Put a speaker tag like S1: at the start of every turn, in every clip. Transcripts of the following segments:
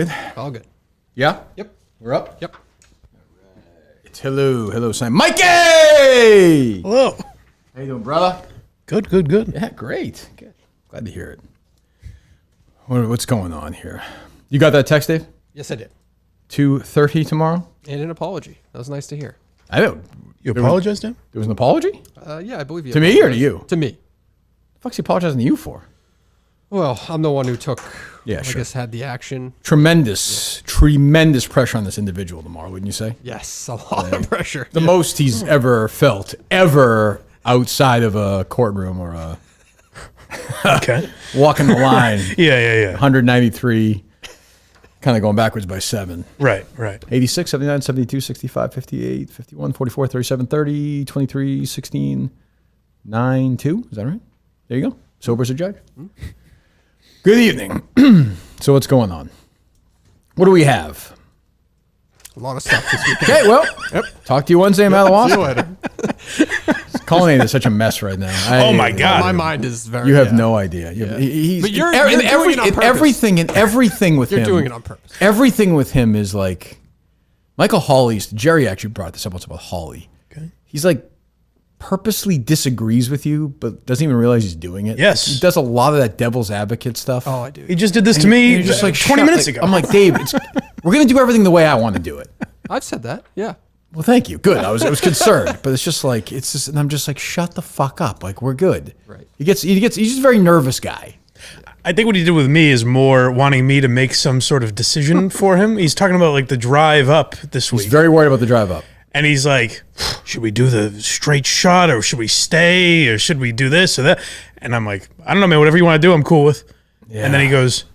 S1: Good?
S2: All good.
S1: Yeah?
S2: Yep.
S1: We're up?
S2: Yep.
S1: Hello, Sam. Mikey!
S3: Hello.
S1: How you doing, brother?
S3: Good.
S1: Yeah, great. Good. Glad to hear it. What's going on here? You got that text, Dave?
S2: Yes, I did.
S1: 2:30 tomorrow?
S2: And an apology. That was nice to hear.
S1: I know.
S3: You apologized to him?
S1: There was an apology?
S2: Yeah, I believe you.
S1: To me or to you?
S2: To me.
S1: The fuck's he apologizing to you for?
S2: Well, I'm the one who took,
S1: Yeah,
S2: I
S1: sure.
S2: guess, had the action.
S1: Tremendous pressure on this individual tomorrow, wouldn't you say?
S2: Yes, a lot of pressure.
S1: The most he's ever felt, outside of a courtroom or a
S3: Okay.
S1: walking the line.
S3: Yeah.
S1: 193, kind of going backwards by 7.
S3: Right.
S1: 86, 79, 72, 65, 58, 51, 44, 37, 30, 23, 16, 9, 2. Is that right? There you go. Sober as a judge. Good evening. So what's going on? What do we have?
S2: A lot of stuff this weekend.
S1: Okay, well, talk to you Wednesday in
S2: See you
S1: Madawaska.
S2: later.
S1: Colonnade is such a mess right now.
S3: Oh, my God.
S2: My mind is very...
S1: You have no idea. He's,
S2: But you're doing it on purpose.
S1: everything with him.
S2: You're doing it on purpose.
S1: Everything with him is like Michael Hawley's. Jerry actually brought this up once about Hawley.
S3: Okay.
S1: He's like purposely disagrees with you, but doesn't even realize he's doing it.
S3: Yes.
S1: He does a lot of that devil's advocate stuff.
S2: Oh, I do.
S3: He just did this to
S1: And
S3: me
S1: you're just like
S3: 20
S1: shut-
S3: minutes
S1: like,
S3: ago.
S1: I'm like, Dave, we're gonna do everything the way I want to do it.
S2: I've said that. Yeah.
S1: Well, thank you. Good. I was concerned, but it's just like and I'm just like, shut the fuck up. Like we're good.
S2: Right.
S1: He's just a very nervous guy.
S3: I think what he did with me is more wanting me to make some sort of decision for him. He's talking about like the drive up this week.
S1: He's very worried about the drive up.
S3: And he's like, should we do the straight shot or should we stay or should we do this or that? And I'm like, I don't know, man, whatever you want to do, I'm cool with.
S1: Yeah.
S3: And then he goes,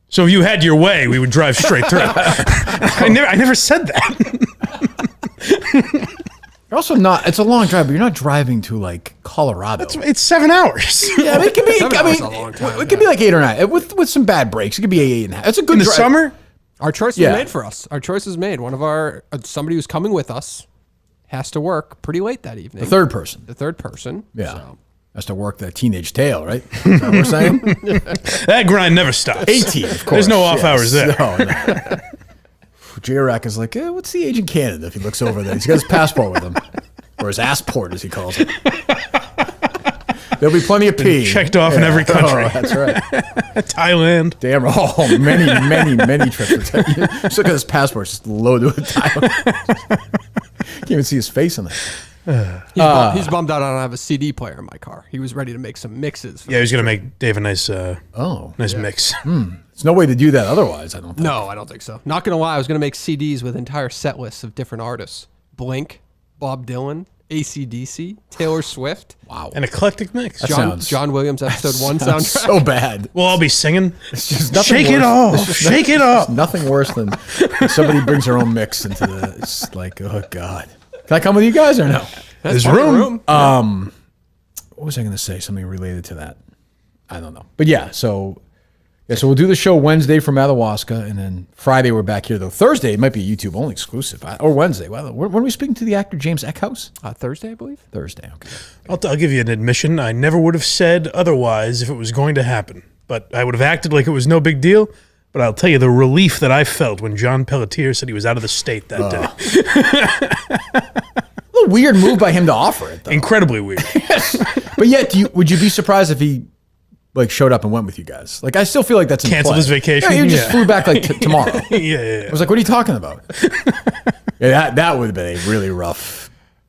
S3: so if you had your way, we would drive straight through. I never said that.
S1: You're also not. It's a long drive, but you're not driving to like Colorado.
S3: It's 7 hours.
S1: Yeah, it could be.
S2: 7
S1: I
S2: hours
S1: mean,
S2: is a long time,
S1: it could be like 8 or 9 with some bad breaks. It could be 8.5. It's a good
S3: In the
S1: drive.
S3: summer?
S2: Our choice was made for us. Our choice was made. One of our somebody who's coming with us has to work pretty late that evening.
S1: The third person.
S2: The third person.
S1: Yeah.
S2: So.
S1: Has to work that teenage tail, right? Is that what we're saying?
S3: That grind never stops.
S1: 18, of course.
S3: There's no off hours there.
S1: No. J-Rack is like, what's the age in Canada if he looks over there? He's got his passport with him. Or his assport, as he calls it. There'll be plenty of pee.
S3: Checked off in every country.
S1: Oh, that's right.
S3: Thailand.
S1: Damn, many trips. Just look at his passport, it's just loaded with Thailand. Can't even see his face on there.
S2: He's bummed out I don't have a CD player in my car. He was ready to make some mixes.
S3: Yeah, he was going to make Dave a nice mix.
S1: There's no way to do that otherwise, I don't think.
S2: No, I don't think so. Not going to lie, I was going to make CDs with entire set lists of different artists. Blink, Bob Dylan, AC/DC, Taylor Swift.
S1: Wow.
S3: An eclectic mix.
S2: John Williams episode 1
S1: Sounds
S2: soundtrack.
S1: so bad.
S3: Well, I'll be singing.
S1: It's just nothing
S3: Shake
S1: worse.
S3: it off.
S1: It's just
S3: Shake it off.
S1: Nothing worse than when somebody brings their own mix into the. It's like, oh God. Can I come with you guys or no?
S3: There's
S2: part of the
S3: room.
S1: What was I going to say? Something related to that. I don't know. But yeah, so we'll do the show Wednesday from Madawaska, and then Friday we're back here, though. Thursday, it might be a YouTube only exclusive. Or Wednesday. Well, when are we speaking to the actor James Eckhouse?
S2: Thursday, I believe.
S1: Thursday, okay.
S3: I'll give you an admission. I never would have said otherwise if it was going to happen. But I would have acted like it was no big deal. But I'll tell you the relief that I felt when John Pelletier said he was out of the state that day.
S1: A little weird move by him to offer it, though.
S3: Incredibly weird.
S1: But yet, would you be surprised if he like showed up and went with you guys? Like, I still feel like that's in
S3: Canceled
S1: play.
S3: his vacation?
S1: Yeah, he just
S3: Yeah.
S1: flew back like tomorrow.
S3: Yeah.
S1: I was like, what are you talking about? Yeah, that would have been a really rough.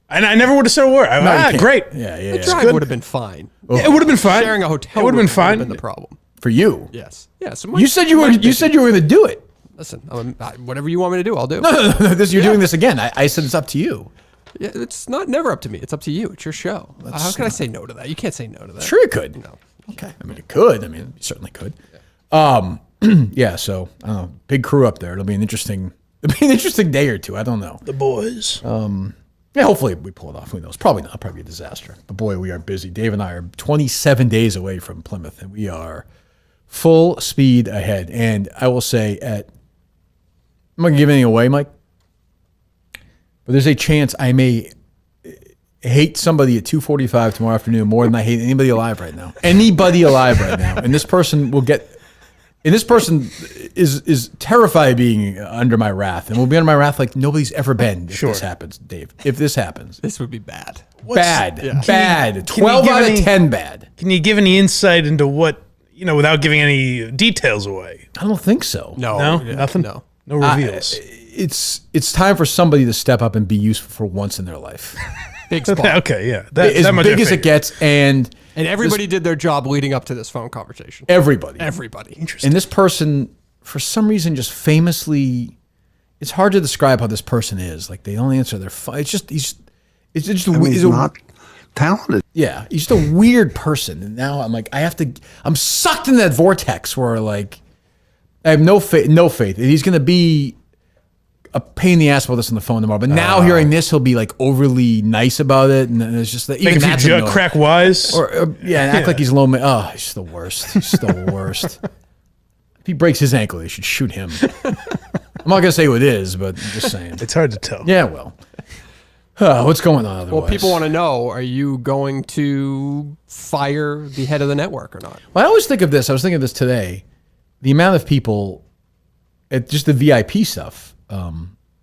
S3: And I never would have said a word.
S1: No, you can't.
S3: Great.
S1: Yeah.
S2: The drive would have been fine.
S3: It would have been fine.
S2: Sharing a hotel
S3: It would have
S2: room
S3: been fine.
S2: been the problem.
S1: For you.
S2: Yes. Yeah. So
S1: You said you were going to do it.
S2: Listen, whatever you want me to do, I'll do.
S1: No, you're doing this again. I said it's up to you.
S2: Yeah, it's never up to me. It's up to you. It's your show. How can I say no to that? You can't say no to that.
S1: Sure you could.
S2: No.
S1: Okay. I mean, it could. I mean, you certainly could. Yeah, so, I don't know. Big crew up there. It'll be an interesting day or two. I don't know.
S3: The boys.
S1: Yeah, hopefully we pull it off. Who knows? Probably not. Probably a disaster. But boy, we are busy. Dave and I are 27 days away from Plymouth, and we are full speed ahead. And I will say I'm not going to give anything away, Mike, but there's a chance I may hate somebody at 2:45 tomorrow afternoon more than I hate anybody alive right now. Anybody alive right now. And this person will get And this person is terrified of being under my wrath, and will be under my wrath like nobody's ever been. If this happens, Dave. If this happens,
S2: This would be bad.
S1: Bad. 12 out of 10 bad.
S3: Can you give any insight into what, without giving any details away?
S1: I don't think so.
S3: No? Nothing?
S2: No.
S3: No reveals.
S1: It's time for somebody to step up and be useful for once in their life.
S2: Big spot.
S3: Okay, yeah.
S1: As
S3: much
S1: big
S3: I
S1: as it
S3: figured.
S1: gets, and
S2: Everybody did their job leading up to this phone conversation.
S1: everybody.
S2: Interesting.
S1: And this person, for some reason, just famously, it's hard to describe how this person is. Like, they don't answer their phone. It's just, he's
S4: not talented.
S1: Yeah, he's just a weird person. And now I'm like, I'm sucked in that vortex where like, I have no faith. He's going to be a pain in the ass about this on the phone tomorrow. But now hearing this, he'll be like overly nice about it. And it's just that even
S3: Make a
S1: that's
S3: few
S1: annoying.
S3: crack wise.
S1: And act like he's low. Oh, he's just the worst. He's just the worst. If he breaks his ankle, they should shoot him. I'm not going to say who it is, but I'm just saying.
S3: It's hard to tell.
S1: Yeah, well. What's going on otherwise?
S2: Well, people want to know, are you going to fire the head of the network or not?
S1: Well, I always think of this. I was thinking of this today. The amount of people at just the VIP stuff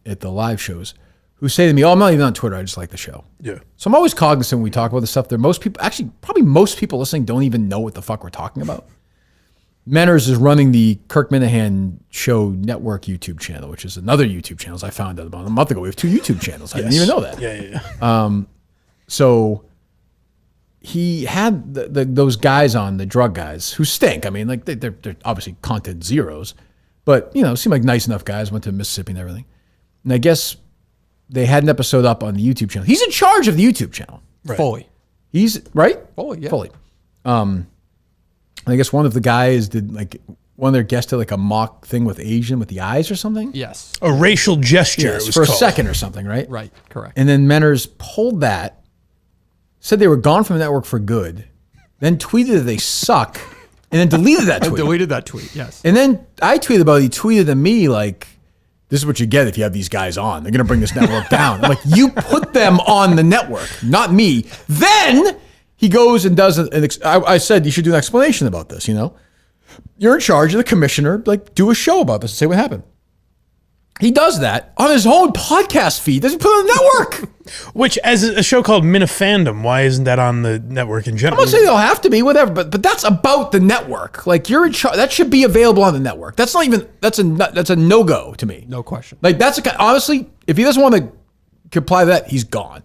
S1: at the live shows who say to me, "Oh, I'm not even on Twitter. I just like the show."
S3: Yeah.
S1: So I'm always cognizant when we talk about this stuff. Most people, actually, probably most people listening don't even know what the fuck we're talking about. Menners is running the Kirk Minahan Show Network YouTube channel, which is another YouTube channel. As I found out about a month ago, we have 2 YouTube channels. I didn't even know that.
S3: Yeah.
S1: So he had those guys on, the drug guys, who stink. I mean, like they're obviously content zeros, but seem like nice enough guys. Went to Mississippi and everything. And I guess they had an episode up on the YouTube channel. He's in charge of the YouTube channel.
S3: Right.
S2: Fully.
S1: He's right.
S2: Fully, yeah.
S1: Fully. I guess one of the guys did one of their guests did like a mock thing with Asian with the eyes or something.
S2: Yes.
S3: A racial gesture.
S1: Yes,
S3: it was
S1: for
S3: called.
S1: a second or something, right?
S2: Right. Correct.
S1: And then Menners pulled that, said they were gone from the network for good, then tweeted that they suck, and then deleted that tweet.
S2: Deleted that tweet. Yes.
S1: And then I tweeted about it. He tweeted to me like, "This is what you get if you have these guys on. They're going to bring this network down." I'm like, "You put them on the network, not me." Then he goes and does I said, "You should do an explanation about this, You're in charge of the commissioner. Like, do a show about this and say what happened." He does that on his own podcast feed. Doesn't put it on the network.
S3: Which, as a show called Minifandom, why isn't that on the network in
S1: I'm
S3: general?
S1: not saying they'll have to be, whatever, but that's about the network. Like, you're in charge. That should be available on the network. That's not even, that's a no-go to me.
S2: No question.
S1: Like, honestly, if he doesn't want to comply to that, he's gone.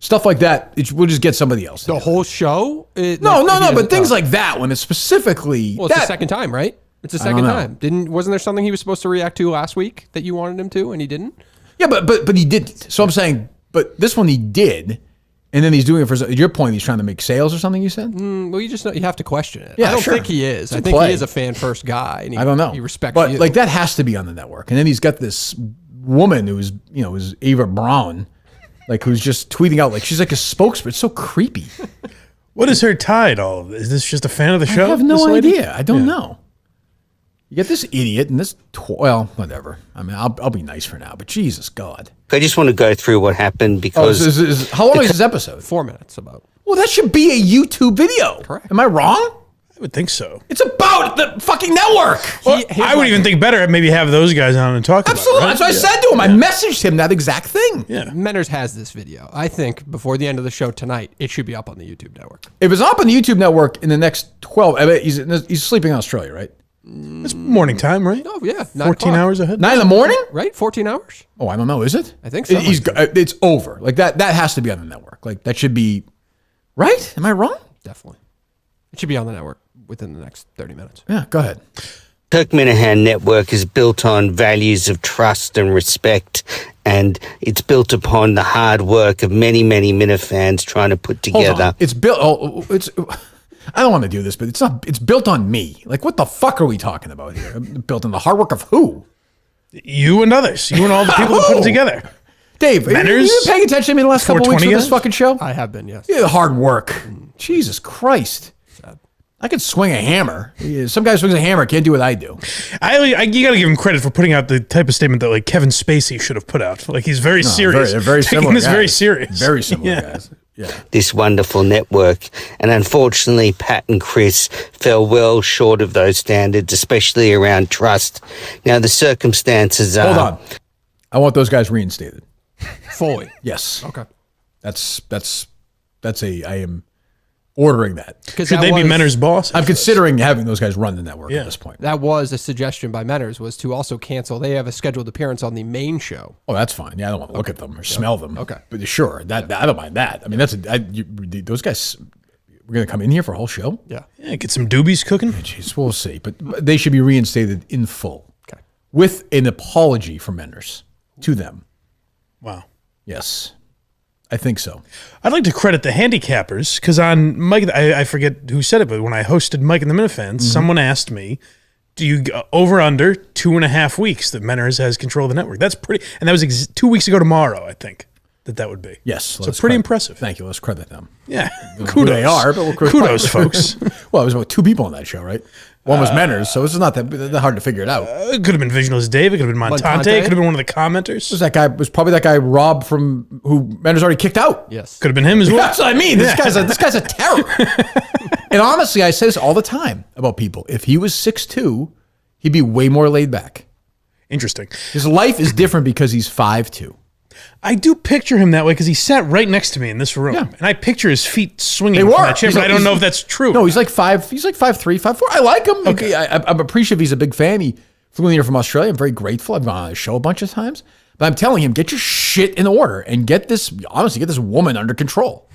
S1: Stuff like that, we'll just get somebody else.
S2: The whole show?
S1: No, but things like that, when it's specifically.
S2: Well, it's the second time, right? It's the second
S1: know.
S2: time. Wasn't there something he was supposed to react to last week that you wanted him to and he didn't?
S1: Yeah, but he didn't. So I'm saying, but this one he did, and then he's doing it for your point. He's trying to make sales or something. You said?
S2: Well, you have to question it.
S1: Yeah,
S2: I don't
S1: sure.
S2: think he is.
S1: It's a
S2: I think
S1: play.
S2: he is a fan first guy. And
S1: I don't know.
S2: He respects
S1: but
S2: you.
S1: like that has to be on the network. And then he's got this woman who's is Ava Braun, who's just tweeting out she's like a spokesperson. It's so creepy.
S3: What is her tie to all of this? Is this just a fan of the show?
S1: I have no
S3: this lady?
S1: idea. I don't know. You get this idiot and this, whatever. I mean, I'll be nice for now, but Jesus God.
S5: I just want to go through what happened because
S1: How long is this episode?
S2: 4 minutes about.
S1: Well, that should be a YouTube video.
S2: Correct.
S1: Am I wrong?
S3: I would think so.
S1: It's about the fucking network.
S3: I would even think better maybe have those guys on and talk
S1: Absolutely.
S3: about it.
S1: That's what I said to him. I messaged him that exact thing.
S3: Yeah.
S2: Menners has this video. I think before the end of the show tonight, it should be up on the YouTube network.
S1: If it's up on the YouTube network in the next 12, I bet he's sleeping in Australia, right?
S3: It's morning time, right?
S2: Oh, yeah.
S3: 14 hours ahead?
S1: 9 in the morning?
S2: Right? 14 hours?
S1: Oh, I don't know. Is it?
S2: I think so.
S1: It's over. That has to be on the network. That should be, right? Am I wrong?
S2: Definitely. It should be on the network within the next 30 minutes.
S1: Yeah, go ahead.
S5: Kirk Minahan Network is built on values of trust and respect, and it's built upon the hard work of many, many Minifans trying to put
S1: Hold
S5: together.
S1: on. It's built. I don't want to do this, but it's not. It's built on me. What the fuck are we talking about here? Built on the hard work of who?
S3: You and others. You and all the people that put it together.
S1: Dave, have you been paying attention to me the last couple of weeks
S3: 420
S1: with this
S3: guys?
S1: fucking show?
S2: I have been, yes.
S1: Yeah, hard work. Jesus Christ. I could swing a hammer. Some guy swings a hammer, can't do what I do.
S3: You got to give him credit for putting out the type of statement that Kevin Spacey should have put out. He's very serious.
S1: They're very
S3: Taking
S1: similar
S3: this
S1: guys.
S3: very serious.
S1: Very similar
S3: Yeah.
S1: guys.
S5: this wonderful network. And unfortunately, Pat and Chris fell well short of those standards, especially around trust. Now, the circumstances are...
S1: Hold on. I want those guys reinstated.
S2: Fully.
S1: Yes.
S2: Okay.
S1: I am ordering that.
S3: Should they be Menner's boss?
S1: I'm considering having those guys run the network at this point.
S2: That was a suggestion by Menners, was to also cancel. They have a scheduled appearance on the main show.
S1: Oh, that's fine. Yeah, I don't want to look at them or smell them.
S2: Okay.
S1: But sure, I don't mind that. I mean, those guys, we're going to come in here for a whole show?
S2: Yeah.
S3: Get some doobies cooking.
S1: Jeez, we'll see. But they should be reinstated in full.
S2: Okay.
S1: With an apology from Menners to them.
S3: Wow.
S1: Yes. I think so.
S3: I'd like to credit the handicappers because on Mike, I forget who said it, but when I hosted Mike and the Minifans, someone asked me, do you over under 2.5 weeks that Menners has control of the network? That's pretty, and that was 2 weeks ago tomorrow, I think, that would be.
S1: Yes.
S3: So pretty impressive.
S1: Thank you. Let's credit them.
S3: Yeah.
S1: Who
S3: Kudos.
S1: they are, but we'll
S3: Kudos, folks.
S1: Well, it was about 2 people on that show, right? One was Menners, so it's not that hard to figure it out.
S3: It could have been Visionless Dave. It could have been Montante. It could have been one of the commenters.
S1: Was probably that guy Rob from who Menners already kicked out.
S2: Yes.
S3: Could have been him as well.
S1: That's what I mean. This guy's a terror. And honestly, I say this all the time about people. If he was 6'2", he'd be way more laid back.
S3: Interesting.
S1: His life is different because he's 5'2".
S3: I do picture him that way because he sat right next to me in this room,
S1: Yeah.
S3: and I picture his feet swinging
S1: They
S3: from
S1: were.
S3: that chair,
S1: He's
S3: but
S1: like-
S3: I don't
S1: he's-
S3: know if that's true.
S1: No, he's like 5'3", 5'4". I like him.
S3: Okay.
S1: I'm appreciative he's a big fan. He flew in here from Australia. I'm very grateful. I've gone on his show a bunch of times. But I'm telling him, get your shit in order and get this woman under control.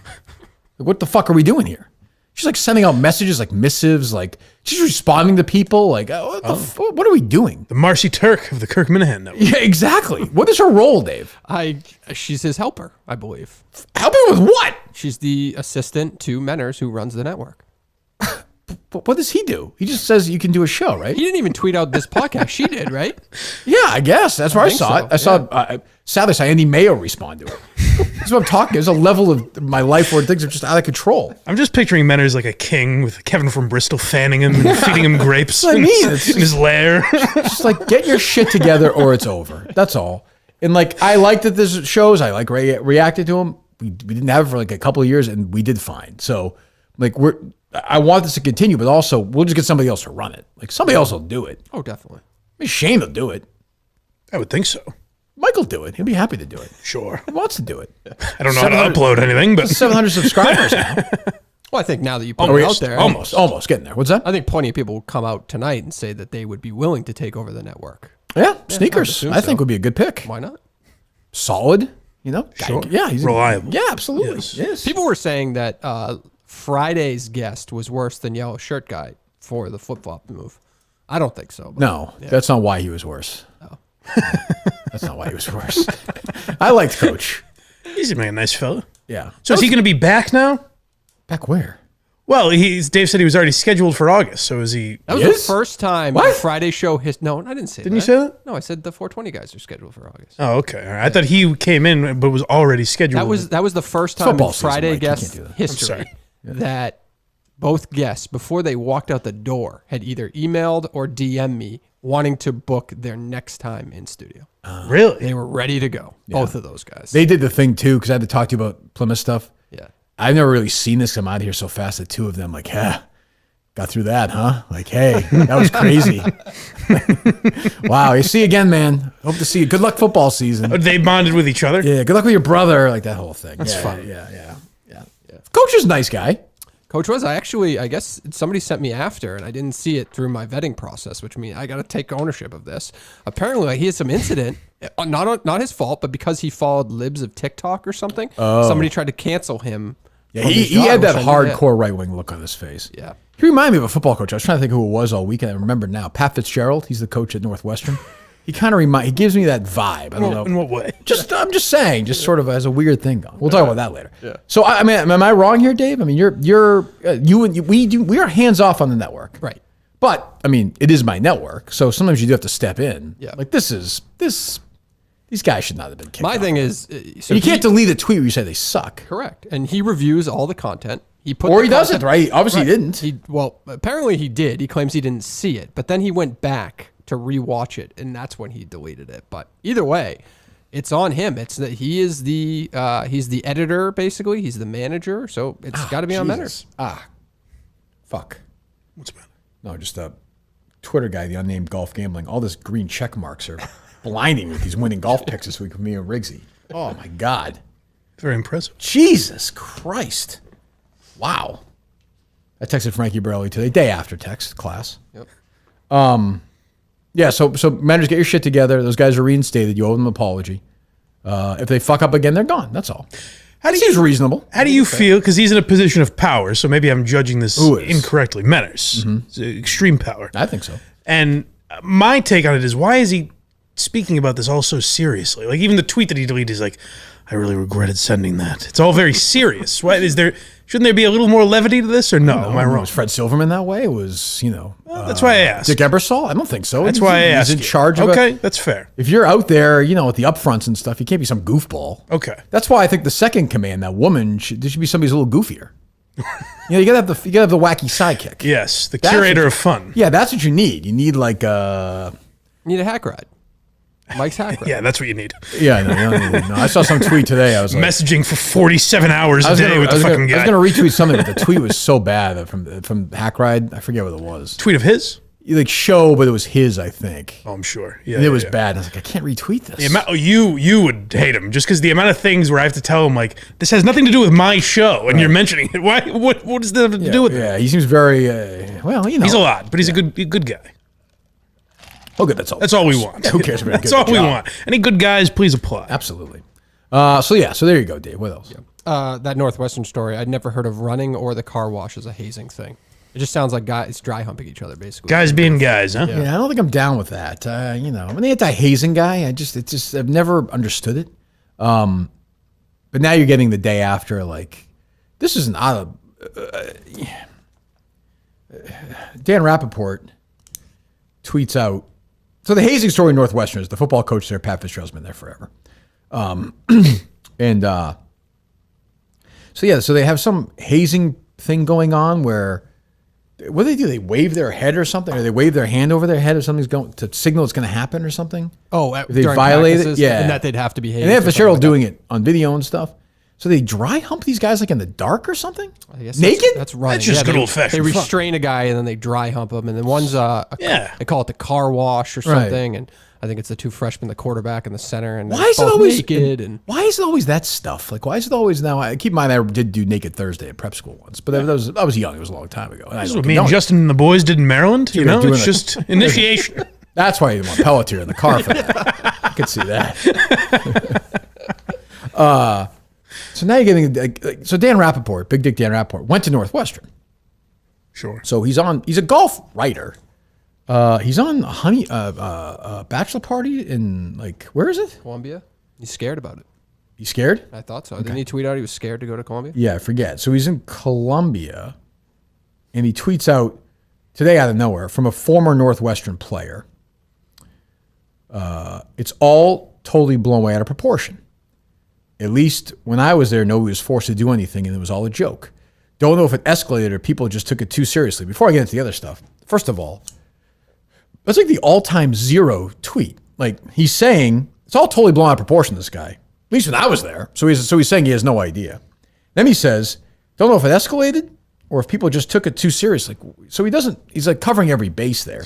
S1: Like, what the fuck are we doing here? She's like sending out messages, like missives, like she's responding to people. Like, what are we doing?
S3: The Marcy Turk of the Kirk Minahan Network.
S1: Yeah, exactly. What is her role, Dave?
S2: She's his helper, I believe.
S1: Help me with what?
S2: She's the assistant to Menners who runs the network.
S1: What does he do? He just says you can do a show, right?
S2: He didn't even tweet out this podcast. She did, right?
S1: Yeah, I guess that's where I saw
S2: so,
S1: it. I saw. Sadly, I saw Andy Mayo respond to it. That's what I'm talking. There's a level of my life where things are just out of control.
S3: I'm just picturing Menners like a king with Kevin from Bristol fanning him and feeding him grapes
S1: That's what I mean. It's
S3: in his lair.
S1: Just like get your shit together or it's over. That's all. And like I liked that this shows. I like reacted to them. We didn't have it for like a couple of years and we did fine. So like I want this to continue, but also we'll just get somebody else to run it. Like somebody else will do it.
S2: Oh, definitely.
S1: I mean, Shane will do it.
S3: I would think so.
S1: Mike will do it. He'll be happy to do it.
S3: Sure.
S1: He wants to do it.
S3: I don't know how to upload anything, but
S1: 700 subscribers now.
S2: Well, I think now that you put it out there,
S1: Almost getting there. What's that?
S2: I think plenty of people will come out tonight and say that they would be willing to take over the network.
S1: Yeah, sneakers.
S2: assume
S1: I think
S2: so.
S1: would be a good pick.
S2: Why not?
S1: Solid, you know.
S3: Sure.
S1: Yeah, he's
S3: Reliable.
S1: Yeah, absolutely.
S3: Yes.
S1: Yes.
S2: People were saying that Friday's guest was worse than Yellow Shirt Guy for the flip-flop move. I don't think so. But
S1: No, that's not why he was worse. No. That's not why he was worse. I liked Coach.
S3: he's a nice fella.
S1: Yeah.
S3: So is he going to be back now?
S1: Back where?
S3: Well, Dave said he was already scheduled for August. So is he?
S2: That was
S1: Yes?
S2: the first time
S1: What?
S2: Friday show no, I didn't say
S3: Didn't
S2: that.
S3: you say that?
S2: No, I said the 420 guys are scheduled for August.
S3: Oh, okay. All right. I thought he came in, but was already scheduled.
S2: That was the first time
S1: Football
S2: in
S1: season,
S2: Friday
S1: Mike. You
S2: guest
S1: can't do that.
S2: history
S3: sorry.
S2: that both guests, before they walked out the door, had either emailed or DM'd me wanting to book their next time in studio.
S3: Really?
S2: They were ready to go. Both of those guys.
S1: They did the thing too, because I had to talk to you about Plymouth stuff.
S2: yeah.
S1: I've never really seen this come out here so fast. The two of them, like, got through that, huh? Like, hey, that was crazy. Wow, you see you again, man. Hope to see you. Good luck football season.
S3: They bonded with each other.
S1: Yeah, good luck with your brother. Like that whole thing. That's
S3: fun.
S1: Yeah. Coach is a nice guy.
S2: Coach was I guess somebody sent me after, and I didn't see it through my vetting process, which means I got to take ownership of this. Apparently, he had some incident, not his fault, but because he followed libs of TikTok or something, somebody tried to cancel him.
S1: Yeah,
S2: from
S1: he
S2: his job,
S1: had that
S2: which I knew
S1: hardcore right wing look on his face.
S2: Yeah.
S1: He reminded me of a football coach. I was trying to think who it was all weekend. I remember now. Pat Fitzgerald. He's the coach at Northwestern. He kind of he gives me that vibe. I don't know.
S3: In what way?
S1: I'm just saying, just sort of as a weird thing going. We'll talk about that later. Yeah. So I mean, am I wrong here, Dave? I mean, we are hands off on the network,
S2: Right.
S1: But I mean, it is my network, so sometimes you do have to step in.
S2: Yeah.
S1: Like these guys should not have been kicked.
S2: My
S1: off.
S2: thing is, so
S1: You can't delete a tweet where you say they suck.
S2: correct, and he reviews all the content. He put
S1: Or
S2: the
S1: he doesn't,
S2: content-
S1: right? Obviously he didn't.
S2: Well, apparently he did. He claims he didn't see it, but then he went back to rewatch it, and that's when he deleted it. But either way, It's on him. It's that he's the editor, basically. He's the manager. So it's got to be on Mentors.
S1: Fuck.
S3: What's the matter?
S1: No, just a Twitter guy, the unnamed golf gambling. All this green check marks are blinding with these winning golf picks this week with me and Riggsy. Oh my God.
S3: Very impressive.
S1: Jesus Christ. Wow. I texted Frankie Borelli today, day after text class.
S2: Yep.
S1: Yeah, so managers, get your shit together. Those guys are reinstated. You owe them an apology. If they fuck up again, they're gone. That's all. Seems reasonable.
S3: How do you feel? Because he's in a position of power, so maybe I'm judging this
S1: Who is?
S3: incorrectly. Menace. It's extreme power.
S1: I think so.
S3: And my take on it is, why is he speaking about this all so seriously? Like, even the tweet that he deleted is like, I really regretted sending that. It's all very serious. Why is there? Shouldn't there be a little more levity to this, or no? Am I wrong?
S1: Was Fred Silverman that way?
S3: That's why I asked.
S1: Dick Ebersol? I don't think so.
S3: That's why I asked.
S1: He's in charge of
S3: Okay, that's fair.
S1: If you're out there, at the upfronts and stuff, you can't be some goofball.
S3: Okay.
S1: That's why I think the second command, that woman, there should be somebody who's a little goofier. You gotta have the wacky sidekick.
S3: Yes, the curator of fun.
S1: Yeah, that's what you need. You need like
S2: You need a hack ride. Mike's hack ride.
S3: Yeah, that's what you need.
S1: Yeah, no. I saw some tweet today. I was like,
S3: Messaging for 47 hours a day with the fucking guy.
S1: I was going to retweet something, but the tweet was so bad from Hack Ride. I forget what it was.
S3: Tweet of his?
S1: Like show, but it was his, I think.
S3: Oh, I'm sure. Yeah,
S1: and it was bad. I was like, I can't retweet this.
S3: You would hate him just because the amount of things where I have to tell him, like, this has nothing to do with my show, and you're mentioning it. Why? What does that have to do with it?
S1: Yeah, he seems very,
S3: He's a lot, but he's a good guy.
S1: Oh, good. That's all.
S3: That's all we want.
S1: Who cares about
S3: That's all we want. Any good guys, please apply.
S1: Absolutely. So there you go, Dave. What else?
S2: That Northwestern story, I'd never heard of running or the car wash as a hazing thing. It just sounds like guys dry humping each other, basically.
S3: Guys being guys, huh?
S1: Yeah, I don't think I'm down with that. I'm an anti-hazing guy. I've never understood it. But now you're getting the day after, like, this isn't Dan Rappaport tweets out. So the hazing story in Northwestern is the football coach there, Pat Fitzgerald's been there forever. So they have some hazing thing going on where, what do? They wave their head or something, or they wave their hand over their head if something's going to signal it's going to happen or something.
S2: Oh,
S1: if they violate it, yeah,
S2: and that they'd have to be hazed.
S1: And they have Fitzgerald doing it on video and stuff. So they dry hump these guys like in the dark or something?
S2: I guess
S1: naked?
S2: That's running.
S3: That's just good old fashioned.
S2: They restrain a guy and then they dry hump him, and then one's they call it the car wash or something, and I think it's the two freshmen, the quarterback and the center, and
S1: why is it
S2: both
S1: always
S2: naked? And
S1: why is it always that stuff? Like, why is it always now? Keep in mind, I did do Naked Thursday at prep school once, but I was young. It was a long time ago.
S3: This is what me and Justin and the boys did in Maryland. It's just initiation.
S1: That's why you want Pelletier in the car for that. I could see that. So now you're getting so Dan Rappaport, Big Dick Dan Rappaport, went to Northwestern.
S3: Sure.
S1: So he's a golf writer. He's on a bachelor party in, like, where is it?
S2: Columbia. He's scared about it.
S1: You scared?
S2: I thought so. Didn't he tweet out he was scared to go to Columbia?
S1: Yeah, I forget. So he's in Columbia, and he tweets out today out of nowhere from a former Northwestern player. It's all totally blown way out of proportion. At least when I was there, nobody was forced to do anything, and it was all a joke. Don't know if it escalated or people just took it too seriously. Before I get into the other stuff, first of all, that's like the all-time zero tweet. Like, he's saying, it's all totally blown out of proportion, this guy. At least when I was there. So he's saying he has no idea. Then he says, don't know if it escalated or if people just took it too seriously. So he's like covering every base there.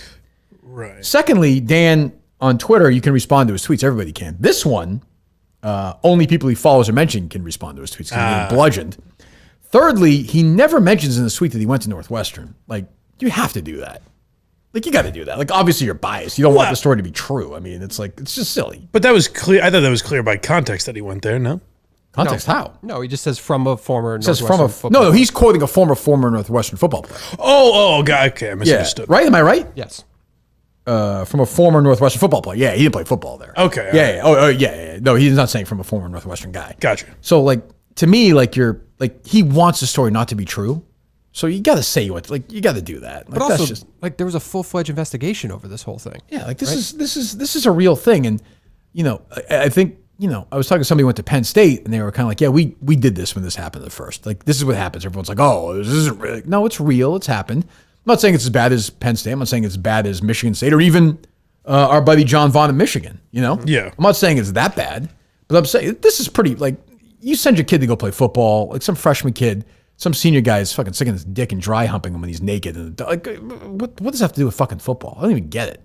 S3: Right.
S1: Secondly, Dan, on Twitter, you can respond to his tweets. Everybody can. This one, only people he follows or mentioned can respond to his tweets because he's getting bludgeoned. Thirdly, he never mentions in the tweet that he went to Northwestern. Like, you have to do that. Like, you got to do that. Like, obviously you're biased. You don't want the story to be true. I mean, it's just silly.
S3: But that was clear. I thought that was clear by context that he went there. No.
S1: Context? How?
S2: No, he just says from a former
S1: Says
S2: Northwestern
S1: from
S2: football
S1: no, he's quoting a former Northwestern football player.
S3: Oh, God. Okay, I misunderstood.
S1: Right? Am I right?
S2: Yes.
S1: From a former Northwestern football player. Yeah, he didn't play football there.
S3: Okay.
S1: Yeah. Oh, yeah. No, he's not saying from a former Northwestern guy.
S3: Gotcha.
S1: So, like, to me, like, he wants the story not to be true. So you got to say what, like, you got to do that. Like,
S2: But also,
S1: that's just,
S2: like, there was a full-fledged investigation over this whole thing.
S1: yeah, like, this is a real thing. And, I think, I was talking to somebody who went to Penn State, and they were kind of like, yeah, we did this when this happened at first. Like, this is what happens. Everyone's like, oh, this isn't really. No, it's real. It's happened. I'm not saying it's as bad as Penn State. I'm not saying it's as bad as Michigan State or even our buddy John Vaughn in Michigan.
S3: Yeah.
S1: I'm not saying it's that bad, but I'm saying this is pretty. Like, you send your kid to go play football, like some freshman kid, some senior guy is fucking sticking his dick and dry humping him when he's naked. And like, what does that have to do with fucking football? I don't even get it.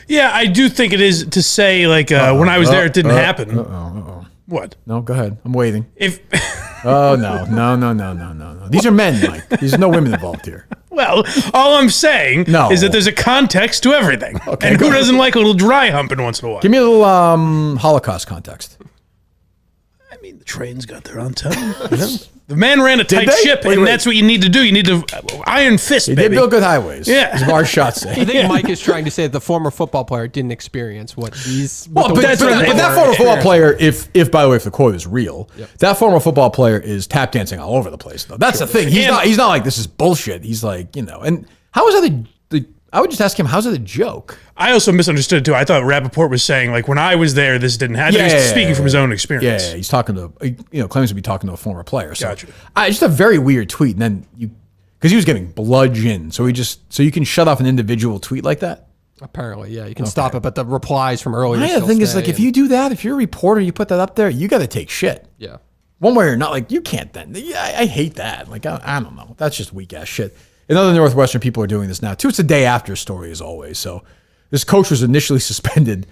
S3: Yeah, I do think it is to say like when I was there, it didn't happen. What?
S1: No, go ahead. I'm waiting.
S3: If
S1: Oh no. These are men, Mike. There's no women involved here.
S3: well, all I'm saying is that there's a context to everything, and who doesn't like a little dry humping once in a while?
S1: Give me a little Holocaust context.
S3: I mean, the trains got there on time. The man ran a tight
S1: they?
S3: ship,
S1: Wait.
S3: that's what you need to do. You need to iron fist,
S1: They
S3: baby.
S1: did build good highways.
S3: Yeah.
S1: As Marsh Shot say.
S2: I think Mike is trying to say that the former football player didn't experience what these.
S1: Well, but that former football player, if by the way, if the quote is real, that former football player is tap dancing all over the place. Though that's the thing. He's not like this is bullshit. He's like, and how is that I would just ask him, how's it a joke?
S3: I also misunderstood too. I thought Rappaport was saying like when I was there, this didn't happen. He was speaking from his own experience.
S1: Yeah, he's talking to claims to be talking to a former player. So
S3: Gotcha.
S1: Just a very weird tweet, and then because he was getting bludgeoned, so you can shut off an individual tweet like that.
S2: Apparently, yeah, you can stop it, but the replies from earlier.
S1: The thing is, like, if you do that, if you're a reporter, you put that up there, you got to take shit.
S2: Yeah.
S1: One way or not, like, you can't then. Yeah, I hate that. Like, I don't know. That's just weak ass shit. And other Northwestern people are doing this now too. It's a day after story as always. So this coach was initially suspended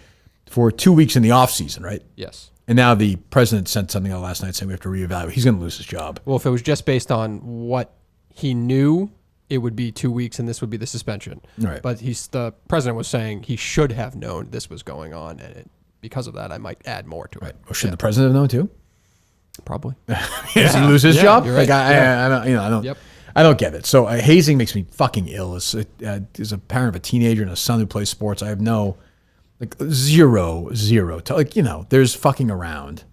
S1: for 2 weeks in the off season, right?
S2: Yes.
S1: And now the president sent something out last night saying we have to reevaluate. He's going to lose his job.
S2: Well, if it was just based on what he knew, it would be 2 weeks, and this would be the suspension.
S1: Right.
S2: But the president was saying he should have known this was going on, and because of that, I might add more to it.
S1: Well, should the president have known too?
S2: Probably.
S1: Does he lose his job?
S2: You're right.
S1: Like I don't.
S2: Yep.
S1: I don't get it. So hazing makes me fucking ill. As a parent of a teenager and a son who plays sports, I have zero. There's fucking around,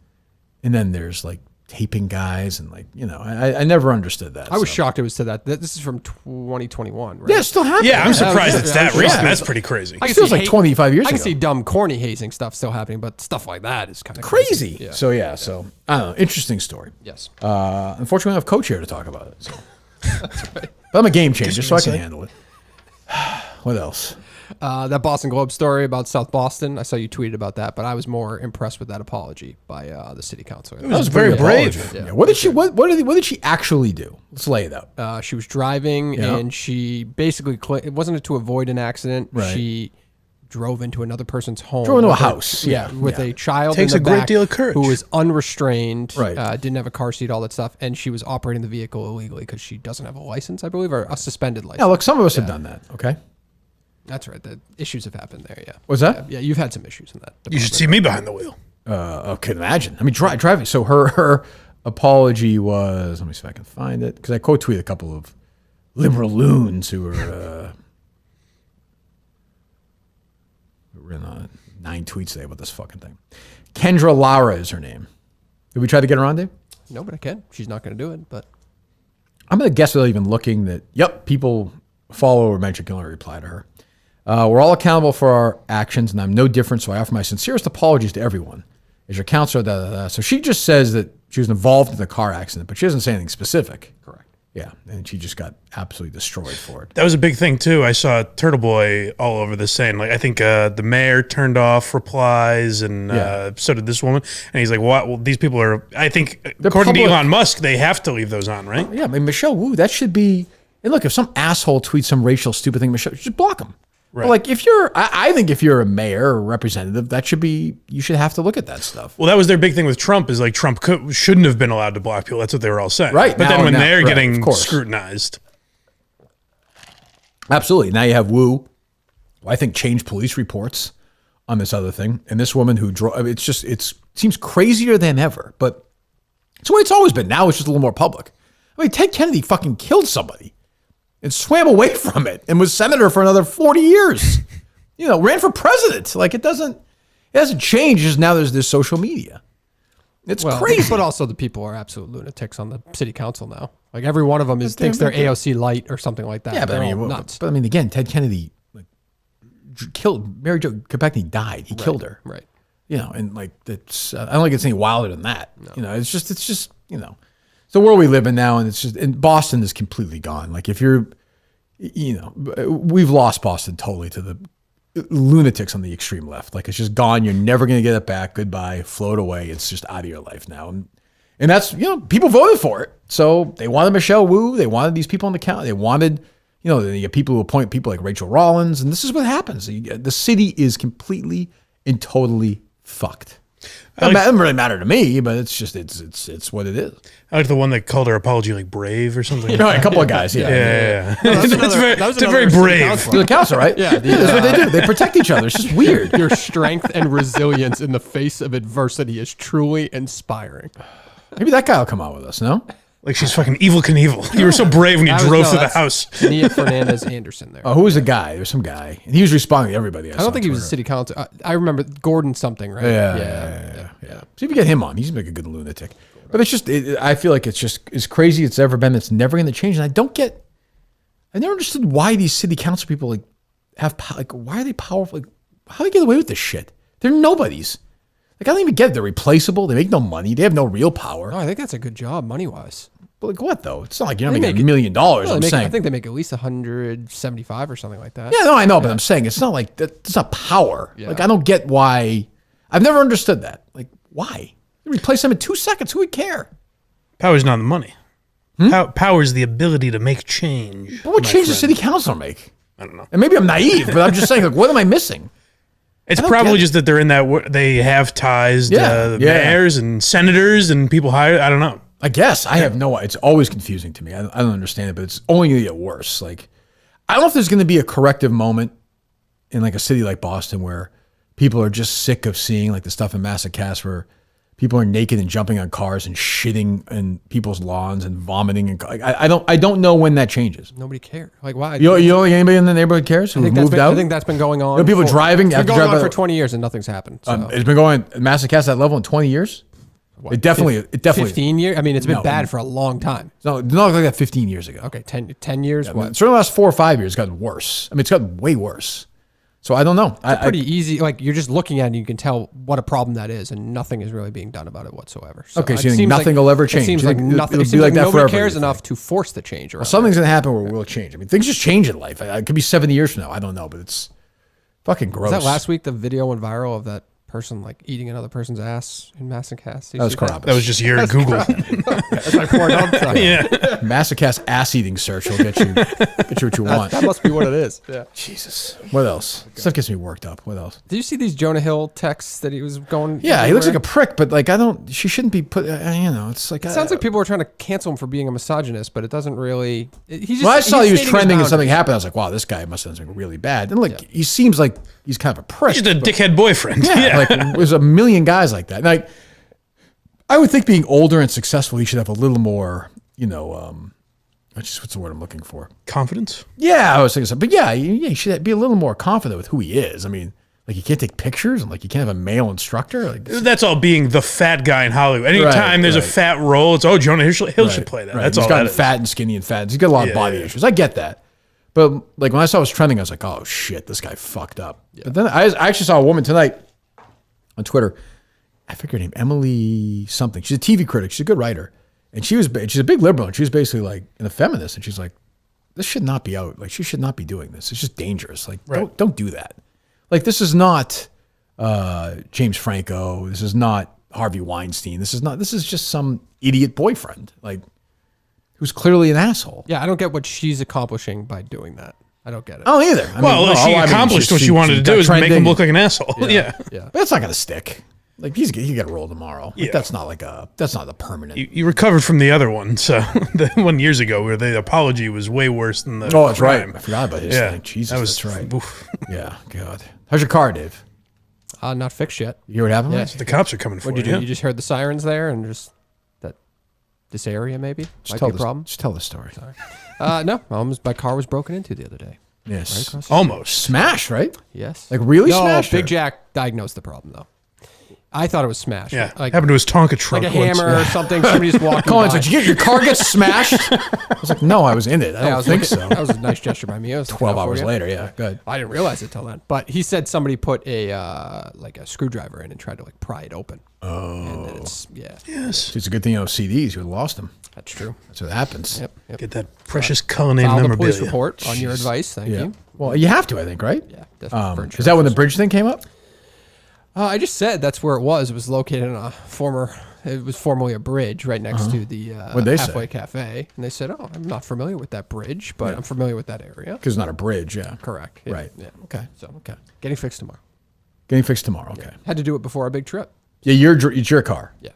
S1: and then there's like taping guys, and I never understood that.
S2: I was shocked it was to that. This is from 2021, right?
S1: Yeah, it's still happening.
S3: Yeah, I'm surprised it's that recent.
S1: Yeah.
S3: That's pretty crazy.
S2: I can
S1: feels
S2: see
S1: like 25 years
S2: I can
S1: ago.
S2: see dumb, corny hazing stuff still happening, but stuff like that is kind of
S1: crazy.
S2: Yeah.
S1: So I don't know. Interesting story.
S2: Yes.
S1: Unfortunately, I have Coach here to talk about it. So. That's right. But I'm a game changer, so I can handle it. What else?
S2: That Boston Globe story about South Boston. I saw you tweeted about that, but I was more impressed with that apology by the city council.
S3: That was very brave.
S1: Yeah. What did she actually do? Let's lay it out.
S2: She was driving, and she basically it wasn't to avoid an accident.
S1: Right.
S2: She drove into another person's home.
S1: Drove into a house.
S2: With a child
S3: Takes
S2: in the
S3: a great
S2: back
S3: deal of courage.
S2: who was unrestrained,
S1: Right.
S2: Didn't have a car seat, all that stuff, and she was operating the vehicle illegally because she doesn't have a license, I believe, or a suspended license.
S1: Yeah, look, some of us have done that. Okay.
S2: That's right. The issues have happened there, yeah.
S1: What's that?
S2: Yeah, you've had some issues in that.
S3: You should see me behind the wheel.
S1: Okay, imagine. I mean, driving. So her apology was, let me see if I can find it, because I quote tweeted a couple of liberal loons who were in 9 tweets today about this fucking thing. Kendra Lara is her name. Did we try to get her on, Dave?
S2: No, but I can. She's not going to do it, but
S1: I'm going to guess without even looking that, people follow or mention can only reply to her. We're all accountable for our actions, and I'm no different, so I offer my sincerest apologies to everyone. As your counselor, So she just says that she was involved in the car accident, but she doesn't say anything specific.
S2: correct.
S1: Yeah, and she just got absolutely destroyed for it.
S3: That was a big thing too. I saw Turtle Boy all over this saying like I think the mayor turned off replies and so did this woman. And he's like, "What? Well, these people are. I think according to Elon Musk, they have to leave those on, right?"
S1: Yeah, I mean, Michelle Wu, that should be. And look, if some asshole tweets some racial stupid thing, Michelle, just block him.
S3: Right.
S1: But like, I think if you're a mayor or representative, that should be. You should have to look at that stuff.
S3: Well, that was their big thing with Trump. Is like Trump shouldn't have been allowed to block people. That's what they were all saying.
S1: Right.
S3: But then when they're
S1: right,
S3: getting
S1: of course.
S3: scrutinized,
S1: Absolutely. Now you have Wu, who I think changed police reports on this other thing, and this woman who drove. It seems crazier than ever, but it's the way it's always been. Now it's just a little more public. I mean, Ted Kennedy fucking killed somebody and swam away from it and was senator for another 40 years. Ran for president. Like it hasn't changed. Just now there's this social media. It's crazy.
S2: But also the people are absolute lunatics on the city council now. Like every one of them thinks they're AOC light or something like that.
S1: Yeah, but
S2: They're all nuts.
S1: But I mean, again, Ted Kennedy killed Mary Jo Kopechne. Died. He killed her.
S2: Right.
S1: And like that's. I don't think it's any wilder than that. No. It's just. It's the world we live in now, and it's just. And Boston is completely gone. Like if you're, we've lost Boston totally to the lunatics on the extreme left. Like it's just gone. You're never going to get it back. Goodbye. Float away. It's just out of your life now. And that's, people voted for it. So they wanted Michelle Wu. They wanted these people on the count. They wanted, the people who appoint people like Rachel Rollins. And this is what happens. The city is completely and totally fucked. It doesn't really matter to me, but it's just, it's what it is.
S3: I like the one that called her apology like brave or something.
S1: A couple of guys. Yeah.
S3: No, it's very brave.
S1: The council, right? Yeah. That's what they do. They protect each other. It's just weird.
S2: Your strength and resilience in the face of adversity is truly inspiring.
S1: Maybe that guy will come out with us, no?
S3: Like she's fucking evil Knievel. You were so brave when you drove through the house.
S2: Nia Fernandez Anderson there.
S1: Oh, who was the guy? There was some guy. And he was responding to everybody.
S2: I don't think he was a city council. I remember Gordon something, right?
S1: Yeah. See if you get him on. He's like a good lunatic. But it's just, I feel like it's just as crazy as it's ever been. It's never going to change. And I never understood why these city council people why are they powerful? Like, how do they get away with this shit? They're nobodies. Like, I don't even get it. They're replaceable. They make no money. They have no real power.
S2: Oh, I think that's a good job money-wise.
S1: But like what, though? It's not like you're not making $1 million, I'm saying.
S2: I think they make at least 175 or something like that.
S1: Yeah, no, I know, but I'm saying it's not like that. It's not power. Yeah. Like, I don't get why. I've never understood that. Like, why? You replace them in 2 seconds. Who would care?
S3: Power's not the money. Power is the ability to make change.
S1: But what change does city council make?
S3: I don't know.
S1: And maybe I'm naive, but I'm just saying, like, what am I missing?
S3: It's probably just that they're in that, they have ties to mayors and senators and people hired. I don't know.
S1: I guess. I have no, it's always confusing to me. I don't understand it, but it's only going to get worse. Like, I don't know if there's going to be a corrective moment in like a city like Boston where people are just sick of seeing like the stuff in Massacas where people are naked and jumping on cars and shitting in people's lawns and vomiting. And I don't know when that changes.
S2: Nobody cares. Like, why?
S1: You don't think anybody in the neighborhood cares who moved out?
S2: I think that's been going on.
S1: People driving.
S2: It's been going on for 20 years and nothing's happened. So.
S1: It's been going Massacas that level in 20 years. What, it definitely
S2: 15 years. I mean, it's been bad for a long time.
S1: No, not like that 15 years ago.
S2: Okay, 10 years.
S1: Yeah, what? Certainly the last 4 or 5 years, it's gotten worse. I mean, it's gotten way worse. So I don't know.
S2: It's pretty easy. Like you're just looking at it and you can tell what a problem that is, and nothing is really being done about it whatsoever. So
S1: okay, so you think nothing will ever change?
S2: It seems like nothing. It seems like nobody cares enough to force the change.
S1: Well, something's going to happen where we'll change. I mean, things just change in life. It could be 70 years from now. I don't know, but it's fucking gross.
S2: Was that last week the video went viral of that person like eating another person's ass in Massacas?
S1: That was Carabas.
S3: That was just your Google.
S2: That's my Pornhub.
S3: Yeah.
S1: Massacas ass eating search will get you what you want.
S2: That must be what it is. Yeah.
S1: Jesus. What else? Okay. Stuff gets me worked up. What else?
S2: Did you see these Jonah Hill texts that he was going?
S1: Yeah, he looks like a prick, but like she shouldn't be put. It's like
S2: it sounds like people are trying to cancel him for being a misogynist, but it doesn't really.
S1: When I saw he was trending and something happened, I was like, wow, this guy must have done something really bad. And like he seems like he's kind of a prick.
S3: He's just a dickhead boyfriend.
S1: Yeah. Like there's a million guys like that. Like I would think being older and successful, he should have a little more, what's the word I'm looking for?
S3: Confidence?
S1: Yeah, I was thinking so. But yeah, he should be a little more confident with who he is. I mean, like you can't take pictures and like you can't have a male instructor. Like
S3: that's all being the fat guy in Hollywood. Anytime there's a fat role, it's Jonah Hill should play that. That's
S1: he's
S3: all.
S1: He's gotten fat and skinny and fat. He's got a lot of body issues. I get that. But like when I saw it was trending, I was like, oh shit, this guy fucked up. Yeah. But then I actually saw a woman tonight on Twitter. I forget her name, Emily something. She's a TV critic. She's a good writer. And she's a big liberal. And she was basically like a feminist. And she's like, this should not be out. Like she should not be doing this. It's just dangerous. Like don't do that. Like this is not James Franco. This is not Harvey Weinstein. This is just some idiot boyfriend. Like who's clearly an asshole.
S2: Yeah, I don't get what she's accomplishing by doing that. I don't get it.
S1: I don't either.
S3: She accomplished what she wanted to do is make him look like an asshole. Yeah.
S1: But that's not going to stick. Like he got to roll tomorrow. Like, that's not the permanent.
S3: You recovered from the other one. So the one years ago where the apology was way worse than the
S1: that's
S3: crime.
S1: right. I forgot about his thing. Jesus, that's right. Oof. Yeah, God. How's your car, Dave?
S2: Not fixed yet.
S1: You hear what happened?
S3: Yeah, the cops are coming for you.
S2: What did you do? You just heard the sirens there and just this area maybe might be a problem.
S1: Just tell the story.
S2: Sorry. No, my car was broken into the other day.
S1: Yes,
S3: almost
S1: smashed, right?
S2: Yes,
S1: like really
S2: smashed.
S1: smashed.
S2: Big Jack diagnosed the problem though. I thought it was smashed.
S3: Yeah,
S2: Like,
S3: happened to his Tonka truck.
S2: like a
S3: once.
S2: hammer or something. Somebody just walked
S1: Collins,
S2: by.
S1: did your car get smashed? I was like, no, I was in it. I don't think so.
S2: That was a nice gesture by me. I was
S1: 12
S2: looking out for
S1: hours
S2: you.
S1: later, yeah, good.
S2: I didn't realize it till then. But he said somebody put a like a screwdriver in and tried to like pry it open. Oh. And then it's
S3: Yes.
S1: It's a good thing you know CDs. You would have lost them.
S2: That's true.
S1: That's what happens.
S2: Yep.
S3: Get that precious Cullinane
S2: Filed a
S3: memorabilia.
S2: police report on your advice. Thank
S1: Yeah.
S2: you.
S1: Well, you have to, I think, right?
S2: Yeah. Definitely.
S1: Is that when the bridge thing came up?
S2: I just said that's where it was. It was located in it was formerly a bridge right next to the
S1: What'd they say?
S2: Halfway Cafe. And they said, I'm not familiar with that bridge, but I'm familiar with that area.
S1: Because it's not a bridge, yeah.
S2: Correct. Yeah,
S1: Right.
S2: Yeah.
S1: Okay.
S2: So,
S1: Okay.
S2: getting fixed tomorrow.
S1: Getting fixed tomorrow, okay.
S2: Had to do it before our big trip.
S1: Yeah, it's your car.
S2: Yeah.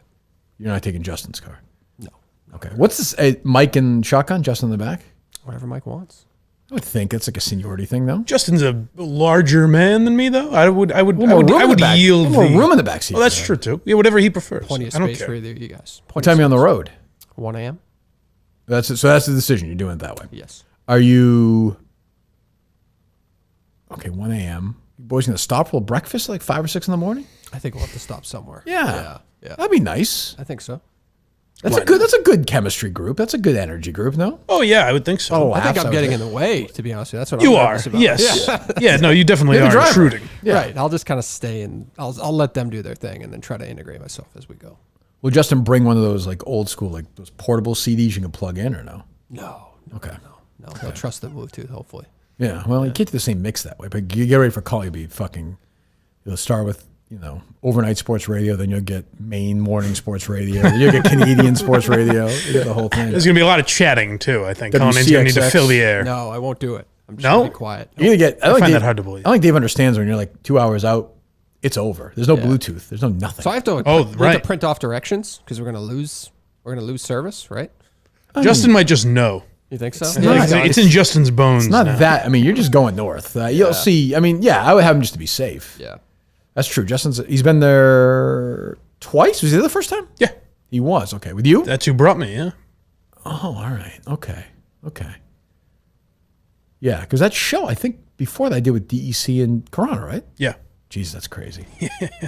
S1: You're not taking Justin's car.
S2: No.
S1: Okay. What's this? Mike and shotgun, Justin in the back?
S2: Whatever Mike wants.
S1: I would think it's like a seniority thing, though.
S3: Justin's a larger man than me, though. I would
S1: More room in the back.
S3: yield
S1: More
S3: the
S1: room in the back seat.
S3: Well, that's true too. Yeah, whatever he prefers.
S2: Plenty of
S3: I don't
S2: space
S3: care.
S2: for either of you guys.
S1: What time are you on the road?
S2: 1 a.m.?
S1: That's it. So that's the decision. You're doing it that way.
S2: Yes.
S1: Are you... Okay, 1 a.m. You boys going to stop for a breakfast at like 5 or 6 in the morning?
S2: I think we'll have to stop somewhere.
S1: Yeah.
S2: Yeah.
S1: That'd be nice.
S2: I think so.
S1: That's a good chemistry group. That's a good energy group, no?
S3: Oh yeah, I would think so.
S1: Oh,
S2: I think
S1: Perhaps
S2: I'm
S1: I
S2: getting
S1: was
S2: in the way, to be honest with you. That's what
S3: You
S2: I'm
S3: are.
S2: nervous about.
S3: Yes.
S2: Yeah.
S3: Yeah. No, you definitely
S1: You're the
S3: are
S1: driver.
S3: intruding.
S1: Yeah.
S2: Right. I'll just kind of stay and I'll let them do their thing and then try to integrate myself as we go.
S1: Will Justin bring one of those like old school, like those portable CDs you can plug in or no?
S2: No.
S1: Okay.
S2: No. They'll trust the Bluetooth, hopefully.
S1: Yeah. Well, you can't do the same mix that way, but you get ready for call. You'll be fucking. You'll start with overnight sports radio, then you'll get Maine morning sports radio, then you'll get Canadian sports radio. You get the whole thing.
S3: There's gonna be a lot of chatting too. I think Collinane's gonna need to
S1: WCXX.
S3: fill the air.
S2: No, I won't do it. I'm just
S3: No?
S2: going to be quiet.
S1: You're gonna get.
S3: I find that hard to believe.
S1: I don't think Dave understands when you're like 2 hours out. It's over. There's no Bluetooth. There's no nothing.
S2: So I have to,
S3: Oh,
S2: we have
S3: right.
S2: to print off directions because we're going to lose service, right?
S3: Justin might just know.
S2: You think so?
S3: It's in Justin's bones.
S1: Not
S3: now.
S1: that. I mean, you're just going north. You'll see. I mean, yeah, I would have him just to be safe.
S2: Yeah.
S1: That's true. He's been there twice. Was he there the first time?
S3: Yeah,
S1: He was. Okay. With you?
S3: that's who brought me. Yeah.
S1: Oh, all right. Okay. Yeah, because that show, I think before that I did with DEC and Corona, right?
S3: Yeah.
S1: Jeez, that's crazy.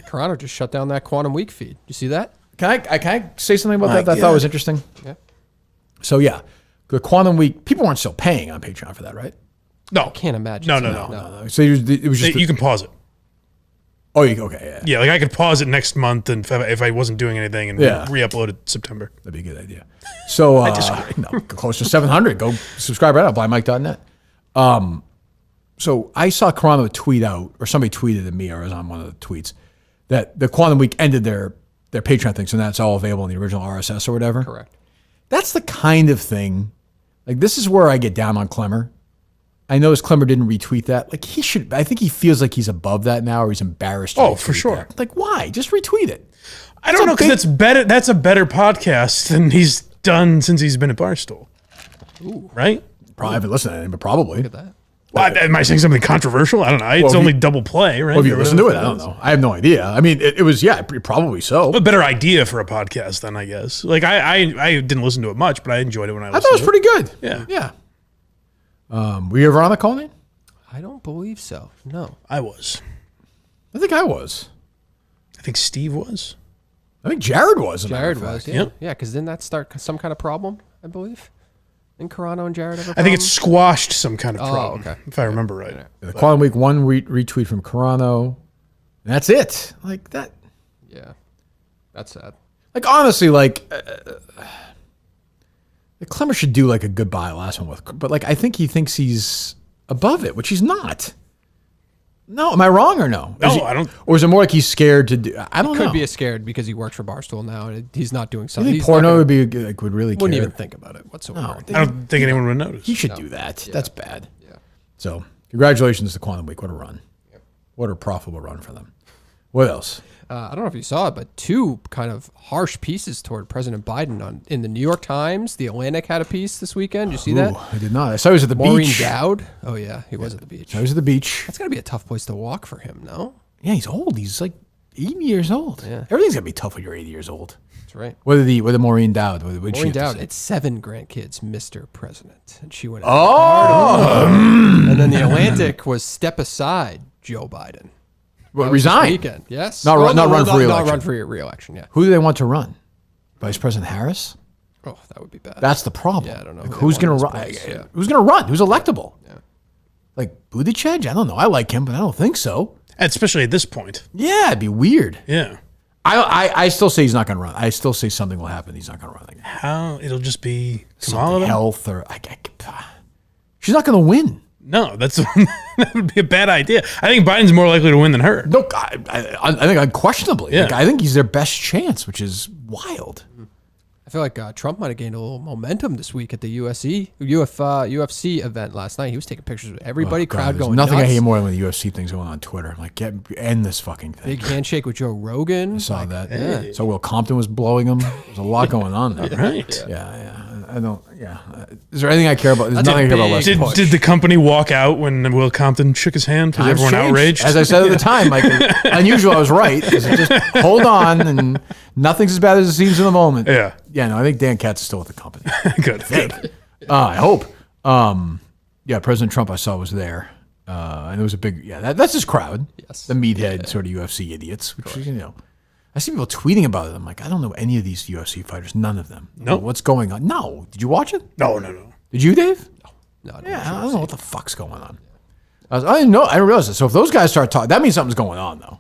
S2: Toronto just shut down that Quantum Week feed. You see that?
S1: Can I say something about that I thought was interesting?
S2: Yeah.
S1: So yeah, the Quantum Week, people weren't still paying on Patreon for that, right?
S3: No.
S2: Can't imagine.
S3: No.
S1: So it was just
S3: You can pause it.
S1: Oh, okay, yeah.
S3: Yeah, like I could pause it next month, and if I wasn't doing anything, and re-upload it September.
S1: That'd be a good idea. So no, close to 700. Go subscribe right now. BuyMike.net. So I saw Corona tweet out, or somebody tweeted at me, or I was on one of the tweets, that the Quantum Week ended their Patreon thing, so that's all available in the original RSS or whatever.
S2: Correct.
S1: That's the kind of thing. Like, this is where I get down on Clemmer. I noticed Clemmer didn't retweet that. Like, he should. I think he feels like he's above that now, or he's embarrassed. To
S3: Oh, for
S1: retweet
S3: sure.
S1: that. Like, why? Just retweet it.
S3: I don't know, because that's better. That's a better podcast than he's done since he's been at Barstool.
S2: Ooh.
S3: Right?
S1: Probably haven't listened to it, but probably.
S2: Look at that.
S3: Well, am I saying something controversial? I don't know. It's only double play, right?
S1: Well, if you listen to it, I don't know. I have no idea. I mean, it was, probably so.
S3: A better idea for a podcast then, I guess. Like, I didn't listen to it much, but I enjoyed it when I listened
S1: I thought it was pretty good.
S3: Yeah.
S1: Yeah. Were you ever on the call, Nate?
S2: I don't believe so. No.
S3: I was.
S1: I think I was.
S3: I think Steve was.
S1: I think Jared was.
S2: Jared was. Yeah.
S3: Yep.
S2: Yeah, because didn't that start some kind of problem, I believe? Didn't Carano and Jared have a
S3: I think it
S2: problem?
S3: squashed some kind of problem,
S2: okay.
S3: if I remember right.
S1: The Quantum Week 1 retweet from Carano. And that's it. Like, that.
S2: Yeah. That's sad.
S1: Like, honestly, like, Clemmer should do, like, a goodbye last one with. But, like, I think he thinks he's above it, which he's not. No, am I wrong or no?
S3: No, I don't.
S1: Or is it more like he's scared to do? I don't know.
S2: Could be scared because he works for Barstool now and he's not doing
S1: I
S2: something.
S1: think
S2: He's not
S1: Porno
S2: gonna-
S1: would be like would really
S2: wouldn't
S1: care.
S2: even think about it whatsoever.
S3: I don't think anyone would notice.
S1: He should do that. That's bad.
S2: Yeah.
S1: So, congratulations to Quantum Week. What a run. What a profitable run for them. What else?
S2: I don't know if you saw it, but two kind of harsh pieces toward President Biden in the New York Times. The Atlantic had a piece this weekend. Did you see that?
S1: Ooh, I did not. I saw he was at the
S2: Maureen
S1: beach.
S2: Dowd. Oh yeah, he was at the beach.
S1: I was at the beach.
S2: That's got to be a tough place to walk for him, no?
S1: Yeah, he's old. He's like 80 years old.
S2: Yeah.
S1: Everything's gonna be tough when you're 80 years old.
S2: That's right.
S1: Whether Maureen Dowd, what did she
S2: Maureen
S1: have to
S2: Dowd,
S1: say?
S2: it's 7 grandkids, Mr. President. And she went
S1: Oh,
S2: And then the Atlantic was step aside, Joe Biden.
S1: Well,
S2: That was this
S1: resign.
S2: weekend. Yes.
S1: Not run for re-election.
S2: Not run for re-election. Yeah.
S1: Who do they want to run? Vice President Harris?
S2: Oh, that would be bad.
S1: That's the problem.
S2: Yeah, I don't know
S1: Like,
S2: who they
S1: who's
S2: want in
S1: going to
S2: this
S1: run?
S2: place, yeah.
S1: Who's going to run? Who's electable? Yeah. Like Buttigieg? I don't know. I like him, but I don't think so.
S3: Especially at this point.
S1: Yeah, it'd be weird.
S3: Yeah.
S1: I still say he's not going to run. I still say something will happen. He's not going to run again.
S3: How? It'll just be
S1: Something
S3: Kamala?
S1: health or she's not going to win.
S3: No, that would be a bad idea. I think Biden's more likely to win than her.
S1: No, I think unquestionably.
S3: Yeah.
S1: Like, I think he's their best chance, which is wild.
S2: I feel like Trump might have gained a little momentum this week at the UFC event last night. He was taking pictures with everybody, crowd
S1: There's
S2: going
S1: nothing
S2: nuts.
S1: I hate more than when the UFC thing's going on Twitter. I'm like, end this fucking thing.
S2: Big handshake with Joe Rogan.
S1: I saw that.
S2: Yeah.
S1: So Will Compton was blowing him. There's a lot going on there.
S3: Right.
S1: Yeah. I don't. Yeah. Is there anything I care about? There's nothing I care about.
S2: big
S1: West
S3: Did the company walk out when Will Compton shook his hand? Was
S1: Times
S3: everyone
S1: changed.
S3: outraged?
S1: As I said at the time, like unusual, I was right. Just hold on, and nothing's as bad as it seems in the moment.
S3: Yeah.
S1: Yeah. No, I think Dan Katz is still with the company.
S3: Good. Good.
S1: I hope. Yeah, President Trump I saw was there, and it was a big. Yeah, that's his crowd.
S2: Yes.
S1: The meathead sort of UFC idiots, which you know. I see people tweeting about it. I'm like, I don't know any of these UFC fighters. None of them.
S3: No.
S1: What's going on? No. Did you watch it?
S3: No.
S1: Did you, Dave?
S2: No, I don't
S1: Yeah,
S2: know.
S1: I don't know what the fuck's going on. I didn't know. I didn't realize it. So if those guys start talking, that means something's going on, though.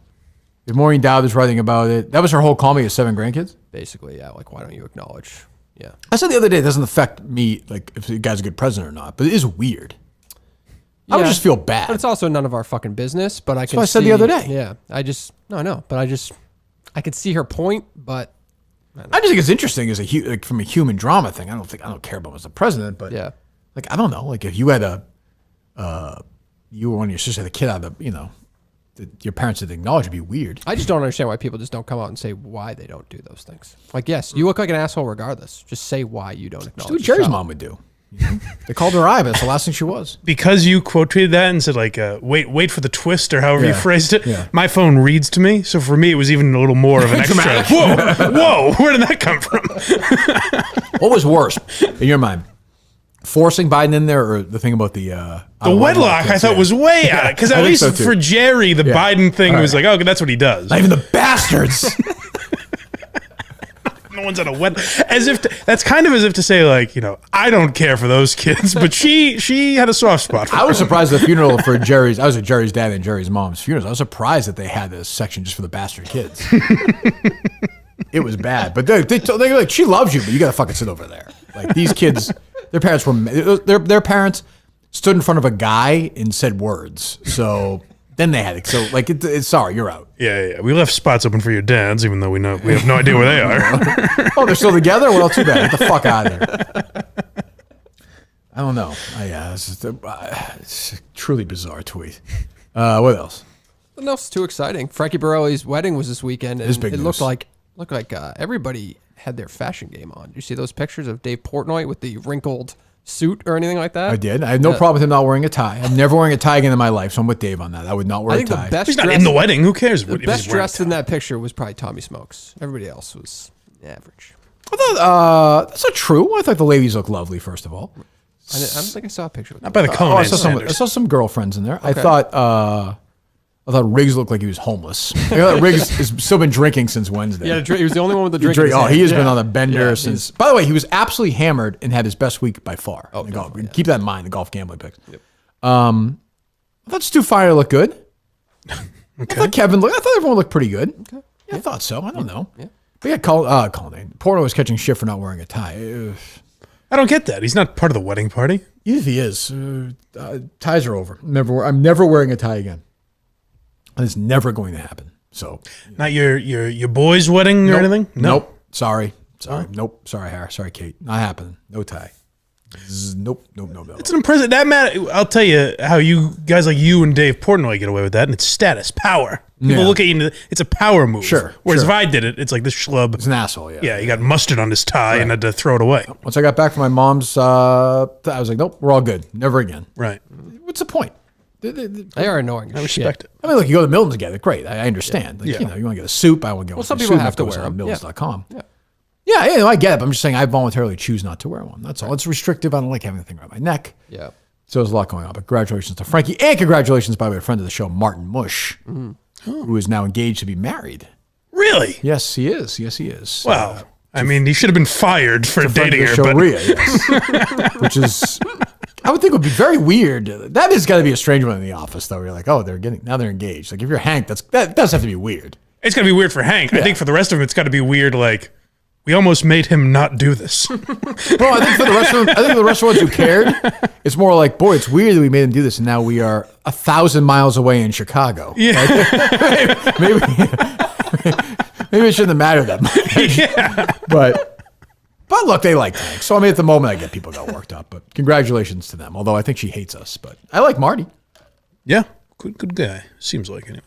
S1: If Maureen Dowd is writing about it, that was her whole call me at 7 grandkids.
S2: Basically, yeah. Like, why don't you acknowledge? Yeah.
S1: I said the other day, it doesn't affect me, like if the guy's a good president or not, but it is weird. I would
S2: Yeah.
S1: just feel bad.
S2: But it's also none of our fucking business. But I can.
S1: what I said the other day.
S2: Yeah. But I could see her point, but
S1: I just think it's interesting as like from a human drama thing. I don't care about him as a president, but
S2: yeah.
S1: like I don't know, like if you had you or one of your sisters had a kid out of your parents didn't acknowledge, it'd be weird.
S2: I just don't understand why people just don't come out and say why they don't do those things. Like, yes, you look like an asshole regardless. Just say why you don't acknowledge.
S1: Do what
S2: your
S1: Jerry's
S2: child.
S1: mom would do. You know? They called her eye, but that's the last thing she was.
S3: Because you quote tweeted that and said like, wait for the twist or however you
S1: Yeah.
S3: phrased it.
S1: Yeah.
S3: My phone reads to me, so for me it was even a little more of an extra. Whoa! Where did that come from?
S1: What was worse in your mind? Forcing Biden in there, or the thing about the
S3: Wedlock I thought was way out because
S1: I
S3: at
S1: think
S3: least
S1: so, too.
S3: for Jerry the
S1: Yeah.
S3: Biden thing
S1: All
S3: was
S1: right.
S3: like, okay, that's what he does.
S1: not even the bastards.
S3: No one's at a wed. That's kind of as if to say like, I don't care for those kids, but she had a soft spot for
S1: I was
S3: them.
S1: surprised at the funeral for Jerry's. I was at Jerry's dad and Jerry's mom's funerals. I was surprised that they had this section just for the bastard kids. It was bad, but they were like, she loves you, but you got to fucking sit over there. Like these kids, their parents stood in front of a guy and said words. So then they had it. So like, it's sorry, you're out.
S3: Yeah. We left spots open for your dads, even though we have no idea where they are.
S1: Oh, they're still together? Well, too bad. Get the fuck out of there. I don't know. It's a truly bizarre tweet. What else?
S2: Nothing else too exciting. Frankie Borelli's wedding was this weekend, and
S1: big
S2: it
S1: news.
S2: looked like everybody had their fashion game on. Did you see those pictures of Dave Portnoy with the wrinkled suit or anything like that?
S1: I did. I have no problem with him not wearing a tie. I'm never wearing a tie again in my life, so I'm with Dave on that. I would not wear
S2: I
S1: a
S2: think
S1: tie.
S2: the best
S3: He's not
S2: dressed,
S3: in the wedding. Who cares?
S2: the best dressed in that picture was probably Tommy Smokes. Everybody else was average.
S1: I thought, that's not true. I thought the ladies looked lovely, first of all.
S2: I don't think I saw a picture. With
S3: Not by the
S1: I
S3: Conan
S1: saw
S3: standards.
S1: some girlfriends in there. I thought Riggs looked like he was homeless. I thought Riggs has still been drinking since Wednesday.
S2: Yeah, he was the only one with the drink. in his hand.
S1: He has been
S2: Yeah.
S1: on a bender
S2: Yeah,
S1: since. By the way, he was absolutely hammered and had his best week by far.
S2: Oh,
S1: in golf.
S2: definitely, yeah.
S1: Keep that in mind. The golf gambling picks. Yep. I thought Stu Fire looked good. I thought everyone looked pretty good. Okay. Yeah, I thought so. I don't know. Yeah. But yeah, Colin Porno was catching shit for not wearing a tie.
S3: I don't get that. He's not part of the wedding party.
S1: Even if he is, ties are over. I'm never wearing a tie again. It's never going to happen. So,
S3: Not your boy's wedding or anything? No.
S1: Nope. Sorry. Nope. Sorry, Harry. Sorry, Kate. Not happening. No tie. Nope.
S3: It's an impressive. That matter. I'll tell you how you guys like you and Dave Portnoy get away with that, and it's status, power. People
S1: Yeah.
S3: look at you, and it's a power move.
S1: Sure,
S3: Whereas
S1: sure.
S3: if I did it, it's like this schlub.
S1: It's an asshole. Yeah.
S3: Yeah, he got mustard on his tie and had to throw it away.
S1: Once I got back from my mom's, I was like, nope, we're all good. Never again.
S3: Right.
S1: What's the point?
S2: They are annoying.
S3: I respect it.
S1: I mean, look, you go to Miltons together. Great. I understand. Like,
S3: Yeah.
S1: you want to get a soup. I want to get one.
S2: some
S1: for
S2: people
S1: soup.
S2: have to
S1: Of course,
S2: wear
S1: on
S2: them.
S1: Miltons.com. Yeah, I get it. But I'm just saying I voluntarily choose not to wear one. That's all. It's restrictive. I don't like having the thing around my neck.
S2: Yeah.
S1: So there's a lot going on. But congratulations to Frankie. And congratulations, by the way, a friend of the show, Martin Mush. who is now engaged to be married.
S3: Really?
S1: Yes, he is. Yes, he is.
S3: Wow. I mean, he should have been fired for dating her, but
S1: Rhea, yes. Which is, I would think would be very weird. That has got to be a strange one in the office, though. Where you're like, oh, now they're engaged. Like if you're Hank, that does have to be weird.
S3: it's got to be weird for Hank. I think for the rest of them, it's got to be weird. Like, we almost made him not do this.
S1: Well, I think for the rest of the ones who cared, it's more like, boy, it's weird that we made him do this, and now we are 1,000 miles away in Chicago.
S3: Yeah.
S1: Like, maybe it shouldn't have mattered that much.
S3: Yeah.
S1: But look, they like Hank. So I mean, at the moment, I get people got worked up. But congratulations to them. Although I think she hates us, but I like Marty.
S3: Yeah. Good guy. Seems like, anyway.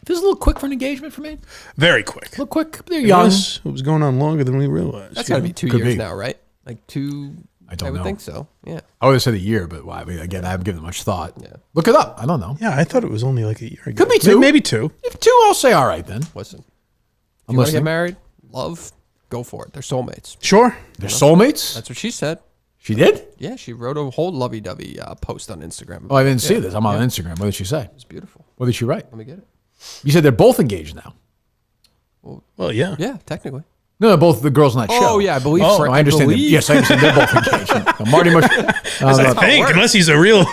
S1: This is a little quick for an engagement for me.
S3: Very quick.
S1: A little quick. They're young.
S3: It was going on longer than we realized.
S2: That's got to be 2
S1: Could
S2: years
S1: be.
S2: now, right? Like 2.
S1: I don't
S2: would
S1: know.
S2: think so. Yeah.
S1: I would have said a year, but I mean, again, I haven't given it much thought.
S2: Yeah.
S1: Look it up. I don't know.
S3: Yeah, I thought it was only like a year ago.
S1: Could be 2.
S3: Maybe 2.
S1: If 2, I'll say all right then.
S2: Listen, if
S1: I'm
S2: you want to
S1: listening.
S2: get married, love, go for it. They're soulmates.
S3: Sure.
S1: They're soulmates?
S2: That's what she said.
S1: She did?
S2: Yeah, she wrote a whole lovey-dovey post on Instagram.
S1: Oh, I didn't see this. I'm on Instagram. What did she say?
S2: It's beautiful.
S1: What did she write?
S2: Let me get it.
S1: You said they're both engaged now.
S3: Well, yeah.
S2: Yeah, technically.
S1: No, both the girls on that show.
S2: Oh, yeah, I believe
S1: Oh,
S2: so.
S1: I understand. Yes, I understand. They're both engaged. No, Marty Mush.
S3: I think, unless he's a real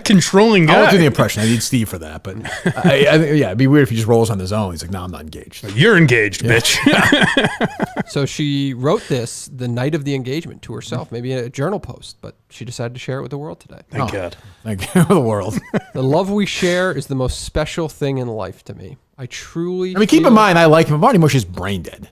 S3: controlling
S1: I won't do the
S3: guy.
S1: impression. I need Steve for that. But I think, yeah, it'd be weird if he just rolls on his own. He's like, no, I'm not engaged.
S3: You're engaged, bitch.
S2: So she wrote this the night of the engagement to herself, maybe a journal post, but she decided to share it with the world today.
S3: Thank God.
S1: Thank you for the world.
S2: The love we share is the most special thing in life to me. I truly.
S1: I mean, keep in
S2: feel-
S1: mind, I like him. Marty Mush is brain dead.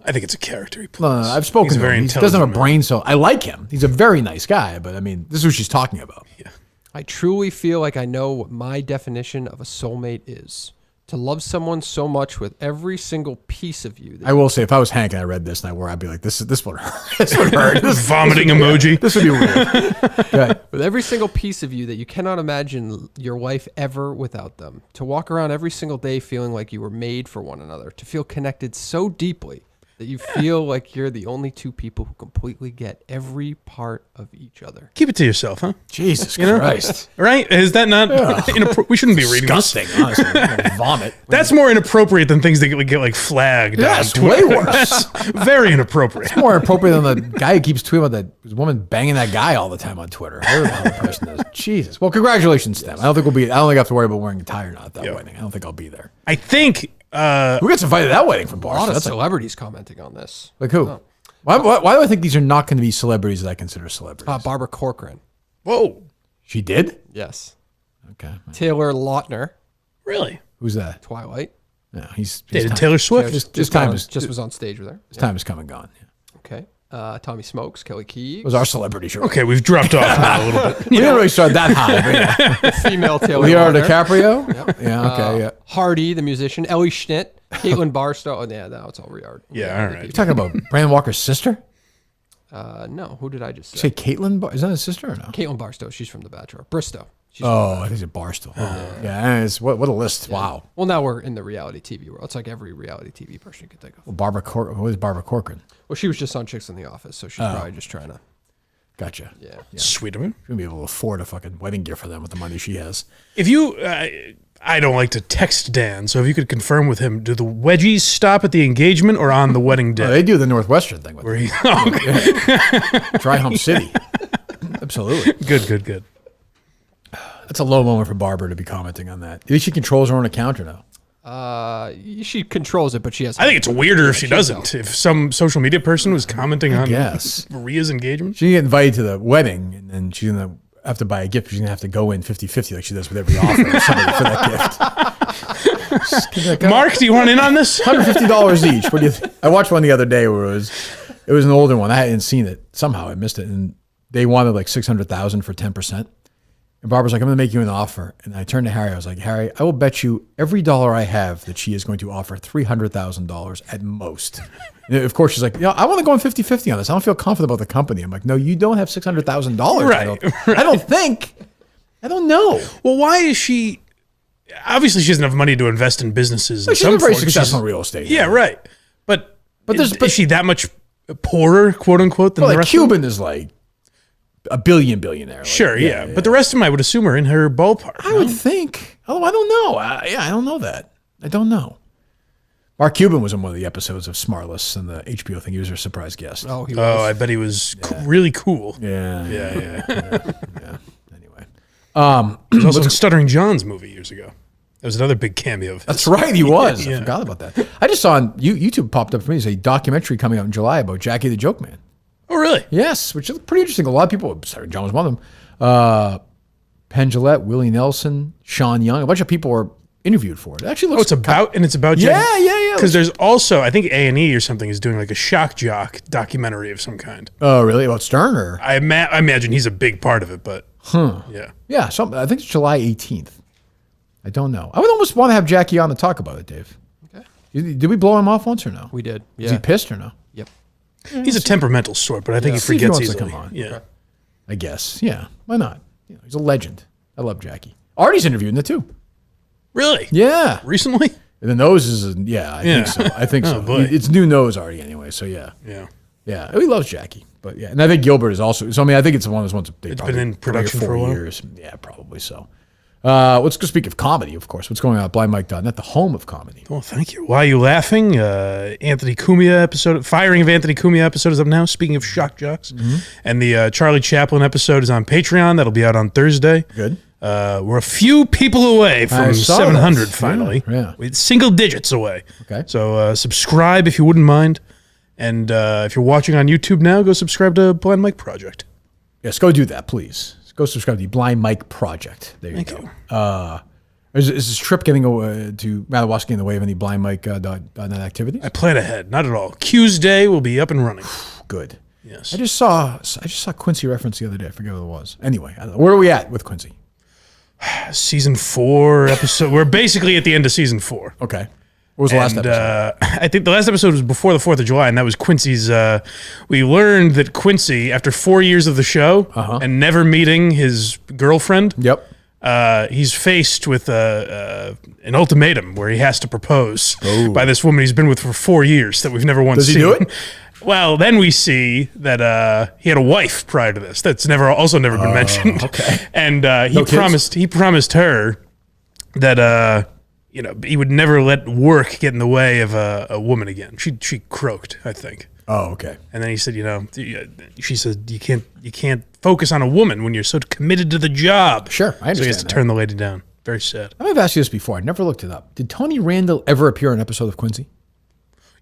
S3: I think it's a character he plays.
S1: No, I've spoken
S3: He's a
S1: to
S3: very
S1: him. He doesn't have a
S3: intelligent
S1: brain, so I like him. He's a very nice guy, but I mean, this is what she's talking about.
S3: Yeah.
S2: I truly feel like I know what my definition of a soulmate is. To love someone so much with every single piece of you. That
S1: I will say, if I was Hank and I read this and I were, I'd be like, this would hurt. This would hurt.
S3: Vomiting emoji.
S1: This would be weird. Good.
S2: with every single piece of you that you cannot imagine your life ever without them. To walk around every single day feeling like you were made for one another. To feel connected so deeply that you feel like you're the only two people who completely get every part of each other.
S3: Keep it to yourself, huh?
S1: Jesus
S3: know?
S1: Christ.
S3: Right? Is that not? We shouldn't be reading this.
S1: Disgusting, honestly. I'm gonna vomit.
S3: That's more inappropriate than things that get like flagged.
S1: Yes,
S3: on Twitter.
S1: way worse.
S3: Very inappropriate.
S1: More appropriate than the guy who keeps tweeting about that woman banging that guy all the time on Twitter. Whatever the hell the person is. Jesus. Well, congratulations to them. I don't think I don't think I have to worry about wearing a tie or not at that wedding. I don't think I'll be there.
S3: I think.
S1: Who gets invited to that wedding from
S2: A lot
S1: Barstow?
S2: of
S1: That's
S2: celebrities commenting on this.
S1: like who? Why do I think these are not going to be celebrities that I consider celebrities?
S2: Barbara Corcoran.
S3: Whoa.
S1: She did?
S2: Yes.
S1: Okay.
S2: Taylor Lautner.
S3: Really?
S1: Who's that?
S2: Twilight.
S1: No, he's
S3: Dated
S1: time-
S3: Taylor Swift.
S1: His time is
S2: just was on stage with her.
S1: his time is come and gone. Yeah.
S2: Okay. Tommy Smokes, Kelly Key.
S1: It was our celebrity show.
S3: Okay, we've dropped off now a little bit.
S1: We didn't really start that high. But yeah.
S2: Female Taylor
S1: Leonardo
S2: Lautner.
S1: DiCaprio?
S2: Yep.
S1: Yeah, okay, yeah.
S2: Hardy, the musician. Ellie Schnitt. Caitlin Barstow. Oh, yeah, no, it's all Riard.
S3: Yeah, all right.
S1: You're talking about Brandon Walker's sister?
S2: No, who did I just say?
S1: Say Caitlin? Is that his sister or no?
S2: Caitlin Barstow. She's from The Bachelor. Bristow. She's
S1: Oh, I think it's Barstool. Yeah, it's, what a list. Wow.
S2: Well, now we're in the reality TV world. It's like every reality TV person you could think of.
S1: Well, who is Barbara Corcoran?
S2: Well, she was just on Chicks in the Office, so she's probably just trying to.
S1: Gotcha.
S2: Yeah.
S3: Sweet of him.
S1: She's going to be able to afford a fucking wedding gift for them with the money she has.
S3: If you, I don't like to text Dan, so if you could confirm with him, do the wedgies stop at the engagement or on the wedding day?
S1: They do the Northwestern thing with
S3: Where
S1: it.
S3: he, oh, okay.
S1: Dry Hump City. Absolutely.
S3: Good.
S1: That's a low moment for Barbara to be commenting on that. Do you think she controls her own account or no?
S2: She controls it, but she has.
S3: I think it's weirder if she doesn't. If some social media person was commenting on
S1: Yes.
S3: Maria's engagement.
S1: She get invited to the wedding, and then she's going to have to buy a gift. She's going to have to go in 50-50 like she does with every offer of somebody for that gift.
S3: Mark, do you want in on this?
S1: $150 each. What do you I watched one the other day where it was an older one. I hadn't seen it. Somehow I missed it. And they wanted like $600,000 for 10%. And Barbara's like, I'm going to make you an offer. And I turned to Harry. I was like, Harry, I will bet you every dollar I have that she is going to offer $300,000 at most. And of course, she's like, I want to go in 50-50 on this. I don't feel confident about the company. I'm like, no, you don't have $600,000.
S3: Right.
S1: I don't think. I don't know.
S3: Well, why is she? Obviously, she doesn't have money to invest in businesses.
S1: She's been very successful in real estate.
S3: Yeah, right. But
S1: But
S3: is she that much poorer, quote unquote, than
S1: Well,
S3: the
S1: like
S3: rest of them?
S1: Cuban is like a billionaire. Like,
S3: Sure, yeah. But the rest of them, I would assume, are in her ballpark.
S1: I would think. Oh, I don't know. I don't know that. I don't know. Mark Cuban was in one of the episodes of Smartless and the HBO thing. He was her surprise guest.
S2: Oh, he was.
S3: Oh, I bet he was really cool.
S1: Yeah.
S3: Yeah.
S1: Anyway.
S3: He was also in Stuttering John's movie years ago. That was another big cameo of his.
S1: That's right, he was.
S3: Yeah.
S1: I forgot about that. I just saw on YouTube popped up for me. There's a documentary coming out in July about Jackie the Joke Man.
S3: Oh, really?
S1: Yes, which is pretty interesting. A lot of people, sorry, John was one of them. Penn Jillette, Willie Nelson, Sean Young, a bunch of people were interviewed for it. It actually looks.
S3: It's about Jackie.
S1: Yeah.
S3: Because there's also, I think A&E or something is doing like a shock jock documentary of some kind.
S1: Oh, really? About Stern or?
S3: I imagine he's a big part of it, but yeah.
S1: Yeah, I think it's July 18th. I don't know. I would almost want to have Jackie on to talk about it, Dave. Okay. Did we blow him off once or no?
S2: We did. Yeah.
S1: Is he pissed or no?
S2: Yep.
S3: He's a temperamental sort, but I think he
S1: See if he
S3: forgets
S1: wants to
S3: easily.
S1: come on.
S3: Yeah.
S2: Okay.
S1: I guess. Yeah. Why not? He's a legend. I love Jackie. Artie's interviewing it too.
S3: Really?
S1: Yeah.
S3: Recently?
S1: And the nose is, think so. I think so.
S3: boy.
S1: It's new nose Artie anyway, so yeah.
S3: Yeah.
S1: Yeah. He loves Jackie. But yeah. And I think Gilbert is also, so I mean, I think it's one of those ones that
S3: It's been in production
S1: 3 or 4
S3: for a while?
S1: years. Yeah, probably so. Let's go speak of comedy, of course. What's going on at blindmike.net, the home of comedy.
S3: Well, thank you. Why are you laughing? Anthony Cumia episode, firing of Anthony Cumia episode is up now. Speaking of shock jocks, and the Charlie Chaplin episode is on Patreon. That'll be out on Thursday.
S1: Good.
S3: We're a few people away
S1: I
S3: from
S1: saw
S3: 700
S1: that.
S3: finally.
S1: Yeah.
S3: With single digits away.
S1: Okay.
S3: So subscribe if you wouldn't mind. And if you're watching on YouTube now, go subscribe to Blind Mike Project.
S1: Yes, go do that, please. Go subscribe to the Blind Mike Project. There you go. Is this trip getting to Madawaska in the way of any Blind Mike .net activities?
S3: I plan ahead, not at all. Q's Day will be up and running.
S1: Good.
S3: Yes.
S1: I just saw Quincy reference the other day. I forget what it was. Anyway, I don't know. Where are we at with Quincy?
S3: Season 4 episode. We're basically at the end of season 4.
S1: Okay. What was the last episode?
S3: I think the last episode was before the 4th of July, and that was Quincy's. We learned that Quincy, after 4 years of the show and never meeting his girlfriend,
S1: Yep.
S3: He's faced with an ultimatum where he has to propose by this woman he's been with for 4 years that we've never once seen.
S1: Does he do it?
S3: Well, then we see that he had a wife prior to this. That's never been mentioned.
S1: Okay.
S3: And
S1: kids?
S3: he promised her that he would never let work get in the way of a woman again. She croaked, I think.
S1: Oh, okay.
S3: And then he said, she said you can't focus on a woman when you're so committed to the job.
S1: Sure, I understand
S3: So he has to
S1: that.
S3: turn the lady down. Very sad.
S1: I might have asked you this before. I never looked it up. Did Tony Randall ever appear in an episode of Quincy?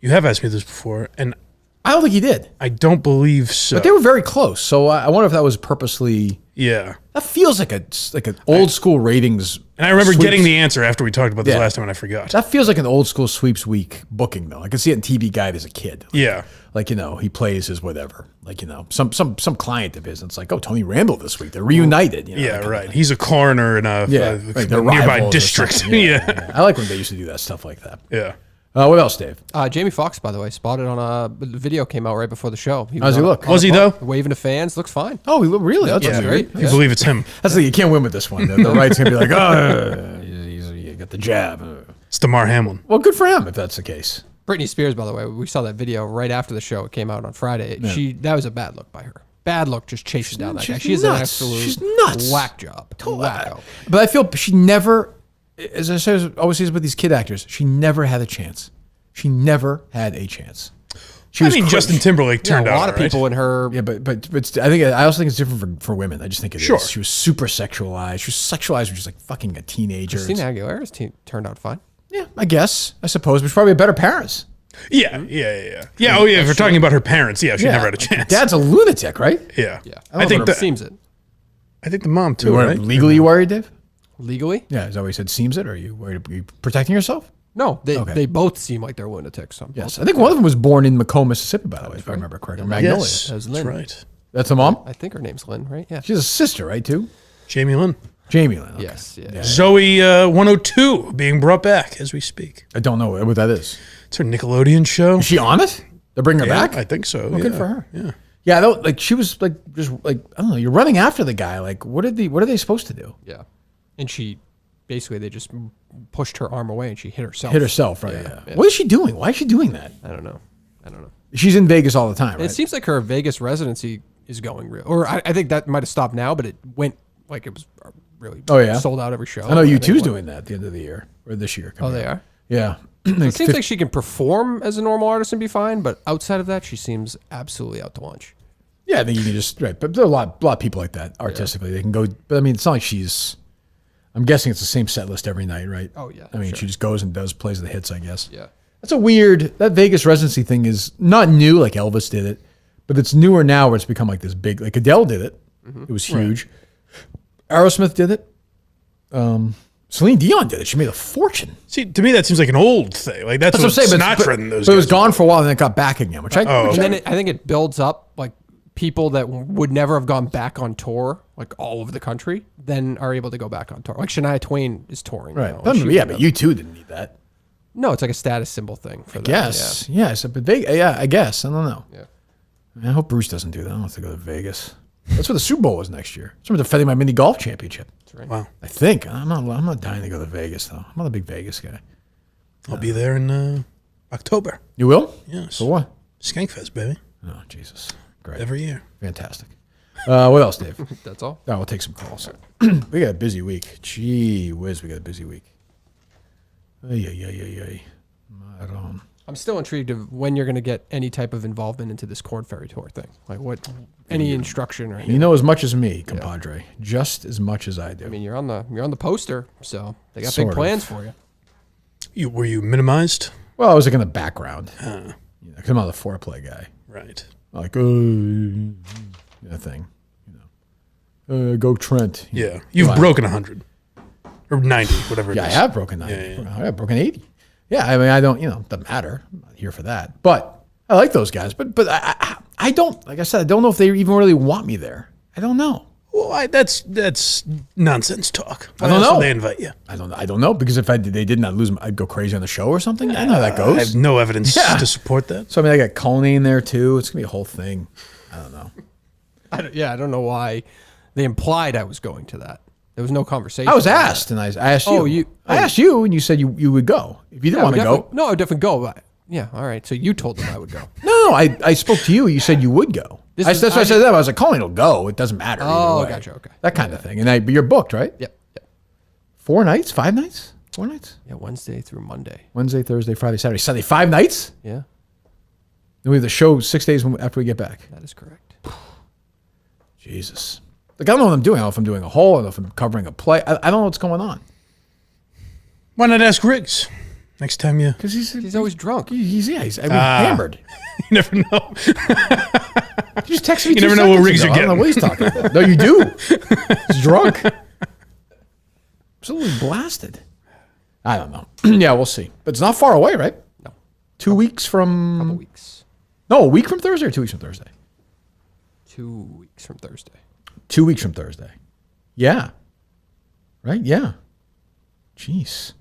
S3: You have asked me this before, and
S1: I don't think he did.
S3: I don't believe so.
S1: But they were very close. So I wonder if that was purposely.
S3: Yeah.
S1: That feels like an old school ratings.
S3: And I remember
S1: sweeps.
S3: getting the answer after we talked about this
S1: Yeah.
S3: last time, and I forgot.
S1: That feels like an old school sweeps week booking though. I could see it in TV Guide as a kid.
S3: Yeah.
S1: Like, he plays his whatever. Like, some client of his. And it's like, oh, Tony Randall this week. They're reunited.
S3: Yeah, right. He's a coroner in a
S1: Right, they're
S3: nearby
S1: rivals or
S3: district.
S1: something.
S3: Yeah.
S1: I like when they used to do that stuff like that.
S3: Yeah.
S1: What else, Dave?
S2: Jamie Foxx, by the way, spotted on the video came out right before the show.
S1: How's he
S2: on-
S1: look?
S2: on
S3: Was
S2: the
S3: he,
S2: pump,
S3: though?
S2: Waving to fans, looks fine.
S1: Oh, really? That's
S3: Yeah,
S1: great.
S3: You believe it's him.
S1: That's the you can't win with this one. The right's gonna be like, oh, you got the jab.
S3: It's Damar Hamlin.
S1: Well, good for him if that's the case.
S2: Britney Spears, by the way, we saw that video right after the show. It came out on Friday. That was a bad look by her. Bad look, just chasing down that guy. She's an
S1: nuts.
S2: absolute
S1: She's nuts.
S2: whack job. Wacko.
S1: But I feel she never, as I say, always says with these kid actors, she never had a chance. She never had a chance. She was
S3: Justin Timberlake turned
S2: a
S3: out
S2: lot of
S3: all right.
S2: people in her.
S1: Yeah, but I also think it's different for women. I just think it is.
S3: Sure.
S1: She was super sexualized. She was sexualized when she was like fucking a teenager.
S2: Christina Aguilera's team turned out fine.
S1: Yeah, I guess. I suppose. But she's probably better parents.
S3: Yeah. Oh, yeah. If we're talking about her parents, yeah, she never had a chance.
S1: Dad's a lunatic, right?
S3: Yeah.
S2: Yeah,
S3: I think
S2: it seems it
S3: I think the mom too,
S1: You
S3: right?
S1: legally you worried, Dave?
S2: legally.
S1: Yeah, is that what he said? Seems it? Or are you worried? Are you protecting yourself?
S2: No, they
S1: Okay.
S2: they both seem like they're lunatics. So
S1: Yes. I think one of them was born in Macomb, Mississippi, by the way, if I remember correctly. Magnolia.
S3: Yes,
S2: That's
S3: that's
S2: Lynn.
S3: right.
S1: That's the mom?
S2: I think her name's Lynn, right? Yeah.
S1: She's a sister, right, too?
S3: Jamie Lynn.
S1: Jamie Lynn. Okay.
S2: Yes. Yeah.
S3: Zoe 102 being brought back as we speak.
S1: I don't know what that is.
S3: It's her Nickelodeon show.
S1: Is she on it? They're bringing her
S3: Yeah,
S1: back?
S3: I think so.
S1: Well, good
S3: yeah.
S1: for her.
S3: Yeah.
S1: Yeah, I don't, like she was like just like I don't know. You're running after the guy. Like, what are they supposed to do?
S2: Yeah. And she basically they just pushed her arm away and she hit herself.
S1: Hit herself, right? Yeah. What is she doing? Why is she doing that?
S2: I don't know.
S1: She's in Vegas all the time, right?
S2: It seems like her Vegas residency is going real. Or I think that might have stopped now, but it went like it was really sold out every show.
S1: I know U2's doing that at the end of the year or this year.
S2: Oh, they are?
S1: Yeah.
S2: It seems like she can perform as a normal artist and be fine, but outside of that, she seems absolutely out to lunch.
S1: Yeah, I think you can just right, but there are a lot of people like that artistically. They can go, but I mean, it's not like she's. I'm guessing it's the same set list every night, right?
S2: Oh yeah.
S1: I mean, she just goes and plays the hits, I guess.
S2: Yeah.
S1: That's a weird. That Vegas residency thing is not new, like Elvis did it, but it's newer now where it's become like this big. Like Adele did it. Mm-hmm. It was huge. Right. Aerosmith did it. Celine Dion did it. She made a fortune.
S3: See, to me, that seems like an old thing. Like that's what I'm saying, Sinatra and those.
S1: But it was gone for a while, and then it got back again.
S2: And then I think it builds up like people that would never have gone back on tour, like all over the country, then are able to go back on tour. Like Shania Twain is touring.
S1: Right.
S2: Now,
S1: but U2 didn't need that.
S2: No, it's like a status symbol thing for them.
S1: Yes. Yeah. Yes. But I guess. I don't know.
S2: Yeah.
S1: I hope Bruce doesn't do that. I don't have to go to Vegas. That's where the Super Bowl is next year. So I'm defending my mini golf championship.
S2: That's right.
S3: Wow.
S1: I think. I'm not dying to go to Vegas, though. I'm not a big Vegas guy.
S3: I'll be there in October.
S1: You will?
S3: Yes.
S1: For what?
S3: Skankfest, baby.
S1: Oh, Jesus. Great.
S3: Every year.
S1: Fantastic. What else, Dave?
S2: That's all.
S1: Oh, we'll take some calls. We got a busy week. Gee whiz, we got a busy week. Ay.
S2: I'm still intrigued of when you're going to get any type of involvement into this Corn Ferry Tour thing. Like any instruction or anything.
S1: You know as much as me, compadre. Yeah. Just as much as I do.
S2: I mean, you're on the poster, so they got big plans for you.
S3: Were you minimized?
S1: Well, I was like in the background. Because I'm not a foreplay guy.
S3: Right.
S1: Like, that thing. Go Trent.
S3: Yeah. You've broken 100. Or 90, whatever it is.
S1: Yeah, I have broken 90.
S3: Yeah.
S1: I have broken 80. Yeah, I mean, I don't, doesn't matter. I'm not here for that. But I like those guys. But I don't, like I said, I don't know if they even really want me there. I don't know.
S3: Well, that's nonsense talk.
S1: I don't know.
S3: They invite you.
S1: I don't know, because if they did not lose, I'd go crazy on the show or something. I know how that goes.
S3: I have no evidence to support that.
S1: So I mean, I got Colleen there too. It's gonna be a whole thing. I don't know.
S2: I don't know why they implied I was going to that. There was no conversation.
S1: I was asked, and I asked you. I asked you, and you said you would go if you didn't want to go.
S2: No, I would definitely go. But yeah, all right. So you told them I would go.
S1: No, I spoke to you. You said you would go. That's why I said that. I was like, Colleen will go. It doesn't matter.
S2: Oh, gotcha. Okay.
S1: That kind of thing. But you're booked, right?
S2: Yep.
S1: 4 nights, 5 nights, 4 nights.
S2: Yeah, Wednesday through Monday.
S1: Wednesday, Thursday, Friday, Saturday, Sunday. 5 nights.
S2: Yeah.
S1: Then we have the show 6 days after we get back.
S2: That is correct.
S1: Jesus. Like, I don't know what I'm doing. I don't know if I'm doing a whole. I don't know if I'm covering a play. I don't know what's going on.
S3: Why not ask Riggs next time you?
S1: Because
S2: he's always drunk.
S1: He's hammered.
S3: You never know.
S1: You just texted me.
S3: You never know what Riggs you're
S1: getting. I don't know what he's talking about. No, you do. He's drunk. Absolutely blasted. I don't know. Yeah, we'll see. But it's not far away, right?
S2: No.
S1: 2 weeks from.
S2: Couple weeks.
S1: No, a week from Thursday or 2 weeks from Thursday?
S2: 2 weeks from Thursday.
S1: 2 weeks from Thursday. Yeah. Right? Yeah. Jeez.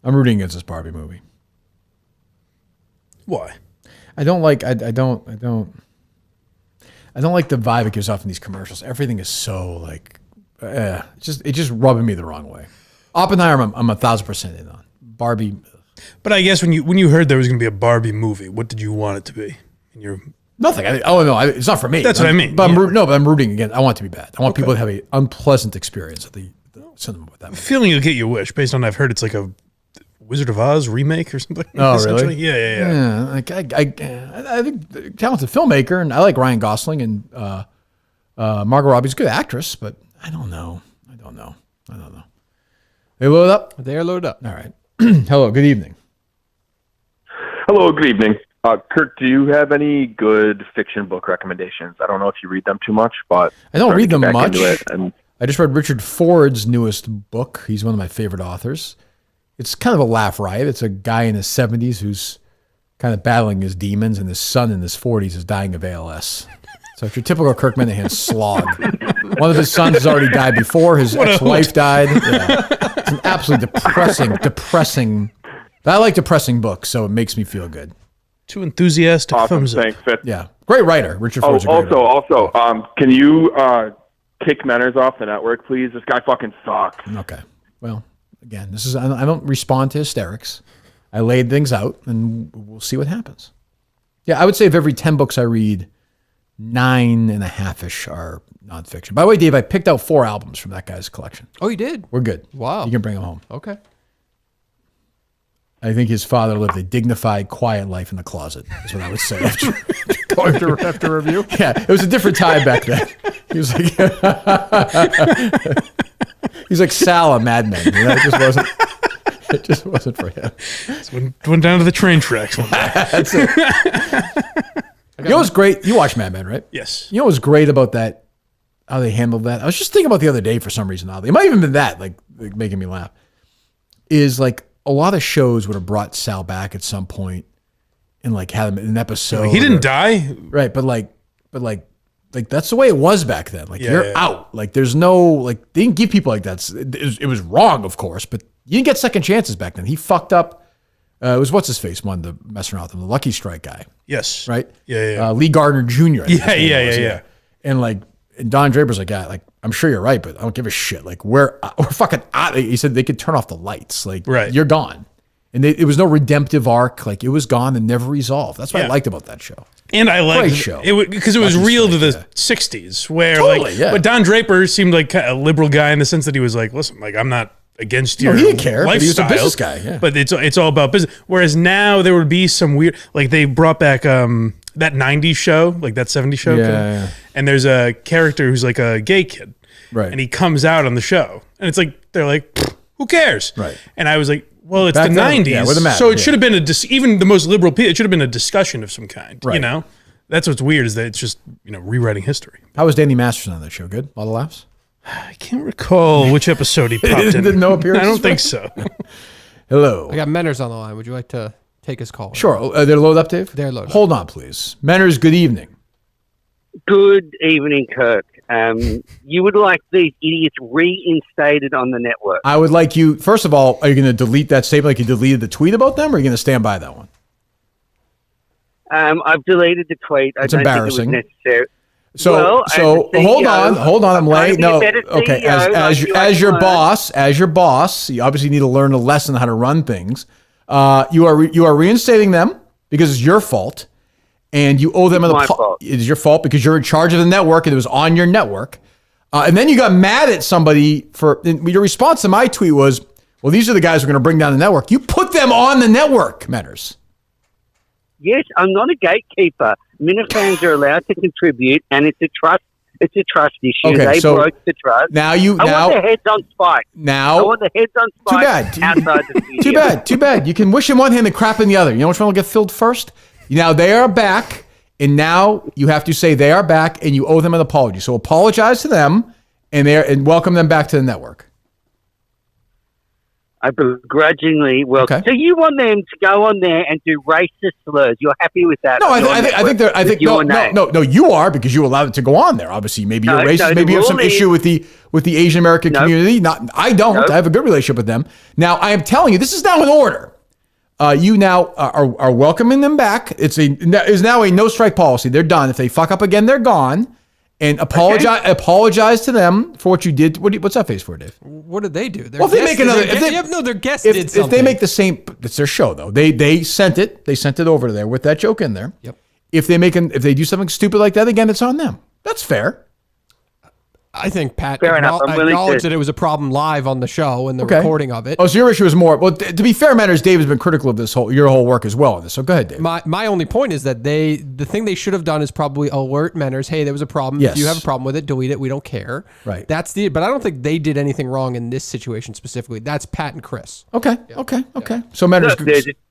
S1: I'm rooting against this Barbie movie.
S3: Why?
S1: I don't like I don't like the vibe it gives off in these commercials. Everything is so like it's just rubbing me the wrong way. Oppenheimer, I'm 1,000% in on. Barbie.
S3: But I guess when you heard there was going to be a Barbie movie, what did you want it to be?
S1: Nothing. It's not for me.
S3: That's what I mean.
S1: But I'm rooting again. I want it to be bad. I want people to have an unpleasant experience at the cinema with that movie.
S3: Feeling you'll get your wish based on I've heard it's like a Wizard of Oz remake or something.
S1: Oh, really?
S3: Yeah.
S1: Like I think talented filmmaker, and I like Ryan Gosling, and Margot Robbie's a good actress, but I don't know. They load up?
S2: They're loaded up.
S1: All right. Hello, good evening.
S6: Hello, good evening. Kirk, do you have any good fiction book recommendations? I don't know if you read them too much, but
S1: I don't read them much.
S6: And
S1: I just read Richard Ford's newest book. He's one of my favorite authors. It's kind of a laugh riot. It's a guy in his 70s who's kind of battling his demons, and his son in his 40s is dying of ALS. So it's your typical Kirk Minahan slog. One of his sons has already died before. His ex-wife died. Yeah. It's an absolutely depressing. But I like depressing books, so it makes me feel good.
S3: Too enthusiastic.
S6: awesome,
S3: Thumbs up.
S6: thanks.
S1: Yeah, great writer. Richard Ford's a great writer.
S6: Also, can you kick Menners off the network, please? This guy fucking sucks.
S1: Okay. Well, again, I don't respond to hysterics. I laid things out, and we'll see what happens. Yeah, I would say of every 10 books I read, 9.5-ish are nonfiction. By the way, Dave, I picked out 4 albums from that guy's collection.
S2: Oh, you did?
S1: We're good.
S2: Wow.
S1: You can bring them home.
S2: Okay.
S1: I think his father lived a dignified, quiet life in the closet, is what I would say after going through after review. Yeah, it was a different time back then. He was like, he's like Sal on Mad Men. You know, it just wasn't for him.
S3: Went down to the train tracks one day.
S1: That's it. You know what's great? You watch Mad Men, right?
S3: Yes.
S1: You know what's great about that, how they handled that? I was just thinking about the other day for some reason. It might have even been that, like making me laugh, is like, a lot of shows would have brought Sal back at some point and like had him in an episode.
S3: He didn't die.
S1: Right. But that's the way it was back then. Like you're out. Like there's no, like they didn't give people like that. It was wrong, of course, but you didn't get second chances back then. He fucked up. It was what's his face one to mess around with him, the Lucky Strike guy.
S3: Yes.
S1: Right.
S3: Yeah.
S1: Lee Gardner Jr.
S3: Yeah.
S1: And Don Draper's like, yeah, like I'm sure you're right, but I don't give a shit. Like we're fucking out. He said they could turn off the lights. Like you're gone, and it was no redemptive arc. Like it was gone and never resolved. That's what I liked about that show.
S3: And I liked
S1: it
S3: because it was real to the '60s, where but Don Draper seemed like a liberal guy in the sense that he was like, listen, like I'm not against your
S1: he didn't care,
S3: lifestyle,
S1: but he was a business guy. Yeah.
S3: But it's all about business. Whereas now there would be some weird, like they brought back that 90s show, like that 70s show.
S1: Yeah.
S3: And there's a character who's like a gay kid.
S1: Right.
S3: And he comes out on the show. And it's like, they're like, who cares?
S1: Right.
S3: And I was like, well, it's
S1: back
S3: the
S1: then,
S3: 90s. So it should have been even the most liberal people, it should have been a discussion of some kind.
S1: Right.
S3: You know? That's what's weird is that it's just, rewriting history.
S1: How was Danny Masterson on that show? Good? A lot of laughs?
S3: I can't recall which episode he popped in.
S1: Did no appearances?
S3: I don't think so.
S1: Hello.
S2: I got Menners on the line. Would you like to take his call?
S1: Sure. They're loaded up, Dave?
S2: They're loaded up.
S1: Hold on, please. Menners, good evening.
S7: Good evening, Kirk. You would like these idiots reinstated on the network.
S1: I would like you, first of all, are you going to delete that statement like you deleted the tweet about them, or are you going to stand by that one?
S7: I've deleted the tweet.
S1: It's
S7: I don't
S1: embarrassing.
S7: think it was necessary.
S1: So hold on. I'm laying. No, okay. As your boss, you obviously need to learn a lesson how to run things. You are reinstating them because it's your fault, and you owe them an apology. It is your fault because you're in charge of the network and it was on your network. And then you got mad at somebody your response to my tweet was, "Well, these are the guys who are going to bring down the network." You put them on the network, Matters.
S7: Yes, I'm not a gatekeeper. Minifans are allowed to contribute, and it's a trust issue.
S1: Okay,
S7: they
S1: so
S7: broke the trust.
S1: I
S7: want their heads on spike.
S1: I
S7: want the heads on spike. Outside the studio.
S1: Too bad. You can wish in one hand and crap in the other. You know which one will get filled first? Now they are back, and now you have to say they are back, and you owe them an apology. So apologize to them, and welcome them back to the network.
S7: I begrudgingly welcome. Okay. So you want them to go on there and do racist slurs? You're happy with that?
S1: No, I think no. You are because you allowed it to go on there. Obviously, maybe you're racist. Maybe you have some issue with the Asian American community. I don't. I have a good relationship with them. Now, I am telling you, this is now in order. You now are welcoming them back. It's now a no strike policy. They're done. If they fuck up again, they're gone. And apologize to them for what you did. What's that face for, Dave?
S2: What did they do?
S1: If they make another,
S2: their guest did something.
S1: If they make the same, it's their show though. They sent it. They sent it over there with that joke in there.
S2: Yep.
S1: If they do something stupid like that again, it's on them. That's fair.
S2: I think Pat acknowledged that it was a problem live on the show and the recording of it.
S1: Oh, so your issue is more. Well, to be fair, Matters, Dave has been critical of your whole work as well on this. So go ahead, Dave.
S2: My only point is that the thing they should have done is probably alert Menners, hey, there was a problem.
S1: Yes.
S2: If you have a problem with it, delete it. We don't care.
S1: Right.
S2: But I don't think they did anything wrong in this situation specifically. That's Pat and Chris.
S1: Okay. So Menners,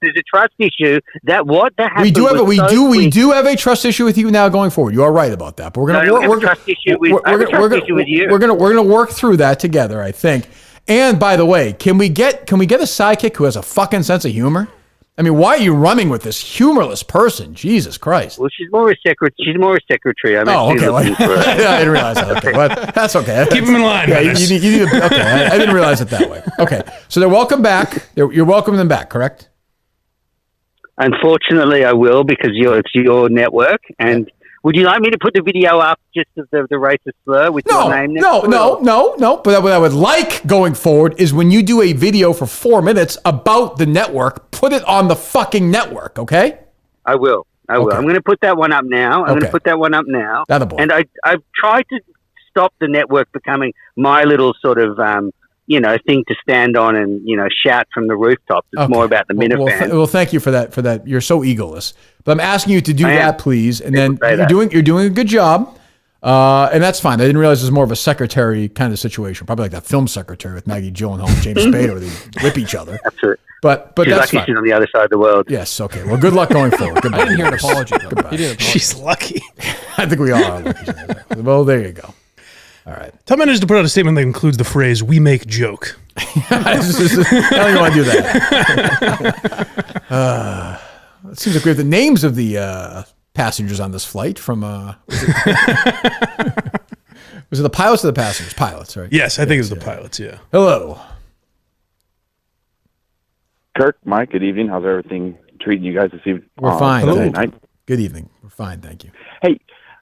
S7: there's a trust issue. That happened.
S1: We do have a trust issue with you now going forward. You are right about that. But we're going to work with you. We're going to work through that together, I think. And by the way, can we get a sidekick who has a fucking sense of humor? I mean, why are you running with this humorless person? Jesus Christ.
S7: Well, she's more a secretary. I'm
S1: okay. I didn't realize that. Okay, but that's okay.
S3: Keep him in line.
S1: Yeah, I didn't realize it that way. Okay, so they're welcome back. You're welcoming them back, correct?
S7: Unfortunately, I will because it's your network. And would you like me to put the video up just of the racist slur with your name next to it?
S1: No. But what I would like going forward is when you do a video for 4 minutes about the network, put it on the fucking network, okay?
S7: I will. I will.
S1: Okay.
S7: I'm going to put that one up now. I'm going to put that one up now.
S1: That'll boy.
S7: And I've tried to stop the network becoming my little sort of, thing to stand on and, shout from the rooftops. It's more about the Minifans.
S1: Well, thank you for that. You're so egoless. But I'm asking you to do that, please. And then you're doing a good job. And that's fine. I didn't realize it was more of a secretary kind of situation. Probably like that film secretary with Maggie Gyllenhaal and James Spader where they whip each other.
S7: That's it.
S1: But
S7: she's
S1: that's
S7: lucky
S1: fine.
S7: She's on the other side of the world.
S1: Yes. Okay. Well, good luck going forward. Goodbye.
S2: I didn't hear an apology. Though. He didn't apologize.
S3: She's lucky.
S1: I think we all are lucky. Well, there you go. All right.
S3: Tell managers to put out a statement that includes the phrase "we make joke."
S1: I don't even want to do that. It seems like we have the names of the passengers on this flight from. Was it the pilots or the passengers? Pilots, right?
S3: Yes, I think it was the pilots. Yeah.
S1: Hello.
S8: Kirk, Mike, good evening. How's everything treating you guys this evening?
S1: We're fine.
S8: Sunday night?
S1: Good evening. We're fine, thank you.
S8: Hey,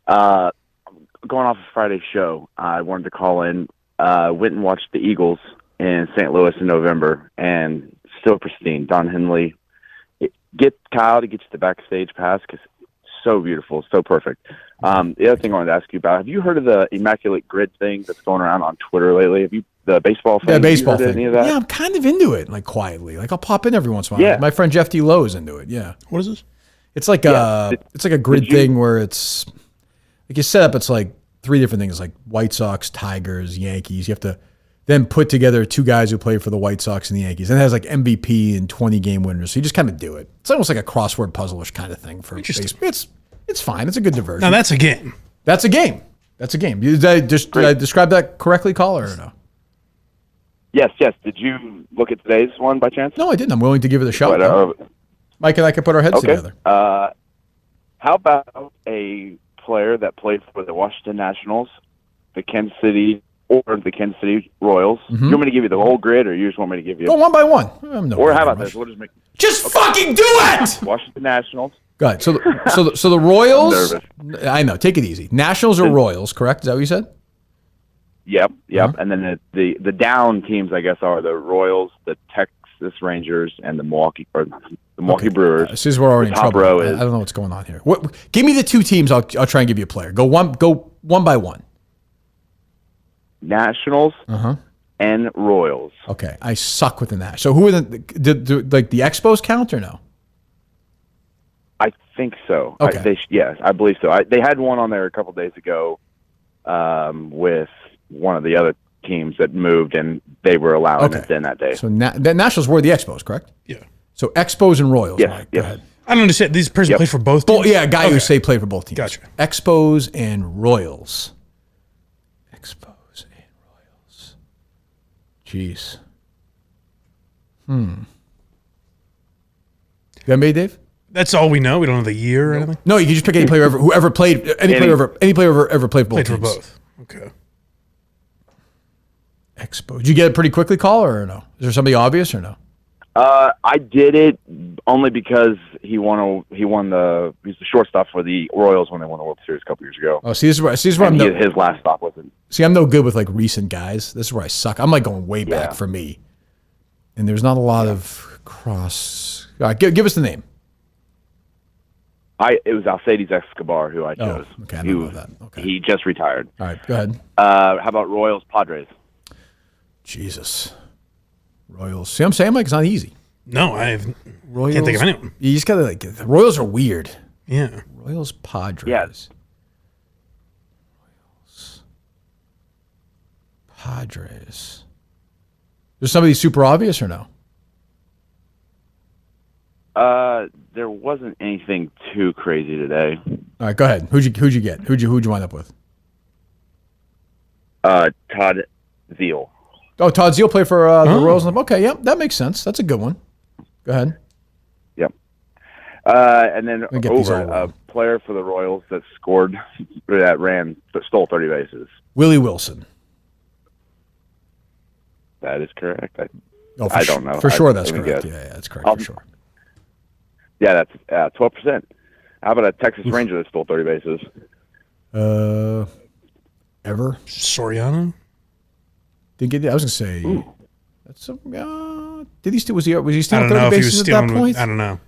S8: going off of Friday's show, I wanted to call in. Went and watched the Eagles in St. Louis in November, and still pristine. Don Henley. Get Kyle to get you the backstage pass because it's so beautiful, so perfect. The other thing I wanted to ask you about, have you heard of the Immaculate Grid thing that's going around on Twitter lately? Have you the baseball thing?
S1: Yeah, baseball
S8: thing.
S1: Any of that? Yeah, I'm kind of into it, like quietly. Like I'll pop in every once in a while.
S8: Yeah.
S1: My friend Jeff D. Lowe is into it. Yeah.
S3: What is this?
S1: It's like it's like a grid thing where it's like you set up. It's like 3 different things, like White Sox, Tigers, Yankees. You have to then put together 2 guys who play for the White Sox and the Yankees. And it has like MVP and 20 game winners. So you just kind of do it. It's almost like a crossword puzzle-ish kind of thing for baseball. It's fine. It's a good diversion.
S3: Now that's a game.
S1: That's a game. That's a game. Did I describe that correctly, caller, or no?
S8: Yes. Did you look at today's one by chance?
S1: No, I didn't. I'm willing to give it a shot. Mike and I can put our heads together.
S8: How about a player that played for the Washington Nationals, the Kansas City Royals? You want me to give you the whole grid, or you just want me to give you?
S1: Go one by one.
S8: Or how about this? We'll just make.
S1: Fucking do it!
S8: Washington Nationals.
S1: Go ahead. So the Royals. I know. Take it easy. Nationals or Royals? Correct? Is that what you said?
S8: Yep. And then the down teams, I guess, are the Royals, the Texas Rangers, and the Milwaukee Brewers.
S1: This is we're already in trouble.
S8: Row
S1: I don't know what's going on here. Give me the 2 teams. I'll try and give you a player. Go one by one.
S8: Nationals and Royals.
S1: Okay, I suck with the Nationals. So who are like the Expos count or no?
S8: I think so.
S1: Okay.
S8: Yes, I believe so. They had one on there a couple days ago with one of the other teams that moved, and they were allowing it then that day.
S1: So the Nationals were the Expos, correct?
S3: Yeah.
S1: So Expos and Royals.
S8: Yes.
S1: Mike, go ahead.
S3: I don't understand. These person played for both teams?
S1: Yeah, a guy who say played for both teams.
S3: Gotcha.
S1: Expos and Royals. Expos and Royals. Jeez. You got me, Dave?
S3: That's all we know. We don't know the year or anything.
S1: No, you can just pick any player whoever played any player ever played for both teams.
S3: For both. Okay.
S1: Expo. Did you get it pretty quickly, caller, or no? Is there somebody obvious or no?
S8: I did it only because he's the shortstop for the Royals when they won the World Series a couple years ago.
S1: Oh, see, this is where
S8: his last stop wasn't.
S1: See, I'm no good with like recent guys. This is where I suck. I'm like going way back for me, and there's not a lot of cross. All right, give us the name.
S8: It was Alcides Escobar who I chose.
S1: Oh, okay, I don't know that. Okay.
S8: He just retired.
S1: All right, go ahead.
S8: How about Royals Padres?
S1: Jesus. Royals. See what I'm saying, Mike? It's not easy.
S3: No, can't think of anyone.
S1: You just gotta the Royals are weird.
S3: Yeah.
S1: Royals Padres.
S8: Yes.
S1: Royals Padres. There's somebody super obvious or no?
S8: There wasn't anything too crazy today.
S1: All right, go ahead. Who'd you get? Who'd you wind up with?
S8: Todd Zeal.
S1: Oh, Todd Zeal played for the Royals. Okay, yep, that makes sense. That's a good one. Go ahead.
S8: Yep. And then
S1: a
S8: player for the Royals that stole 30 bases.
S1: Willie Wilson.
S8: That is correct.
S1: I don't know. For sure, that's correct. Yeah, that's correct for sure.
S8: Yeah, that's 12%. How about a Texas Ranger that stole 30 bases?
S1: Ever?
S3: Soriano?
S1: Didn't get it. I was gonna say. That's did he steal? Was he stealing 30 bases at that point?
S3: I don't know.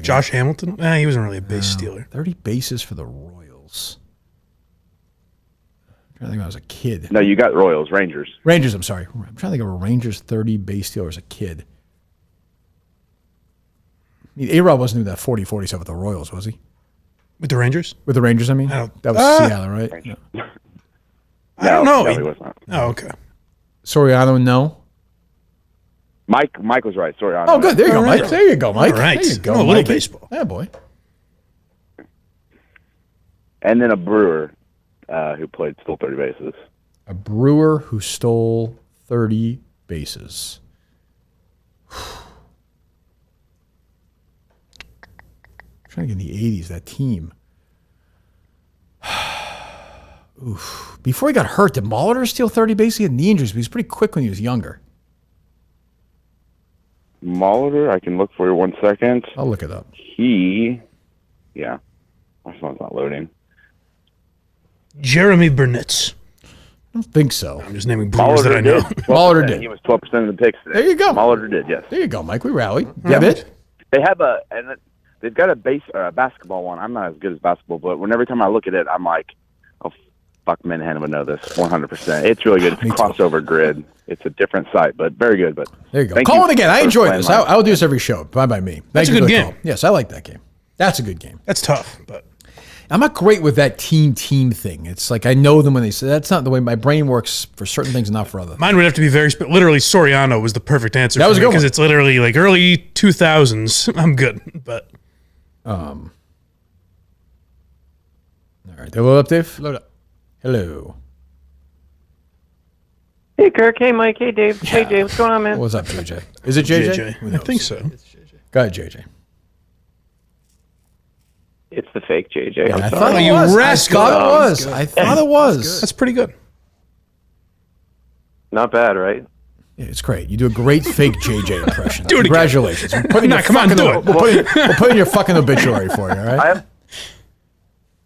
S3: Josh Hamilton? He wasn't really a base stealer.
S1: 30 bases for the Royals. I'm trying to think when I was a kid.
S8: No, you got Royals, Rangers.
S1: Rangers, I'm sorry. I'm trying to think of a Rangers 30 base stealer as a kid. I mean, A-Rod wasn't doing that 40-47 with the Royals, was he?
S3: With the Rangers?
S1: With the Rangers, I mean? That was Seattle, right? No.
S3: I don't know.
S8: No, he was not.
S3: Oh, okay.
S1: Soriano, no.
S8: Mike was right. Sorry.
S1: Oh, good. There you go, Mike. There you go, Mike.
S3: All right.
S1: There you go,
S3: A little
S1: Mikey.
S3: baseball.
S1: Yeah, boy.
S8: And then a Brewer who stole 30 bases.
S1: A Brewer who stole 30 bases. Trying to get in the 80s, that team. Oof. Before he got hurt, did Molitor steal 30 bases? He had knee injuries, but he was pretty quick when he was younger.
S8: Molitor, I can look for you 1 second.
S1: I'll look it up.
S8: Yeah. My phone's not loading.
S3: Jeremy Burnitz.
S1: I don't think so.
S3: I'm just naming Brewers that I know.
S1: Molitor did.
S8: He was 12% of the picks today.
S1: There you go.
S8: Molitor did, yes.
S1: There you go, Mike. We rallied. Yeah, it.
S8: They have they've got a basketball one. I'm not as good as basketball, but every time I look at it, I'm like, oh, fuck, Manhattan would know this 100%. It's really good. It's a crossover grid. It's a different site, but very good. But
S1: there you go. Call it again. I enjoyed this. I'll do this every show. Bye by me.
S3: That's a good game.
S1: Call. Yes, I like that game. That's a good game.
S3: That's tough, but
S1: I'm not great with that team thing. It's like I know them when they say that's not the way my brain works for certain things, not for others.
S3: Mine would have to be literally Soriano was the perfect answer.
S1: That was a good one
S3: because it's literally like early 2000s. I'm good, but
S1: all right, they load up, Dave.
S2: Load up.
S1: Hello.
S9: Hey, Kirk. Hey, Mike. Hey, Dave. Yeah. Hey, Dave. What's going on, man?
S1: What's up, JJ? Is it JJ?
S3: I think so.
S1: Go ahead, JJ.
S9: It's the fake JJ.
S1: Yeah,
S9: I'm
S1: I
S9: sorry.
S1: thought it was. I thought it was. I thought it was.
S3: That's pretty good.
S9: Not bad, right?
S1: Yeah, it's great. You do a great fake JJ impression.
S3: Do it again.
S1: Congratulations. Come on, do it. We'll put in your fucking obituary for you, all right?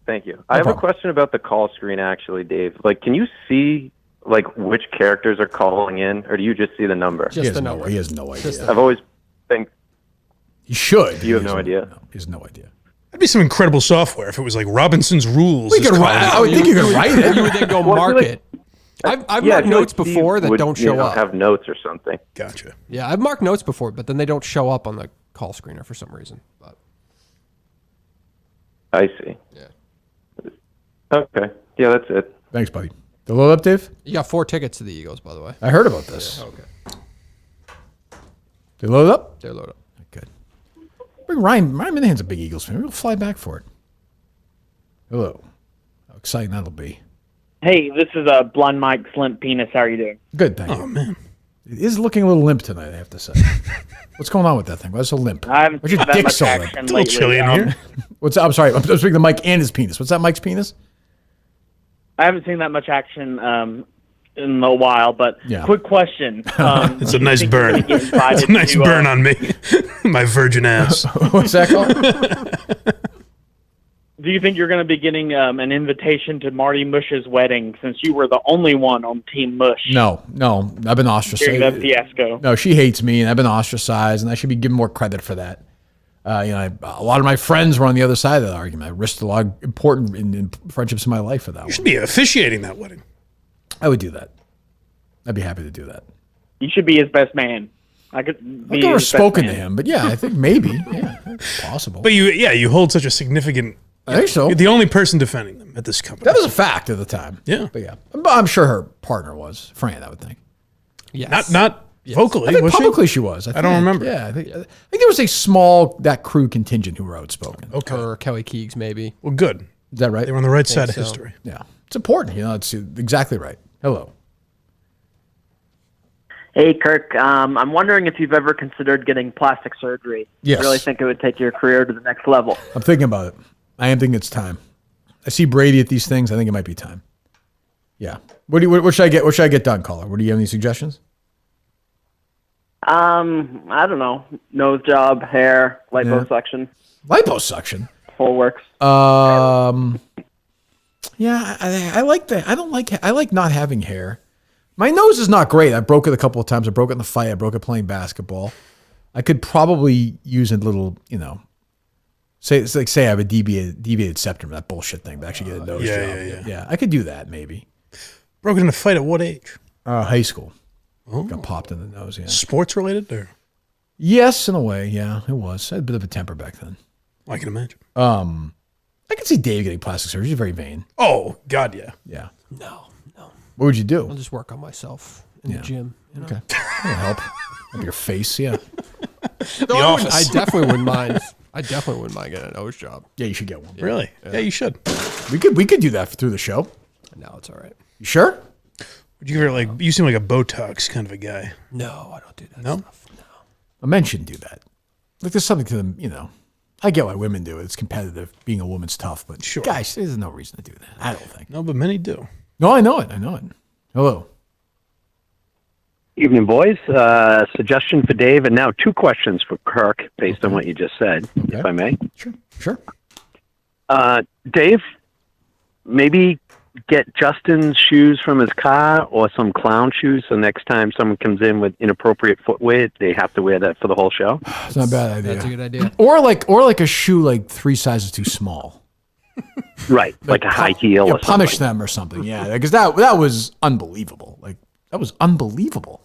S9: Thank you. I have a question about the call screen, actually, Dave. Like, can you see which characters are calling in, or do you just see the number?
S1: Just the number. He has no idea.
S9: I've always think
S1: he should.
S9: You have no idea.
S1: No, he has no idea.
S3: That'd be some incredible software if it was like Robinson's Rules.
S1: I would think you could write it.
S2: You would then go mark it. I've marked notes before that don't show up.
S9: Have notes or something.
S3: Gotcha.
S2: Yeah, I've marked notes before, but then they don't show up on the call screener for some reason. But
S9: I see. Yeah. Okay. Yeah, that's it.
S1: Thanks, buddy. The load up, Dave?
S2: You got 4 tickets to the Eagles, by the way.
S1: I heard about this.
S2: Yeah, okay.
S1: They load up?
S2: They're loaded up.
S1: Good. Bring Ryan Minahan's a big Eagles fan. We'll fly back for it. Hello. How exciting that'll be.
S10: Hey, this is Blonde Mike's limp penis. How are you doing?
S1: Good, thank you. Oh, man. It is looking a little limp tonight, I have to say. What's going on with that thing? Why is it so limp?
S10: I haven't
S1: What's your
S10: seen that
S1: dick
S10: much
S1: so limp?
S10: action
S3: It's a little chilly in here.
S1: What's I'm sorry. I'm speaking to Mike and his penis. What's that, Mike's penis?
S10: I haven't seen that much action in a while, but quick question.
S3: It's a nice burn. It's a nice burn on me. My virgin ass.
S1: What's that called?
S10: Do you think you're going to be getting an invitation to Marty Mush's wedding since you were the only one on Team Mush?
S1: No. I've been ostracized.
S10: During that fiasco.
S1: No, she hates me, and I've been ostracized, and I should be given more credit for that. A lot of my friends were on the other side of that argument. I risked a lot of important in friendships in my life for that.
S3: You should be officiating that wedding.
S1: I would do that. I'd be happy to do that.
S10: You should be his best man.
S1: I've never spoken to him, but yeah, I think maybe. Yeah, it's possible.
S3: But you hold such a significant.
S1: I think so.
S3: You're the only person defending them at this company.
S1: That was a fact at the time.
S3: Yeah.
S1: But yeah. I'm sure her partner was. Fran, I would think.
S2: Yes.
S3: Not vocally.
S1: I think
S3: was
S1: publicly she was.
S3: I don't remember.
S1: Yeah. I think there was a small, that crew contingent who were outspoken.
S3: Okay.
S2: Or Kelly Keegs, maybe.
S3: Well, good.
S1: Is that right?
S3: They were on the right side of history.
S1: Yeah. It's important. It's exactly right. Hello.
S10: Hey, Kirk. I'm wondering if you've ever considered getting plastic surgery.
S1: Yes.
S10: I really think it would take your career to the next level.
S1: I'm thinking about it. I am thinking it's time. I see Brady at these things. I think it might be time. Yeah. What should I get? What should I get done, caller? Do you have any suggestions?
S10: I don't know. Nose job, hair, liposuction.
S1: Liposuction?
S10: Whole works.
S1: Yeah, I like that. I like not having hair. My nose is not great. I broke it a couple of times. I broke it in the fight. I broke it playing basketball. I could probably use a little, Say I have a deviated septum, that bullshit thing, but actually get a nose job. Yeah, I could do that maybe.
S3: Broken in a fight at what age?
S1: High school. Got popped in the nose. Yeah.
S3: Sports related or?
S1: Yes, in a way. Yeah, it was. I had a bit of a temper back then.
S3: I can imagine.
S1: I could see Dave getting plastic surgery. He's very vain.
S3: Oh God, yeah.
S1: Yeah.
S2: No.
S1: What would you do?
S2: I'll just work on myself in the gym. You know?
S1: Okay. That'll help. Help your face. Yeah.
S2: I definitely wouldn't mind. I definitely wouldn't mind getting a nose job.
S1: Yeah, you should get one.
S3: Really? Yeah, you should.
S1: We could do that through the show.
S2: No, it's all right.
S1: You sure?
S3: Would you ever you seem like a Botox kind of a guy.
S2: No, I don't do that
S3: No?
S2: stuff. No.
S1: Men shouldn't do that. Like there's something to them, I get why women do it. It's competitive. Being a woman's tough, but
S3: Sure.
S1: guys, there's no reason to do that. I don't think.
S3: No, but many do.
S1: No, I know it. Hello.
S7: Evening, boys. Suggestion for Dave, and now 2 questions for Kirk based on what you just said, if I may.
S1: Sure.
S7: Dave, maybe get Justin's shoes from his car or some clown shoes, so next time someone comes in with inappropriate footwear, they have to wear that for the whole show.
S1: It's not a bad idea.
S2: That's a good idea.
S1: Or like a shoe like 3 sizes too small.
S7: Right, like a high heel or something.
S1: Punish them or something. Yeah, because that was unbelievable. Like that was unbelievable.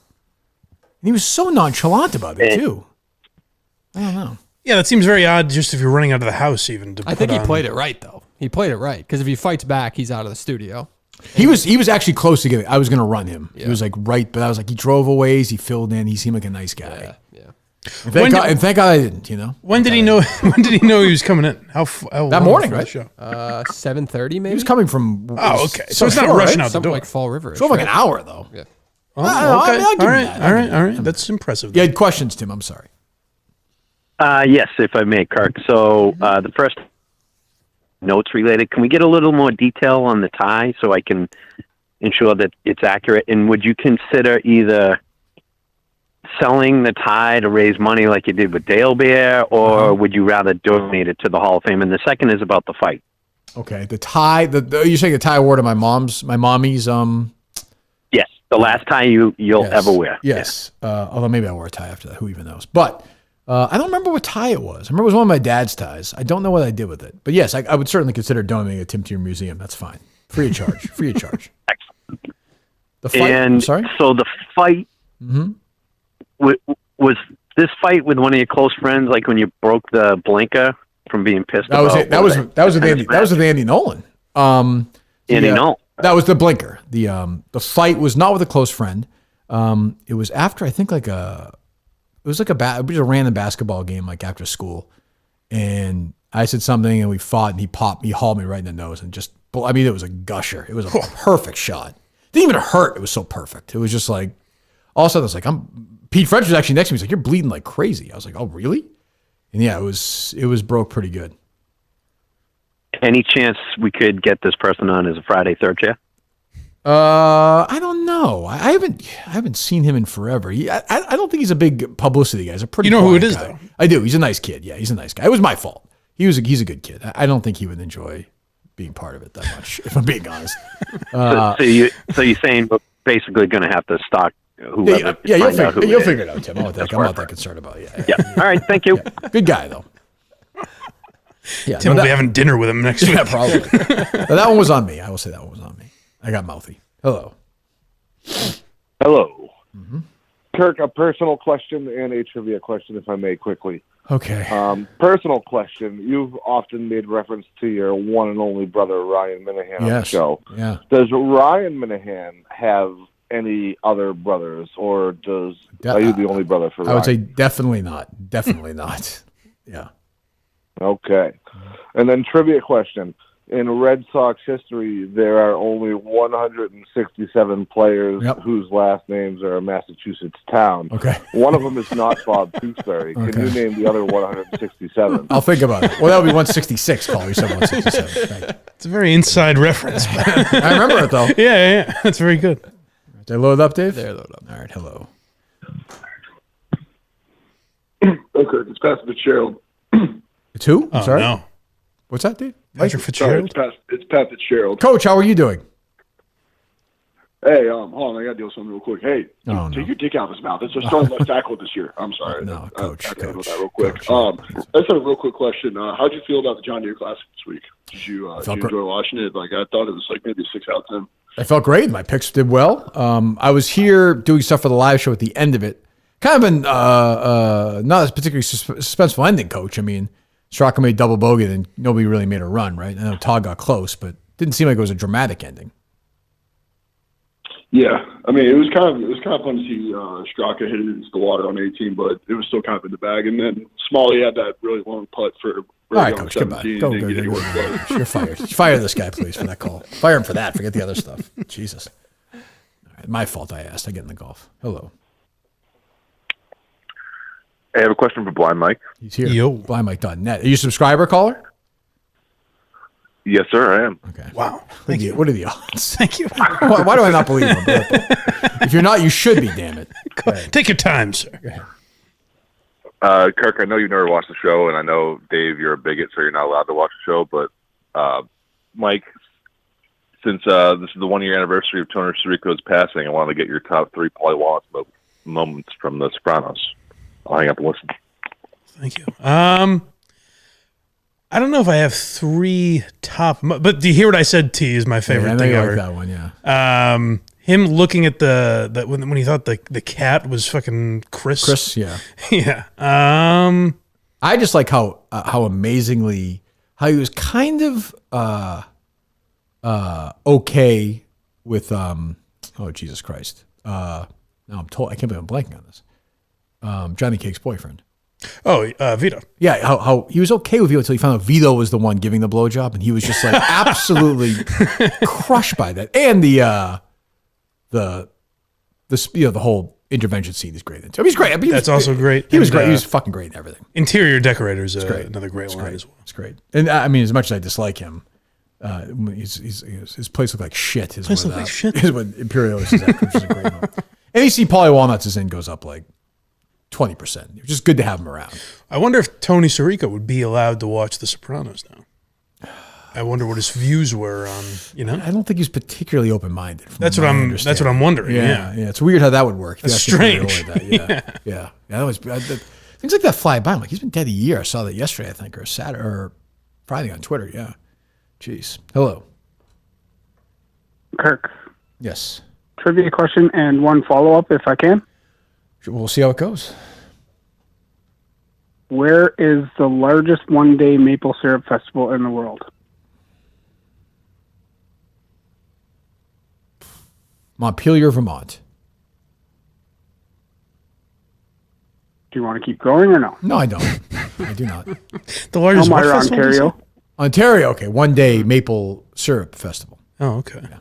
S1: And he was so nonchalant about it too. I don't know.
S3: Yeah, that seems very odd. Just if you're running out of the house, even to.
S2: I think he played it right though. He played it right because if he fights back, he's out of the studio.
S1: He was actually close to getting. I was going to run him. Yeah. He was like right, but I was like he drove a ways. He filled in. He seemed like a nice guy.
S2: Yeah.
S1: And thank God I didn't.
S3: When did he know? When did he know he was coming in? How
S1: that morning, right?
S2: 7:30 maybe.
S1: He was coming from.
S3: Oh, okay. So it's not rushing out the
S2: Something
S3: door.
S2: like Fall River.
S1: It drove like an hour though.
S2: Yeah.
S3: Oh, okay.
S1: I'll give him that.
S3: All right. That's impressive.
S1: You had questions, Tim. I'm sorry.
S7: Yes, if I may, Kirk. So the first notes related. Can we get a little more detail on the tie so I can ensure that it's accurate? And would you consider either selling the tie to raise money like you did with Dale Bear, or would you rather donate it to the Hall of Fame? And the second is about the fight.
S1: Okay, the tie. You're saying the tie I wore to my mommy's.
S7: Yes, the last tie you'll ever wear.
S1: Yes. Although maybe I wore a tie after that. Who even knows? But I don't remember what tie it was. I remember it was one of my dad's ties. I don't know what I did with it. But yes, I would certainly consider donating it to your museum. That's fine. Free of charge.
S7: Excellent.
S1: The fight.
S7: And
S1: sorry?
S7: so the fight was this fight with one of your close friends, like when you broke the blinker from being pissed
S1: that was
S7: about
S1: it. That was with Andy Nolan.
S7: Andy Nolan.
S1: That was the blinker. The fight was not with a close friend. It was after I think it was a random basketball game like after school, and I said something and we fought and he hauled me right in the nose and just it was a gusher. It was a perfect shot. Didn't even hurt. It was so perfect. It was just like all of a sudden it's like Pete French was actually next to me. He's like, "You're bleeding like crazy." I was like, "Oh, really?" And yeah, it was broke pretty good.
S7: Any chance we could get this person on as a Friday third chair?
S1: I don't know. I haven't seen him in forever. I don't think he's a big publicity guy. He's a pretty.
S3: You know who it is
S1: guy.
S3: though.
S1: I do. He's a nice kid. Yeah, he's a nice guy. It was my fault. He's a good kid. I don't think he would enjoy being part of it that much, if I'm being honest.
S7: So you're saying we're basically going to have to stalk whoever.
S1: You'll figure it out, Tim. I'm not that concerned about it.
S7: Yeah. All right. Thank you.
S1: Yeah. Good guy though. Yeah,
S3: Tim will be having dinner with him next week.
S1: Yeah, probably. That one was on me. I will say that one was on me. I got mouthy. Hello.
S11: Hello. Mm-hmm. Kirk, a personal question and a trivia question, if I may, quickly.
S1: Okay.
S11: Personal question. You've often made reference to your one and only brother, Ryan Minahan, on the show.
S1: Yeah.
S11: Does Ryan Minahan have any other brothers, or are you the only brother for Ryan?
S1: I would say definitely not. Definitely not. Yeah.
S11: Okay. And then trivia question. In Red Sox history, there are only 167 players whose last names are a Massachusetts town.
S1: Okay.
S11: One of them is not Bob Tewksbury. Can you name the other 167?
S1: I'll think about it. Well, that would be 166, Paul. You said 167.
S3: It's a very inside reference.
S1: I remember it, though.
S3: Yeah. That's very good.
S1: Did I load up, Dave?
S2: They're loaded up.
S1: All right, hello.
S11: Okay, it's Pastor Fitzgerald.
S1: It's who? I'm sorry?
S3: No.
S1: What's that, Dave?
S3: Patrick Fitzgerald?
S11: It's Pat Fitzgerald.
S1: Coach, how are you doing?
S11: Hey, hold on, I got to deal with something real quick. Hey, take your dick out of his mouth. It's a starting left tackle this year. I'm sorry.
S1: No, coach.
S11: I have to handle that real quick. I just have a real quick question. How'd you feel about the John Deere Classic this week? Did you enjoy watching it? Like, I thought it was like maybe a 6 out of 10.
S1: I felt great. My picks did well. I was here doing stuff for the live show at the end of it. Kind of an not a particularly suspenseful ending, Coach. I mean, Straka made double bogey, and nobody really made a run, right? I know Todd got close, but didn't seem like it was a dramatic ending.
S11: Yeah, I mean, it was kind of fun to see Straka hit it into the water on 18, but it was still kind of in the bag. And then Smalley had that really long putt for.
S1: All right, Coach, goodbye. Go. You're fired. Fire this guy, please, for that call. Fire him for that. Forget the other stuff. Jesus. All right, my fault. I asked. I get in the golf. Hello.
S6: I have a question for Blind Mike.
S1: He's here. Yo. BlindMike.net. Are you a subscriber, caller?
S6: Yes, sir, I am.
S1: Okay.
S3: Wow.
S1: What are the odds?
S3: Thank you.
S1: Why do I not believe him? If you're not, you should be, damn it.
S3: Take your time, sir.
S6: Kirk, I know you've never watched the show, and I know, Dave, you're a bigot, so you're not allowed to watch the show. But, Mike, since this is the 1-year anniversary of Tony Sirico's passing, I wanted to get your top 3 Paulie Walnuts moments from The Sopranos. I'll hang up and listen.
S3: Thank you. I don't know if I have 3 top, but do you hear what I said? T is my favorite thing ever.
S1: Like that one, yeah.
S3: Him looking at the when he thought the cat was fucking Chris.
S1: Chris, yeah,
S3: yeah.
S1: I just like how amazingly how he was kind of okay with oh Jesus Christ. Now I can't believe I'm blanking on this. Johnny Cake's boyfriend.
S3: Oh, Vito.
S1: Yeah, how he was okay with Vito until he found out Vito was the one giving the blowjob, and he was just like absolutely crushed by that. And the whole intervention scene is great. I mean, he's great. I mean,
S3: That's also great.
S1: He was great. He was fucking great in everything.
S3: Interior decorators, another great line as well.
S1: It's great. And I mean, as much as I dislike him, his place looked like shit. His place looked like shit. Is what Imperialist is after, which is a great one. Any scene Paulie Walnuts is in goes up like 20%. It's just good to have him around.
S3: I wonder if Tony Sirico would be allowed to watch The Sopranos now. I wonder what his views were on,
S1: I don't think he's particularly open-minded.
S3: That's what I'm wondering. Yeah.
S1: It's weird how that would work.
S3: That's strange.
S1: Yeah. That was things like that fly by. I'm like, he's been dead a year. I saw that yesterday, I think, or Saturday or Friday on Twitter. Yeah. Jeez. Hello.
S12: Kirk.
S1: Yes.
S12: Trivia question and one follow-up, if I can.
S1: We'll see how it goes.
S12: Where is the largest one-day maple syrup festival in the world?
S1: Montpelier, Vermont.
S12: Do you want to keep going or no?
S1: No, I don't. I do not.
S3: The largest
S12: Elmira, Ontario.
S1: Ontario, okay. One-day maple syrup festival.
S3: Oh, okay.
S1: Yeah.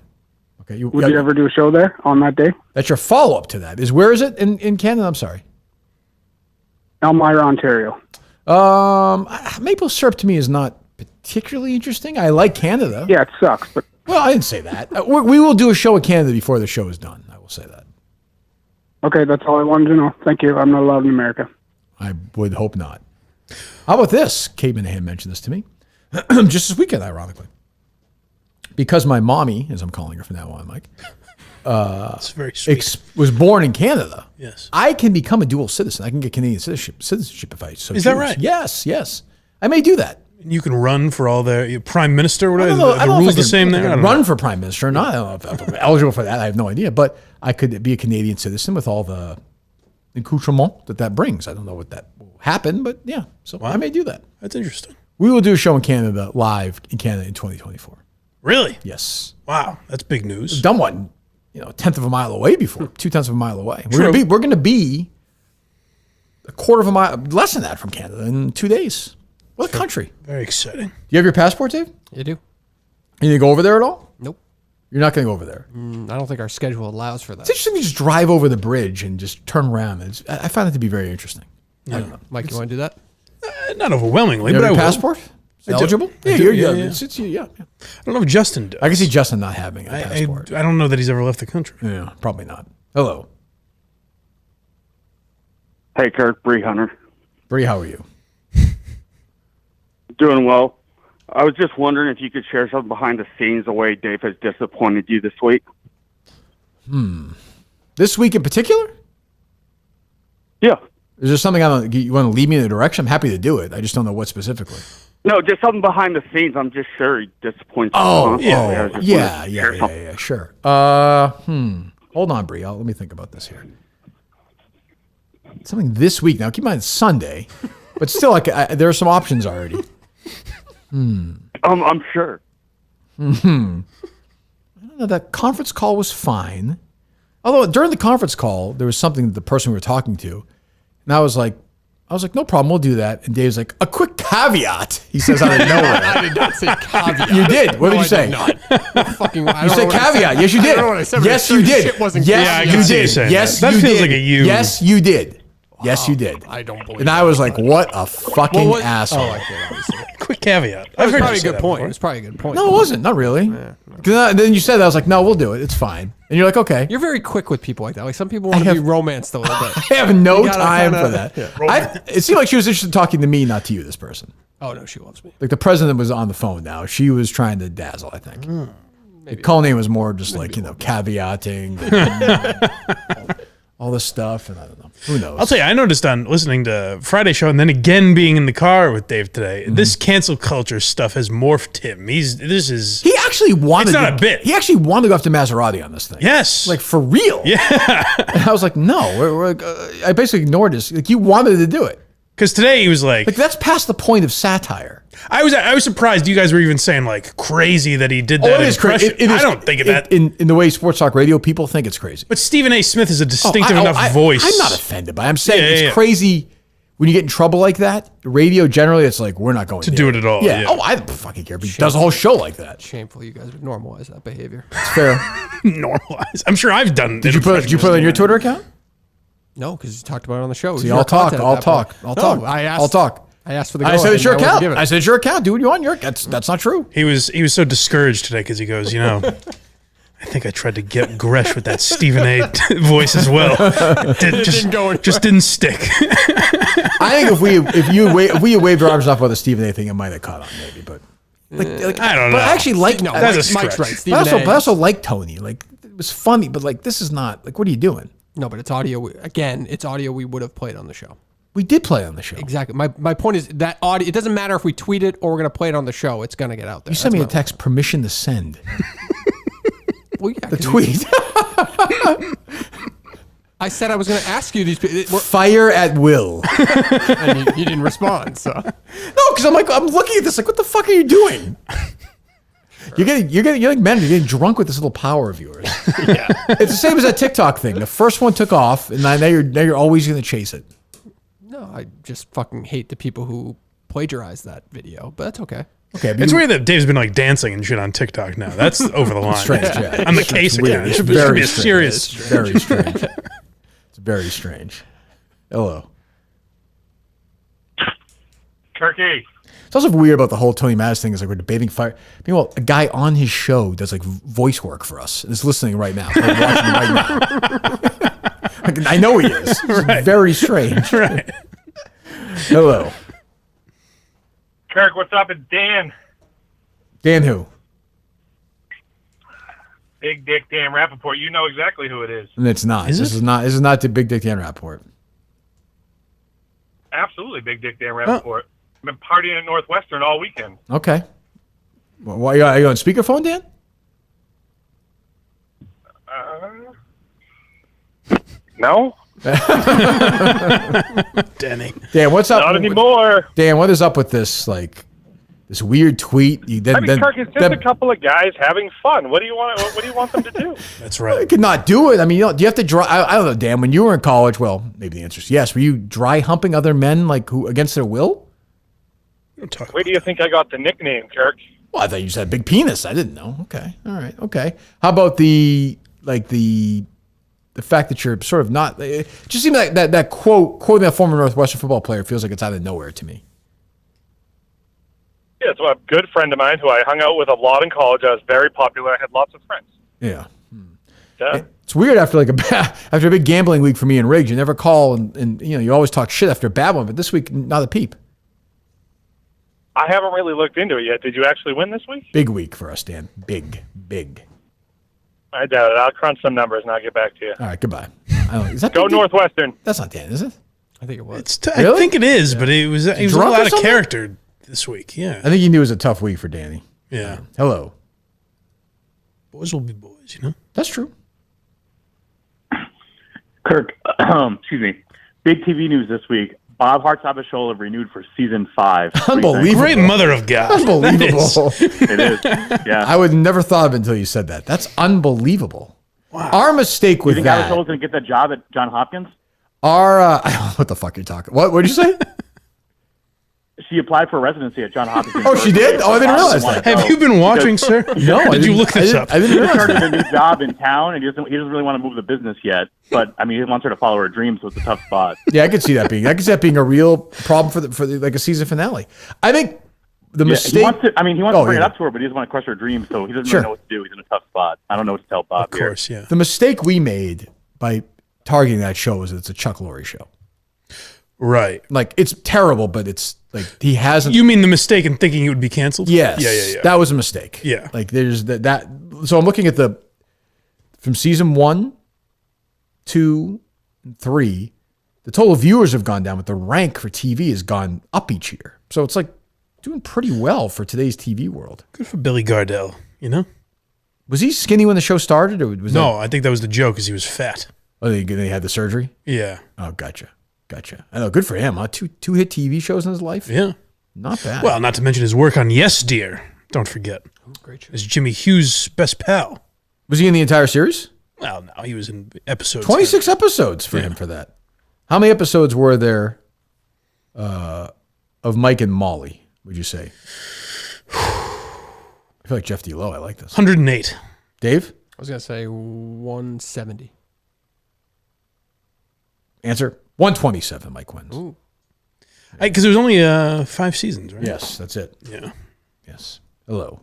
S1: Okay.
S12: Would you ever do a show there on that day?
S1: That's your follow-up to that. Where is it in Canada? I'm sorry.
S12: Elmira, Ontario.
S1: Maple syrup to me is not particularly interesting. I like Canada.
S12: Yeah, it sucks, but
S1: well, I didn't say that. We will do a show in Canada before the show is done. I will say that.
S12: Okay, that's all I wanted to know. Thank you. I'm not allowed in America.
S1: I would hope not. How about this? Kate Minahan mentioned this to me just this weekend, ironically. Because my mommy, as I'm calling her from now on, Mike,
S3: it's very sweet.
S1: Was born in Canada.
S3: Yes.
S1: I can become a dual citizen. I can get Canadian citizenship if I so
S3: Is
S1: choose.
S3: that right?
S1: Yes. I may do that.
S3: You can run for all the prime minister. What are
S1: I
S3: the rules the same there?
S1: I run for prime minister or not. I don't know if I'm eligible for that. I have no idea. But I could be a Canadian citizen with all the accoutrement that brings. I don't know what that will happen, but yeah. So I may do that.
S3: That's interesting.
S1: We will do a show in Canada, live in Canada in 2024.
S3: Really?
S1: Yes.
S3: Wow, that's big news.
S1: We've done one, a tenth of a mile away before, 2/10 of a mile away. We're going to be a quarter of a mile, less than that from Canada in 2 days. What a country.
S3: Very exciting.
S1: Do you have your passport, Dave?
S2: You do.
S1: You going to go over there at all?
S2: Nope.
S1: You're not going to go over there?
S2: I don't think our schedule allows for that.
S1: It's interesting to just drive over the bridge and just turn around. I find it to be very interesting. I don't know.
S2: Mike, you want to do that?
S3: Not overwhelmingly,
S1: You
S3: but
S1: have
S3: I
S1: your
S3: will.
S1: passport?
S3: I do.
S1: Eligible?
S3: I do, yeah.
S1: Yeah.
S3: I don't know if Justin does.
S1: I can see Justin not having a passport.
S3: I don't know that he's ever left the country.
S1: Yeah, probably not. Hello.
S13: Hey, Kirk, Bree Hunter.
S1: Bree, how are you?
S13: Doing well. I was just wondering if you could share something behind the scenes, the way Dave has disappointed you this week.
S1: This week in particular?
S13: Yeah.
S1: Is there something you want to lead me in the direction? I'm happy to do it. I just don't know what specifically.
S13: No, just something behind the scenes. I'm just sure he disappoints.
S1: Yeah, sure. Hold on, Bree. Let me think about this here. Something this week. Now, keep in mind it's Sunday, but still, there are some options already.
S13: I'm sure.
S1: I don't know. That conference call was fine. Although during the conference call, there was something that the person we were talking to, and I was like, no problem, we'll do that. And Dave's like, a quick caveat. He says out of nowhere.
S2: I did not say caveat.
S1: You did. What did you say?
S2: You
S1: said caveat. Yes, you did. Yes, you did. Yes, you did. Yes,
S3: that
S1: you
S3: feels
S1: did.
S3: like a you.
S1: Yes, you did. Yes, you did.
S2: I don't believe.
S1: And I was like, what a fucking asshole.
S2: Oh, I can't obviously.
S3: Quick caveat.
S2: That was probably a good point. It was probably a good point.
S1: No, it wasn't. Not really. Then you said that. I was like, no, we'll do it. It's fine. And you're like, okay.
S2: You're very quick with people like that. Like some people want to be romanced a little bit.
S1: I have no time for that. It seemed like she was interested in talking to me, not to you, this person.
S2: Oh, no, she loves me.
S1: Like the president was on the phone now. She was trying to dazzle, I think. The call name was more just like, caveating. All this stuff, and I don't know. Who knows?
S3: I'll tell you, I noticed on listening to Friday show and then again being in the car with Dave today, this cancel culture stuff has morphed him. He
S1: actually wanted
S3: it's not a bit.
S1: He actually wanted to go after Maserati on this thing.
S3: Yes.
S1: Like for real.
S3: Yeah.
S1: And I was like, no. I basically ignored this. Like you wanted to do it.
S3: Because today he was like
S1: that's past the point of satire.
S3: I was surprised you guys were even saying like crazy that he did that.
S1: It is crazy.
S3: I don't think of that
S1: in the way sports talk radio people think it's crazy.
S3: But Stephen A. Smith is a distinctive enough voice.
S1: I'm not offended by it. I'm saying it's crazy when you get in trouble like that. Radio generally, it's like we're not going
S3: to do it at all.
S1: Yeah. Oh, I don't fucking care if he does a whole show like that.
S2: Shameful. You guys would normalize that behavior.
S1: It's fair.
S3: Normalize. I'm sure I've done.
S1: Did you put it on your Twitter account?
S2: No, because you talked about it on the show.
S1: See, I'll talk.
S2: I asked for the.
S1: I said it's your account. I said it's your account. Do what you want. That's not true.
S3: He was so discouraged today because he goes, I think I tried to get Gresh with that Stephen A. voice as well. Just didn't stick.
S1: I think if we had waved our arms off about the Stephen A. thing, it might have caught on maybe, but
S3: I don't know.
S1: But I actually like
S3: that's
S2: Mike's right.
S1: But I also like Tony. Like it was funny, but like this is not like what are you doing?
S2: No, but it's audio. Again, it's audio we would have played on the show.
S1: We did play on the show.
S2: Exactly. My point is that audio, it doesn't matter if we tweet it or we're going to play it on the show. It's going to get out there.
S1: You sent me a text, permission to send.
S2: Well, yeah,
S1: the tweet.
S2: I said I was going to ask you these.
S1: Fire at will.
S2: And you didn't respond. So
S1: no, because I'm looking at this like, what the fuck are you doing? You're like men. You're getting drunk with this little power of yours. Yeah. It's the same as that TikTok thing. The first one took off, and now you're always going to chase it.
S2: No, I just fucking hate the people who plagiarized that video, but that's okay.
S1: Okay,
S3: it's weird that Dave's been like dancing and shit on TikTok now. That's over the line.
S1: Strange, yeah.
S3: On the case account. It should be a serious.
S1: It's very strange. It's very strange. Hello.
S14: Turkey.
S1: It's also weird about the whole Tony Maz thing is like we're debating fire. Meanwhile, a guy on his show does like voice work for us and is listening right now. Like watching right now. I know he is. It's very strange.
S3: Right.
S1: Hello.
S14: Kirk, what's up? It's Dan.
S1: Dan who?
S14: Big Dick Dan Rappaport. You know exactly who it is.
S1: And it's not. This is not the Big Dick Dan Rappaport.
S14: Absolutely Big Dick Dan Rappaport. I've been partying at Northwestern all weekend.
S1: Okay. Well, why are you on speakerphone, Dan?
S14: No.
S3: Danny.
S1: Dan, what's up?
S14: Not anymore.
S1: Dan, what is up with this this weird tweet?
S14: Kirk, it's just a couple of guys having fun. What do you want them to do?
S3: That's right.
S1: You could not do it. I mean, do you have to dry? I don't know, Dan. When you were in college, well, maybe the answer is yes. Were you dry humping other men like who against their will?
S14: Where do you think I got the nickname, Kirk?
S1: Well, I thought you just had a big penis. I didn't know. Okay, all right, okay. How about the fact that you're sort of not? It just seems like that quoting a former Northwestern football player feels like it's out of nowhere to me.
S14: Yeah, it's a good friend of mine who I hung out with a lot in college. I was very popular. I had lots of friends.
S1: Yeah.
S14: Yeah.
S1: It's weird after a big gambling week for me and Riggs. You never call and you always talk shit after a bad one, but this week not a peep.
S14: I haven't really looked into it yet. Did you actually win this week?
S1: Big week for us, Dan. Big.
S14: I doubt it. I'll crunch some numbers and I'll get back to you.
S1: All right, goodbye. Is that
S14: Go Northwestern.
S1: That's not Dan, is it?
S2: I think it was.
S1: Really?
S3: I think it is, but he was a
S1: drunk or
S3: lot of
S1: something?
S3: character this week. Yeah.
S1: I think he knew it was a tough week for Danny.
S3: Yeah.
S1: Hello.
S3: Boys will be boys, you know?
S1: That's true.
S13: Kirk, excuse me. Big TV news this week. Bob Hart's Abishola renewed for season 5.
S1: Unbelievable.
S3: Great mother of God.
S1: Unbelievable.
S13: It is. Yeah.
S1: I would never thought of it until you said that. That's unbelievable. Wow. Our mistake
S13: You
S1: with
S13: think
S1: that.
S13: Abishola's going to get that job at Johns Hopkins?
S1: What the fuck are you talking? What did you say?
S13: She applied for residency at Johns Hopkins.
S1: Oh, she did? Oh, I didn't realize that.
S3: Have you been watching, sir?
S1: No,
S3: Did you look this up?
S1: I didn't
S13: He
S1: realize
S13: started
S1: that.
S13: a new job in town, and he doesn't really want to move the business yet. But I mean, he wants her to follow her dreams, so it's a tough spot.
S1: Yeah, I could see that being. I could see that being a real problem for like a season finale. I think the mistake.
S13: He wants to bring
S1: yeah.
S13: it up to her, but he doesn't want to crush her dreams, so he doesn't
S1: Sure.
S13: really know what to do. He's in a tough spot. I don't know what to tell Bob.
S3: Of course, yeah.
S1: The mistake we made by targeting that show is that it's a Chuck Lorre show.
S3: Right.
S1: Like, it's terrible, but it's like he hasn't.
S3: You mean the mistake in thinking it would be canceled?
S1: Yes.
S3: Yeah.
S1: That was a mistake.
S3: Yeah.
S1: Like, there's that. So I'm looking at from season 1, 2, and 3, the total viewers have gone down, but the rank for TV has gone up each year. So it's like doing pretty well for today's TV world.
S3: Good for Billy Gardell, you know?
S1: Was he skinny when the show started? Or was
S3: No, I think that was the joke, is he was fat.
S1: Oh, they had the surgery?
S3: Yeah.
S1: Oh, gotcha. I know. Good for him, huh? Two hit TV shows in his life?
S3: Yeah.
S1: Not bad.
S3: Well, not to mention his work on Yes, Dear. Don't forget.
S2: Great show.
S3: As Jimmy Hughes' best pal.
S1: Was he in the entire series?
S3: Well, no, he was in episodes.
S1: 26 episodes for him for that. How many episodes were there of Mike and Molly, would you say? I feel like Jeff D. Lowe. I like this.
S3: 108.
S1: Dave?
S2: I was going to say 170.
S1: Answer? 127, Mike wins.
S2: Ooh.
S3: Because it was only 5 seasons, right?
S1: Yes, that's it.
S3: Yeah.
S1: Yes. Hello.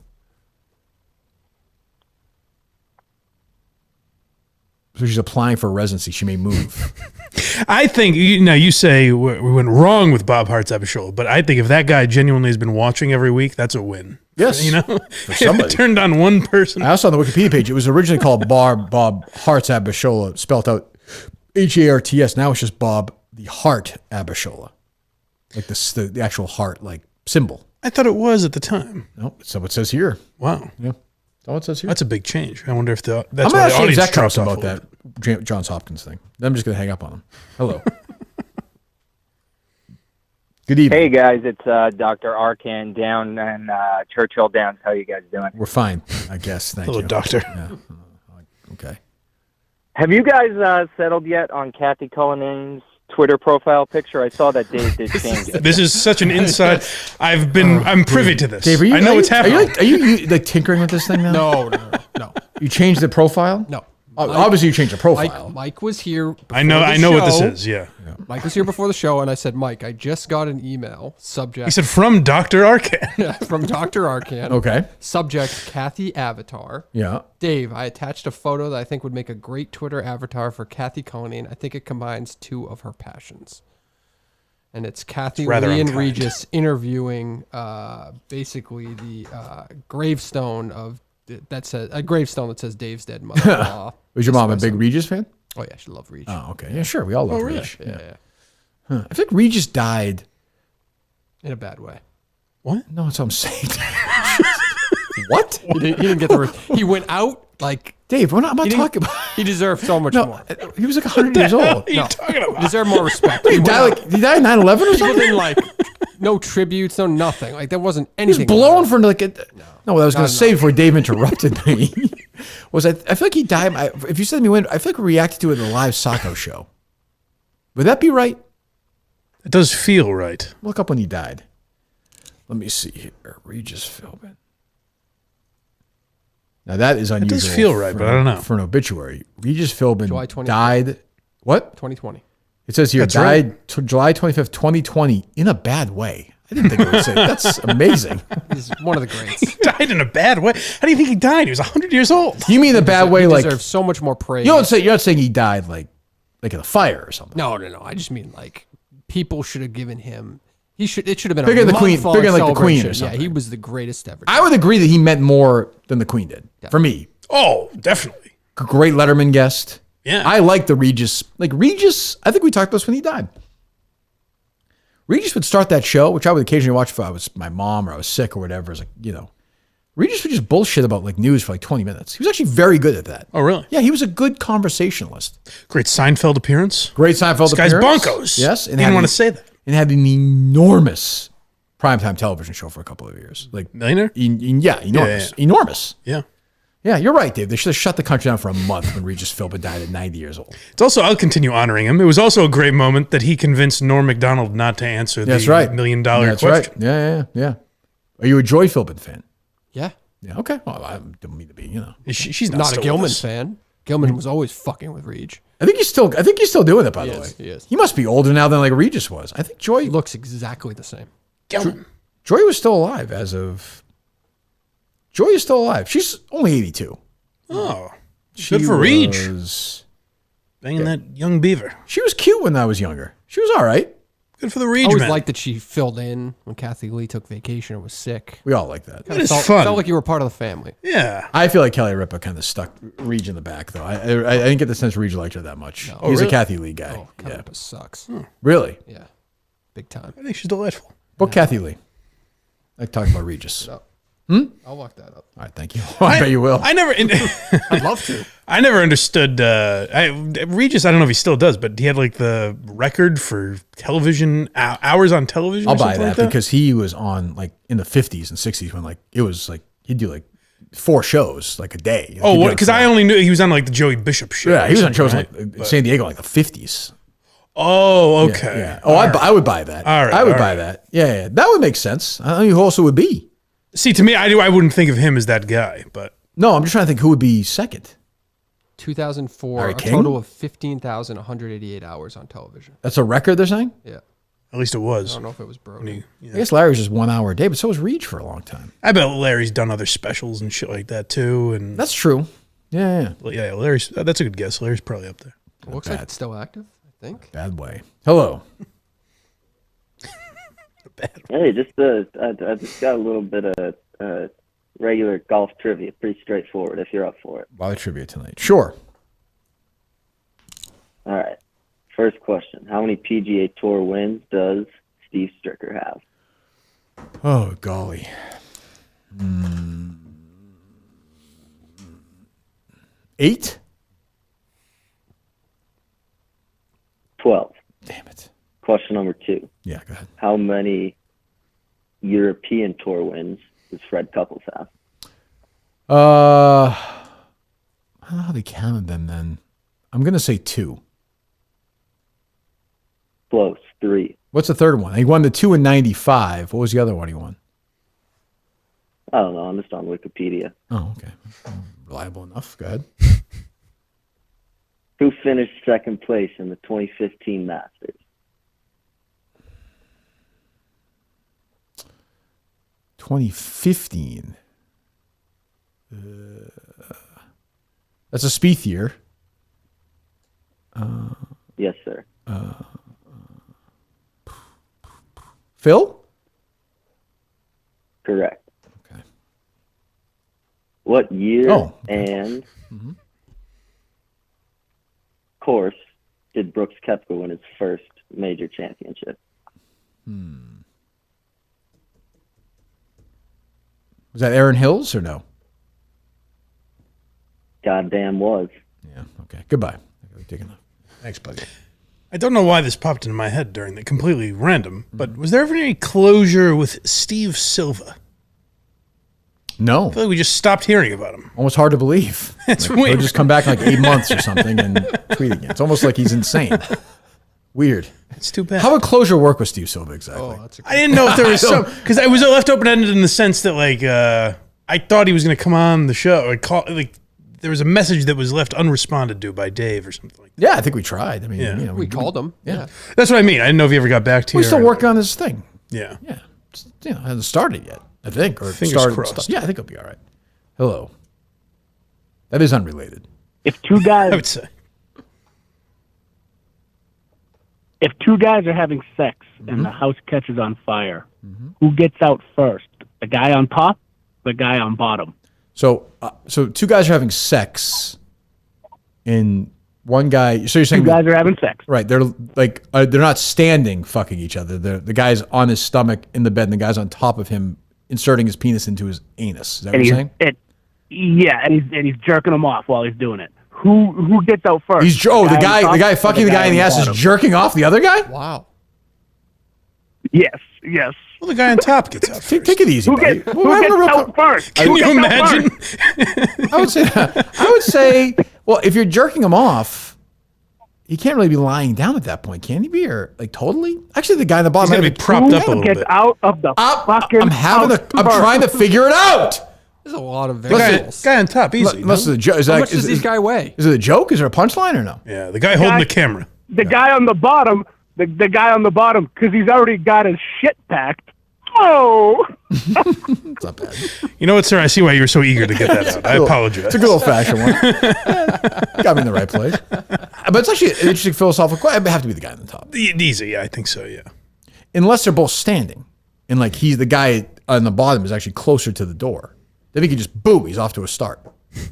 S1: So she's applying for residency. She may move.
S3: I think, you say we went wrong with Bob Hart's Abishola, but I think if that guy genuinely has been watching every week, that's a win.
S1: Yes.
S3: You know?
S1: For
S3: If
S1: somebody.
S3: it turned on one person.
S1: I also on the Wikipedia page, it was originally called Bob Hart's Abishola, spelled out Harts. Now it's just Bob the Hart Abishola. Like the actual heart, like symbol.
S3: I thought it was at the time.
S1: No, so it says here.
S3: Wow.
S1: Yeah. That's all it says here.
S3: That's a big change. I wonder if that's
S1: I'm going
S3: why
S1: to
S3: the
S1: ask James
S3: audience
S1: Eckhouse
S3: dropped off
S1: about
S3: a little
S1: that Johns Hopkins thing. I'm just going to hang up on him. Hello. Good evening.
S15: Hey guys, it's Dr. Arkan down in Churchill Downs. How you guys doing?
S1: We're fine, I guess. Thank
S3: Hello,
S1: you.
S3: doctor.
S1: Yeah. Okay.
S15: Have you guys settled yet on Kathy Cullinan's Twitter profile picture? I saw that Dave did change it.
S3: This is such an inside. I'm privy to this.
S1: Dave,
S3: I know what's happening.
S1: Are you like tinkering with this thing now?
S2: No.
S1: You changed the profile?
S2: No.
S1: Obviously, you changed the profile.
S2: Mike was here.
S3: I know what this is. Yeah.
S2: Mike was here before the show, and I said, Mike, I just got an email. Subject.
S3: He said from Dr. Arkan.
S2: Yeah, from Dr. Arkan.
S1: Okay.
S2: Subject, Kathy Avatar.
S1: Yeah.
S2: Dave, I attached a photo that I think would make a great Twitter avatar for Kathy Cullinan. I think it combines two of her passions. And it's Kathy
S3: rather
S2: Lee and
S3: unkind.
S2: Regis interviewing basically the gravestone of that says a gravestone that says Dave's dead mother-in-law.
S1: Was your mom a big Regis fan?
S2: Oh yeah, she loved Regis.
S1: Oh, okay. Yeah, sure. We all love
S2: really?
S1: Regis.
S2: Yeah.
S1: Huh. I think Regis died
S2: In a bad way.
S1: What? No, that's what I'm saying. What?
S2: He didn't get the. He went out like
S1: Dave. I'm not talking about.
S2: He deserved so much more.
S1: He was like 100 years old.
S2: He deserved more respect.
S1: He died in 9/11 or
S2: People
S1: something.
S2: didn't like no tributes, no nothing. Like there wasn't
S1: He was
S2: anything.
S1: blown for like a. No, what I was going
S2: Not
S1: to say before Dave interrupted me was I feel like he died. If you said to me when, I feel like we reacted to it in a live Sacco show. Would that be right?
S3: It does feel right.
S1: Look up when he died. Let me see here. Regis Philbin. Now that is unusual.
S3: It does feel right, but I don't know.
S1: For an obituary. Regis Philbin
S2: July 25th.
S1: died. What?
S2: 2020.
S1: It says here,
S3: That's
S1: died July 25th, 2020, in a bad way. I didn't think it would say that's amazing.
S2: He's one of the greats.
S3: Died in a bad way. How do you think he died? He was 100 years old.
S1: You mean a bad way
S2: He
S1: like
S2: deserves so much more praise.
S1: you're not saying he died like in a fire or something.
S2: No. I just mean like people should have given him. It should have been
S1: Bigger
S2: a
S1: than the Queen,
S2: month-long
S1: bigger than like the Queen or
S2: celebration.
S1: something.
S2: Yeah, he was the greatest ever.
S1: I would agree that he meant more than the Queen did. For me.
S3: Oh, definitely.
S1: Great Letterman guest.
S3: Yeah.
S1: I like the Regis. Like Regis, I think we talked about this when he died. Regis would start that show, which I would occasionally watch if I was my mom or I was sick or whatever. It's like, Regis would just bullshit about like news for like 20 minutes. He was actually very good at that.
S3: Oh, really?
S1: Yeah, he was a good conversationalist.
S3: Great Seinfeld appearance.
S1: This guy's bonkos. Yes.
S3: And didn't want to say that.
S1: And had an enormous primetime television show for a couple of years. Like
S3: Millionaire?
S1: Enormous. Enormous.
S3: Yeah.
S1: Yeah, you're right, Dave. They should have shut the country down for a month when Regis Philbin died at 90 years old.
S3: It's also, I'll continue honoring him. It was also a great moment that he convinced Norm Macdonald not to answer the $1 million question.
S1: Right. Yeah. Are you a Joy Philbin fan?
S2: Yeah.
S1: Yeah, okay. Well, I don't mean to be,
S3: She's
S2: not a Gilman fan. Gilman was always fucking with Reg.
S1: I think he's still doing it, by the way.
S2: He is.
S1: He must be older now than like Regis was. I think Joy
S2: looks exactly the same.
S3: Gilman.
S1: Joy was still alive as of... Joy is still alive. She's only 82.
S3: Oh, good for Reg. Banging that young beaver.
S1: She was cute when I was younger. She was all right.
S3: Good for the Reg,
S2: I always
S3: man.
S2: liked that she filled in when Kathy Lee took vacation or was sick.
S1: We all like that.
S3: That is fun.
S2: Felt like you were part of the family.
S3: Yeah.
S1: I feel like Kelly Ripa kind of stuck Reg in the back, though. I didn't get the sense Reg liked her that much.
S2: No.
S1: He's
S3: really?
S1: a Kathy Lee guy.
S2: Oh, Kelly Ripa sucks.
S1: Really?
S2: Yeah. Big time.
S3: I think she's delightful.
S1: Book Kathy Lee. I like talking about Regis.
S2: I'll lock that up.
S1: All right, thank you. I bet you will.
S3: I'd
S2: love to.
S3: I never understood Regis. I don't know if he still does, but he had like the record for television hours on television.
S1: I'll
S3: or
S1: buy
S3: something
S1: that
S3: like that
S1: because he was on like in the 50s and 60s when like it was like he'd do like 4 shows like a day.
S3: Oh, because I only knew he was on like the Joey Bishop show.
S1: Yeah, he was on shows
S3: right?
S1: like San Diego like the 50s.
S3: Oh, okay.
S1: Yeah. Oh, I would buy that.
S3: All right,
S1: I would
S3: all
S1: buy
S3: right.
S1: that. Yeah, that would make sense. I don't know who also would be.
S3: See, to me, I wouldn't think of him as that guy, but
S1: No, I'm just trying to think who would be second.
S2: 2004,
S1: Larry
S2: a
S1: King?
S2: total of 15,188 hours on television.
S1: That's a record they're saying?
S2: Yeah.
S3: at least it was.
S2: I don't know if it was broken.
S1: I guess Larry was just 1 hour a day, but so was Reach for a long time.
S3: I bet Larry's done other specials and shit like that too. And
S1: That's true. Yeah.
S3: yeah, Larry's. That's a good guess. Larry's probably up there.
S2: It looks like it's still active, I think.
S1: Bad way. Hello.
S16: Hey, I just got a little bit of regular golf trivia. Pretty straightforward if you're up for it.
S1: A lot of trivia tonight. Sure.
S16: All right. First question. How many PGA Tour wins does Steve Stricker have?
S1: Oh, golly. 8?
S16: 12.
S1: Damn it.
S16: Question number 2.
S1: Yeah, go ahead.
S16: How many European Tour wins does Fred Couples have?
S1: I don't know how they counted them then. I'm going to say 2.
S16: Close. 3.
S1: What's the third one? He won the 2 in 95. What was the other one he won?
S16: I don't know. I'm just on Wikipedia.
S1: Oh, okay. Reliable enough. Go ahead.
S16: Who finished second place in the 2015 Masters?
S1: $2015. That's a Spieth year.
S16: Yes, sir.
S1: Phil?
S16: Correct.
S1: Okay.
S16: What year
S1: Oh,
S16: and course did Brooks Koepka win his first major championship?
S1: Was that Aaron Hills or no?
S16: Goddamn was.
S1: Yeah. Okay. Goodbye. Take enough. Thanks, buddy.
S3: I don't know why this popped into my head during the completely random, but was there ever any closure with Steve Silva?
S1: No.
S3: I feel like we just stopped hearing about him.
S1: Almost hard to believe.
S3: It's
S1: He'll
S3: weird.
S1: just come back in like 8 months or something and tweet again. It's almost like he's insane. Weird.
S3: It's too bad.
S1: How would closure work with Steve Silva exactly?
S3: I didn't know if there was some because it was left open ended in the sense that like I thought he was going to come on the show or call like there was a message that was left unresponded to by Dave or something like
S1: Yeah, I think we tried. I mean,
S3: Yeah.
S1: you know,
S2: We called him.
S1: Yeah.
S2: Yeah.
S3: That's what I mean. I didn't know if he ever got back to you.
S1: We're still working on this thing.
S3: Yeah.
S1: Yeah. You know, hasn't started yet, I think. Or
S3: Fingers
S1: started.
S3: crossed.
S1: Yeah, I think it'll be all right. Hello. That is unrelated.
S12: If two guys,
S3: I would say.
S12: if two guys are having sex and the house catches on fire, who gets out first? The guy on top, the guy on bottom.
S1: So two guys are having sex, And one guy, so you're saying
S12: Two guys are having sex.
S1: right? They're like they're not standing fucking each other. The guy's on his stomach in the bed, and the guy's on top of him, inserting his penis into his anus. Is that what you're saying?
S12: And he's jerking him off while he's doing it. Who gets out first?
S1: The guy fucking the guy in the ass is jerking off the other guy.
S2: Wow.
S12: Yes.
S3: Well, the guy on top gets out first.
S1: Take it easy, buddy.
S12: Who gets out first?
S3: Can you imagine?
S1: I would say, well, if you're jerking him off, he can't really be lying down at that point, can he be? Or like totally? Actually, the guy in the bottom
S3: He's
S1: might
S3: gonna be propped up a little
S12: Gets
S3: bit.
S12: out of the fucking.
S1: I'm trying to figure it out.
S2: There's a lot of
S3: The
S2: variables.
S3: guy on top, easy.
S1: Unless
S3: no?
S1: the joke.
S2: How much does this guy weigh?
S1: Is it a joke? Is there a punchline or no?
S3: Yeah, the guy holding the camera.
S12: The guy on the bottom, the guy on the bottom, because he's already got his shit packed. Oh,
S1: It's not bad.
S3: You know what, sir? I see why you were so eager to get that out. I apologize.
S1: It's a good old fashioned one. Got me in the right place. But it's actually an interesting philosophical question. It have to be the guy on the top.
S3: Easy, yeah, I think so, yeah.
S1: Unless they're both standing. And like the guy on the bottom is actually closer to the door. Then he can just boom, he's off to a start. You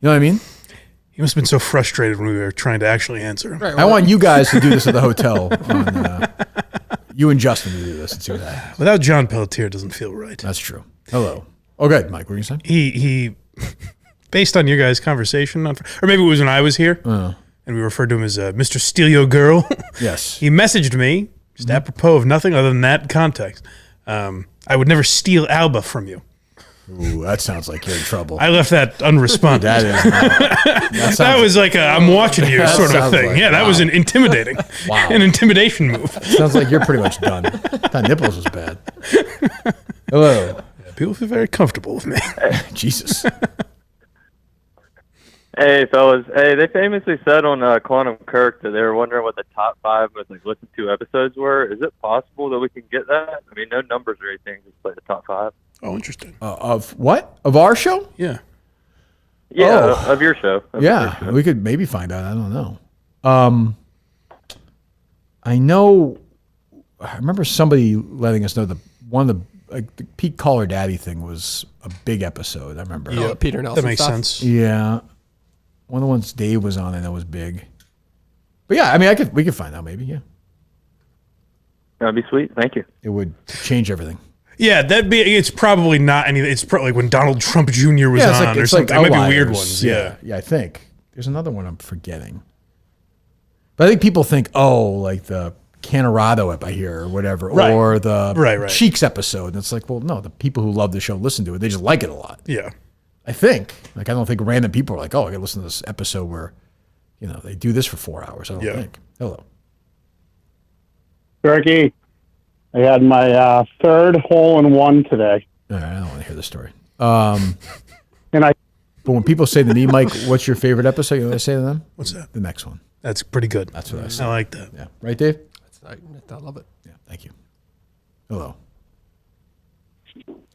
S1: know what I mean?
S3: He must have been so frustrated when we were trying to actually answer him.
S1: I want you guys to do this at the hotel. You and Justin to do this and see what happens.
S3: Without John Pelletier, it doesn't feel right.
S1: That's true. Hello. Oh, good, Mike. What were you saying?
S3: He based on your guys' conversation, or maybe it was when I was here, and we referred to him as Mr. Steal Your Girl.
S1: Yes.
S3: He messaged me, just apropos of nothing other than that context. I would never steal Alba from you.
S1: Ooh, that sounds like you're in trouble.
S3: I left that unresponded. That was like a I'm watching you sort of a thing.
S1: Like,
S3: yeah, that was an intimidating, an intimidation move.
S1: Sounds like you're pretty much done. That nipples was bad. Hello.
S3: Yeah, people feel very comfortable with me.
S1: Jesus.
S9: Hey, fellas. Hey, they famously said on Quantum Kirk that they were wondering what the top 5 most listened to episodes were. Is it possible that we can get that? I mean, no numbers or anything, just play the top 5.
S3: Oh, interesting.
S1: Of what? Of our show?
S3: Yeah.
S9: Yeah, of your show.
S1: Yeah, we could maybe find out. I don't know. I know. I remember somebody letting us know that one of the Pete Caller Daddy thing was a big episode. I remember.
S2: Yeah, Peter Nelson.
S3: That makes
S2: stuff.
S3: sense.
S1: Yeah, one of the ones Dave was on, I know was big. But yeah, I mean, we could find out maybe. Yeah,
S9: That'd be sweet. Thank you.
S1: it would change everything.
S3: Yeah, it's probably not anything. It's probably like when Donald Trump Jr. was on or something. It might be weird ones. Yeah.
S1: Yeah, I think. There's another one I'm forgetting. But I think people think, like the Canorado ep I hear or whatever,
S3: Right.
S1: or the
S3: Right.
S1: Cheeks episode. And it's like, well, no, the people who love the show listen to it. They just like it a lot.
S3: Yeah.
S1: I think. Like, I don't think random people are like, I got to listen to this episode where, they do this for 4 hours. I don't think. Hello.
S17: Berkey, I had my third hole-in-one today.
S1: All right, I don't want to hear the story.
S17: And
S1: But when people say to me, Mike, what's your favorite episode? You know what I say to them?
S3: What's that?
S1: The next one.
S3: That's pretty good.
S1: That's what I say.
S3: I like that.
S1: Yeah. Right, Dave?
S2: I love it.
S1: Yeah, thank you. Hello.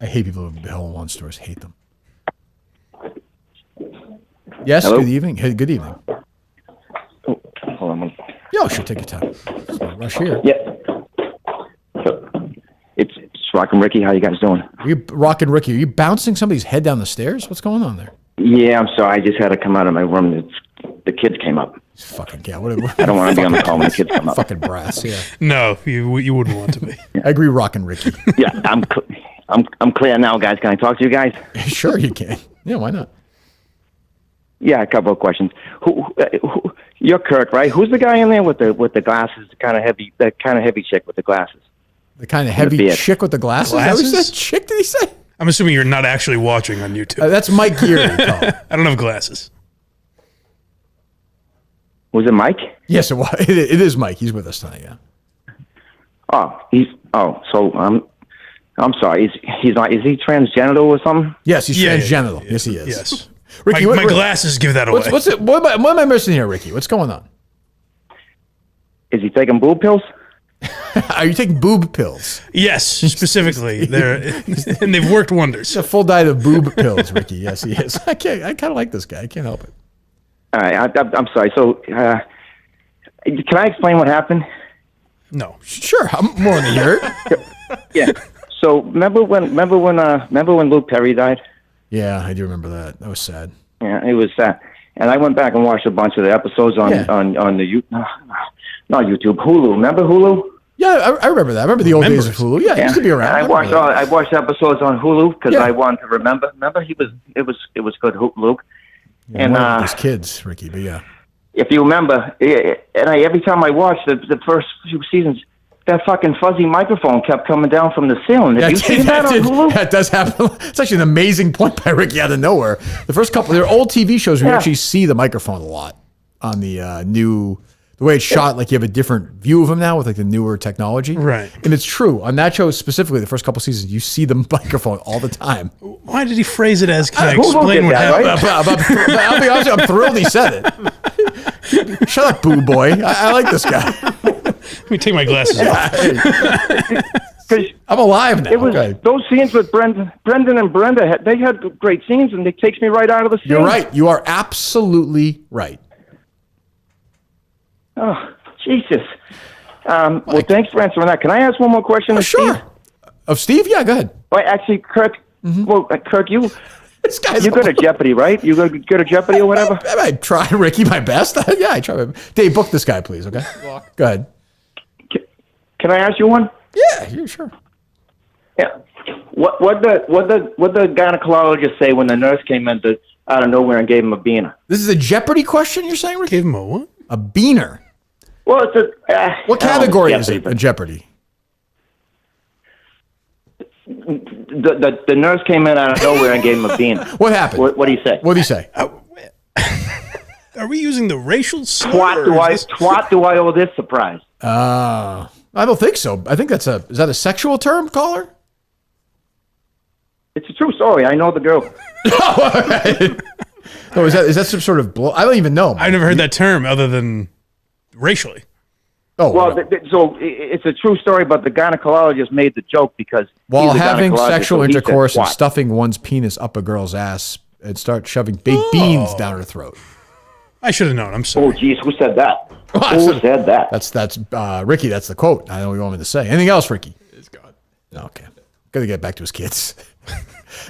S1: I hate people who have hole-in-one stores. Hate them. Yes,
S8: Hello?
S1: good evening. Hey, good evening.
S8: Oh, hold on.
S1: Yo, sure, take your time. There's no rush here.
S8: Yeah. It's Rock and Ricky. How you guys doing?
S1: Are you rocking Ricky? Are you bouncing somebody's head down the stairs? What's going on there?
S8: Yeah, I'm sorry. I just had to come out of my room. The kids came up.
S1: Fucking yeah. What,
S8: I don't want to be on the call when the kids come up.
S1: Fucking brass. Yeah.
S3: No, you wouldn't want to be.
S1: I agree, rocking Ricky.
S8: Yeah, I'm clear now, guys. Can I talk to you guys?
S1: Sure, you can. Yeah, why not?
S8: Yeah, a couple of questions. Who you're Kirk, right? Who's the guy in there with the glasses? The kind of heavy chick with the glasses.
S1: The kind of heavy
S8: beard.
S1: chick with the glasses? Is that what he said? Chick, did he say?
S3: I'm assuming you're not actually watching on YouTube.
S1: That's Mike Geary. Carl.
S3: I don't have glasses.
S8: Was it Mike?
S1: Yes, it is Mike. He's with us tonight. Yeah.
S8: So I'm sorry. He's not. Is he transgenital or something?
S1: Yes, he's
S3: Yeah,
S1: transgenital.
S3: yeah,
S1: Yes, he is.
S3: Yes.
S1: Ricky,
S3: my glasses give that away.
S1: What am I missing here, Ricky? What's going on?
S8: Is he taking boob pills?
S1: Are you taking boob pills?
S3: Yes, specifically. And they've worked wonders.
S1: It's a full diet of boob pills, Ricky. Yes, he is. I kind of like this guy. I can't help it.
S8: All right. I'm sorry. So, can I explain what happened?
S3: No.
S1: Sure. I'm more than hear it.
S8: Yeah. So remember when Luke Perry died?
S1: Yeah, I do remember that. That was sad.
S8: Yeah, it was sad.
S18: And I went back and watched a bunch of the episodes on the not YouTube, Hulu. Remember Hulu?
S1: Yeah, I remember that. I remember the old days of Hulu. Yeah, it used to be around.
S18: I watched episodes on Hulu because I wanted to remember. Remember, it was good, Luke.
S1: Yeah, and one of his kids, Ricky. But yeah,
S18: if you remember, every time I watched the first few seasons, that fucking fuzzy microphone kept coming down from the ceiling. Have you seen that on Hulu?
S1: That does happen. It's actually an amazing point by Ricky out of nowhere. The first couple, they're old TV shows where you actually see the microphone a lot on the the way it's shot. Like you have a different view of them now with like the newer technology.
S3: Right.
S1: And it's true. On that show specifically, the first couple seasons, you see the microphone all the time.
S3: Why did he phrase it as, can I explain what happened?
S1: I'll be honest, I'm thrilled he said it. Shut up, boo boy. I like this guy.
S3: Let me take my glasses off.
S1: I'm alive now.
S18: It was those scenes with Brendan and Brenda. They had great scenes, and it takes me right out of the scene.
S1: You're right. You are absolutely right.
S18: Oh, Jesus. Well, thanks for answering that. Can I ask one more question of
S1: Steve? Of Steve? Yeah, go ahead.
S18: Well, actually, Kirk. Well, Kirk, you go to Jeopardy, right? You go to Jeopardy or whatever?
S1: I try, Ricky, my best. Yeah, I try. Dave, book this guy, please, okay? Go ahead.
S18: Can I ask you one?
S1: Yeah, sure.
S18: Yeah. What the gynecologist say when the nurse came in out of nowhere and gave him a beaner?
S1: This is a Jeopardy question, you're saying, Ricky?
S3: Gave him a what?
S1: A beaner.
S18: Well, it's
S1: what category is it in Jeopardy?
S18: The nurse came in out of nowhere and gave him a beaner.
S1: What happened?
S18: What did he say?
S1: What did he say?
S3: Are we using the racial slur?
S18: Twat do I owe this surprise?
S1: I don't think so. I think is that a sexual term, caller?
S18: It's a true story. I know the girl.
S1: Oh, is that some sort of blow? I don't even know.
S3: I've never heard that term other than racially.
S1: Oh,
S18: well, so it's a true story, but the gynecologist made the joke because
S1: while having sexual intercourse and stuffing one's penis up a girl's ass and start shoving baked beans down her throat.
S3: I should have known. I'm sorry.
S18: Oh, geez, who said that? Who said that?
S1: That's Ricky. That's the quote. I don't know what you want me to say. Anything else, Ricky?
S2: It's gone.
S1: Okay. Got to get back to his kids.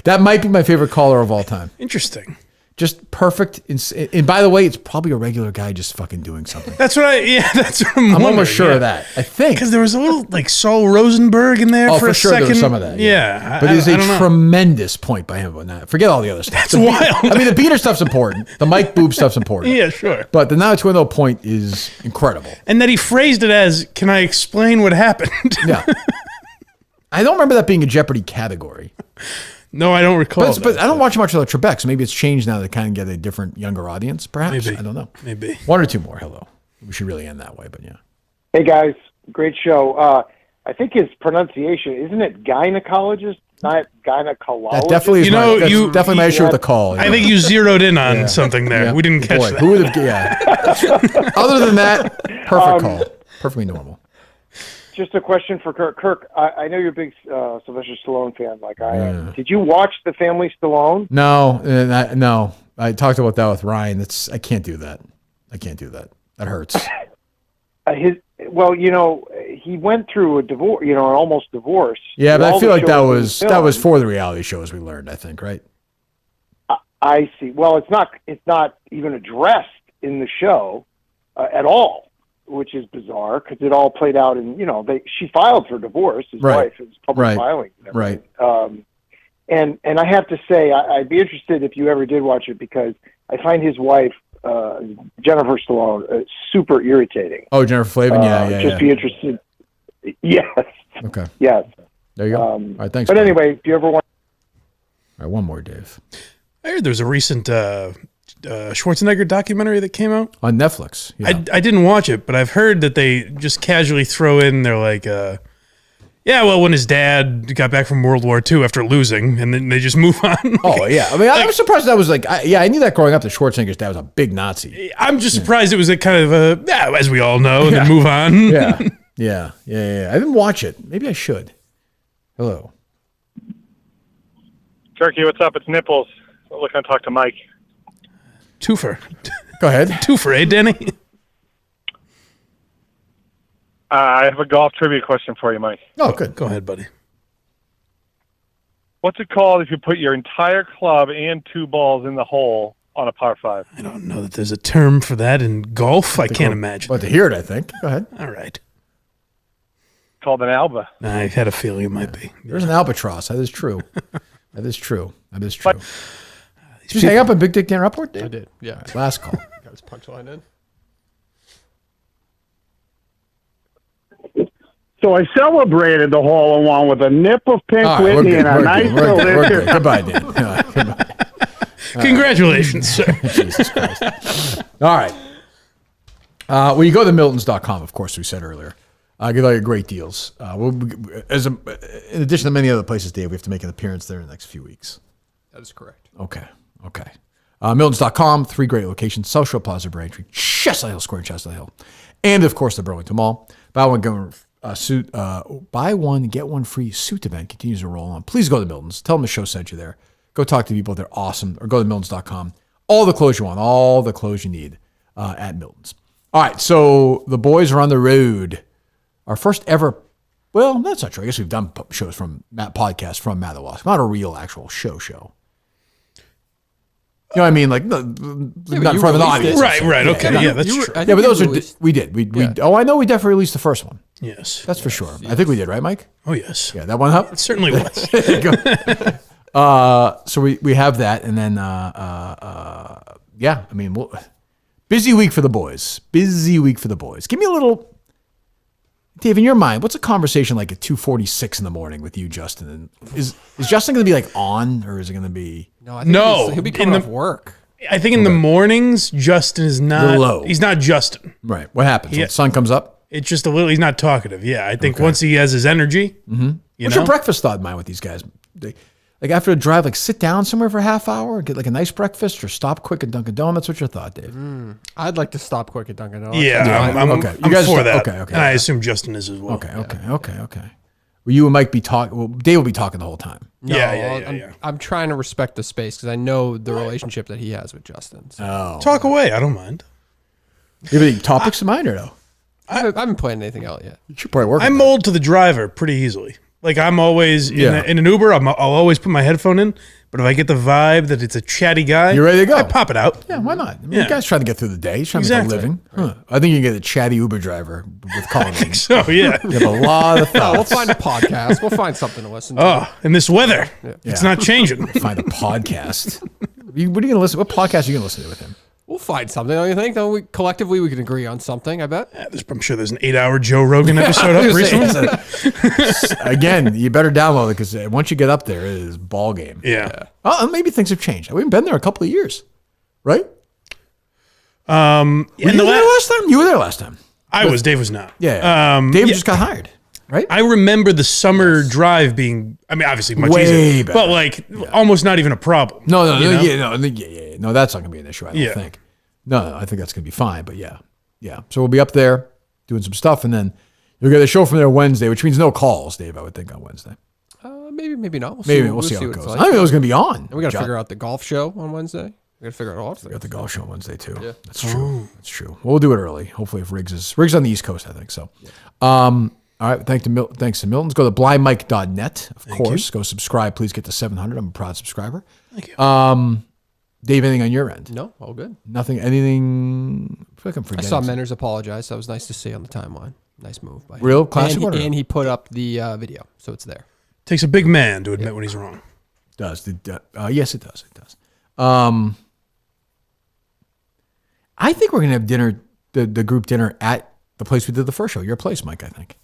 S1: That might be my favorite caller of all time.
S3: Interesting.
S1: Just perfect. And by the way, it's probably a regular guy just fucking doing something.
S3: That's what I'm
S1: almost sure of that. I think.
S3: Because there was a little like Saul Rosenberg in there for a second.
S1: There was some of that.
S3: Yeah.
S1: But it is a tremendous point by him. But forget all the other stuff.
S3: That's wild.
S1: I mean, the beater stuff's important. The Mike Boob stuff's important.
S3: Yeah, sure.
S1: But the now 2-0 point is incredible.
S3: And that he phrased it as, can I explain what happened?
S1: Yeah. I don't remember that being a Jeopardy category.
S3: No, I don't recall.
S1: But I don't watch much of Trebek, so maybe it's changed now to kind of get a different, younger audience, perhaps.
S3: Maybe.
S1: I don't know.
S3: Maybe.
S1: One or two more. Hello. We should really end that way, but yeah.
S19: Hey, guys. Great show. I think his pronunciation, isn't it gynecologist, not gynecologist?
S1: That definitely is definitely my issue with the call.
S3: I think you zeroed in on something there. Yeah. We didn't catch that.
S1: Who would have, Other than that, perfect call. Perfectly normal.
S19: Just a question for Kirk. Kirk, I know you're a big Sylvester Stallone fan like I am. Did you watch The Family Stallone?
S1: No, no. I talked about that with Ryan. I can't do that. That hurts.
S19: He went through a divorce, an almost divorce.
S1: Yeah, but I feel like that was for the reality show, as we learned, I think, right?
S19: I see. Well, it's not even addressed in the show at all, which is bizarre because it all played out in, she filed for divorce, his wife, it was public filing.
S1: Right.
S19: And I have to say, I'd be interested if you ever did watch it because I find his wife, Jennifer Stallone, super irritating.
S1: Oh, Jennifer Flavin? Yeah.
S19: Be interested. Yes.
S1: Okay.
S19: Yes.
S1: There you go. All right, thanks.
S19: But anyway, if you ever want.
S1: All right, one more, Dave.
S3: I heard there was a recent Schwarzenegger documentary that came out
S1: on Netflix. Yeah.
S3: I didn't watch it, but I've heard that they just casually throw in. They're like, when his dad got back from World War II after losing, and then they just move on.
S1: Oh yeah, I mean, I was surprised that was like, I knew that growing up. That Schwarzenegger's dad was a big Nazi.
S3: I'm just surprised it was a kind of as we all know, and then move on.
S1: Yeah. I didn't watch it. Maybe I should. Hello,
S14: Turkey. What's up? It's Nipples. Looking to talk to Mike.
S3: Twofer.
S1: Go ahead.
S3: Twofer, Danny?
S14: I have a golf trivia question for you, Mike.
S1: Oh, good.
S3: Go ahead, buddy.
S14: What's it called if you put your entire club and two balls in the hole on a par 5.
S3: I don't know that there's a term for that in golf. I can't imagine.
S1: But to hear it, I think. Go ahead.
S3: All right.
S14: Called an Alba.
S3: I had a feeling it might be.
S1: There's an albatross. That is true. That is true. That is true. Did you hang up a Big Dick Dinner Upward, Dave?
S2: I did, yeah.
S1: Right, last call.
S2: Got his punchline in.
S17: So I celebrated the hole-in-one with a nip of Pink Whitney and a nice delicious.
S1: Goodbye, Dan. Goodbye.
S3: Congratulations, sir.
S1: Jesus Christ. All right. Well, you go to Miltons.com, of course, we said earlier. Get all your great deals. In addition to many other places, Dave, we have to make an appearance there in the next few weeks.
S2: That is correct.
S1: Okay. Miltons.com, 3 great locations: South Shore Plaza, Braintree, Chestnut Hill Square in Chestnut Hill, and of course the Burlington Mall. Buy one get one free suit event continues to roll on. Please go to Miltons. Tell them the show sent you there. Go talk to people; they're awesome. Or go to Miltons.com. All the clothes you want, all the clothes you need at Miltons. All right, so the boys are on the road. Our first ever. Well, that's not true. I guess we've done shows from podcasts from Madawaska, not a real actual show. You know what I mean? Like, not in front of an audience.
S3: Right. Okay. Yeah, that's true.
S1: Yeah, but those we did. I know we definitely released the first one.
S3: Yes.
S1: That's for sure. I think we did, right, Mike?
S3: Oh, yes.
S1: Yeah, that one up?
S3: It certainly was.
S1: So we have that. And then, busy week for the boys. Give me a little, Dave, in your mind, what's a conversation like at 2:46 in the morning with you, Justin? And is Justin going to be like on, or is it going to be?
S2: No, I think he'll be coming off work.
S3: I think in the mornings, Justin is not.
S1: Low.
S3: He's not Justin.
S1: Right. What happens when the sun comes up?
S3: It's just a little. He's not talkative. Yeah, I think once he has his energy.
S1: Mm-hmm. What's your breakfast thought in mind with these guys? Like after a drive, like sit down somewhere for a half hour, get like a nice breakfast, or stop quick at Dunkin' Donuts. What's your thought, Dave?
S2: I'd like to stop quick at Dunkin' Donuts.
S3: Yeah, I'm
S1: okay.
S3: You guys for that.
S1: Okay.
S3: And I assume Justin is as well.
S1: Okay. Well, you and Mike be talking. Well, Dave will be talking the whole time.
S2: No,
S3: Yeah.
S2: I'm trying to respect the space because I know the relationship that he has with Justin. So.
S3: Talk away. I don't mind.
S1: You have any topics in mind or no?
S2: I haven't planned anything out yet.
S1: You should probably work.
S3: I mold to the driver pretty easily. Like I'm always in an Uber. I'll always put my headphone in. But if I get the vibe that it's a chatty guy,
S1: you're ready to go.
S3: I pop it out.
S1: Yeah, why not? I mean, the guy's trying to get through the day. He's trying to make a living.
S2: Right.
S1: I think you can get a chatty Uber driver with Colin. I think
S3: so. Yeah,
S1: you have a lot of thoughts.
S2: We'll find a podcast. We'll find something to listen to.
S3: Oh, in this weather, it's not changing.
S1: Find a podcast. What are you going to listen? What podcast are you going to listen to with him?
S2: We'll find something, don't you think? Don't we, collectively, we can agree on something, I bet.
S3: Yeah, I'm sure there's an 8-hour Joe Rogan episode up recently.
S1: Again, you better download it because once you get up there, it is ball game.
S3: Yeah.
S1: Oh, maybe things have changed. We've been there a couple of years, right?
S3: Were
S1: you there last time? You were there last time.
S3: I was. Dave was not.
S1: Yeah. Dave just got hired, right?
S3: I remember the summer drive being, I mean, obviously much
S1: Way
S3: easier,
S1: better.
S3: but like almost not even a problem.
S1: No,
S3: you know?
S1: No, that's not going to be an issue, I don't think. No, I think that's going to be fine, but yeah. So we'll be up there doing some stuff, and then you'll get a show from there Wednesday, which means no calls, Dave, I would think, on Wednesday.
S2: Maybe not. We'll
S1: see how it
S2: what
S1: goes.
S2: it's like.
S1: I think it was going to be on.
S2: And we got to figure out the golf show on Wednesday. We got to figure out all of
S1: We got the golf show on Wednesday, too.
S2: Yeah.
S1: That's true. That's true. We'll do it early, hopefully, if Riggs on the East Coast, I think, so. All right, thanks to Miltons. Go to blindmike.net, of course. Go subscribe. Please get to 700. I'm a proud subscriber.
S3: Thank you.
S1: Dave, anything on your end?
S2: No, all good.
S1: Nothing, anything? I feel like I'm forgetting.
S2: I saw Menners apologize. That was nice to see on the timeline. Nice move by him.
S1: Real classic one?
S2: And he put up the video, so it's there.
S3: Takes a big man to admit when he's wrong.
S1: Yes, it does. I think we're going to have dinner, the group dinner at the place we did the first show. Your place, Mike, I think.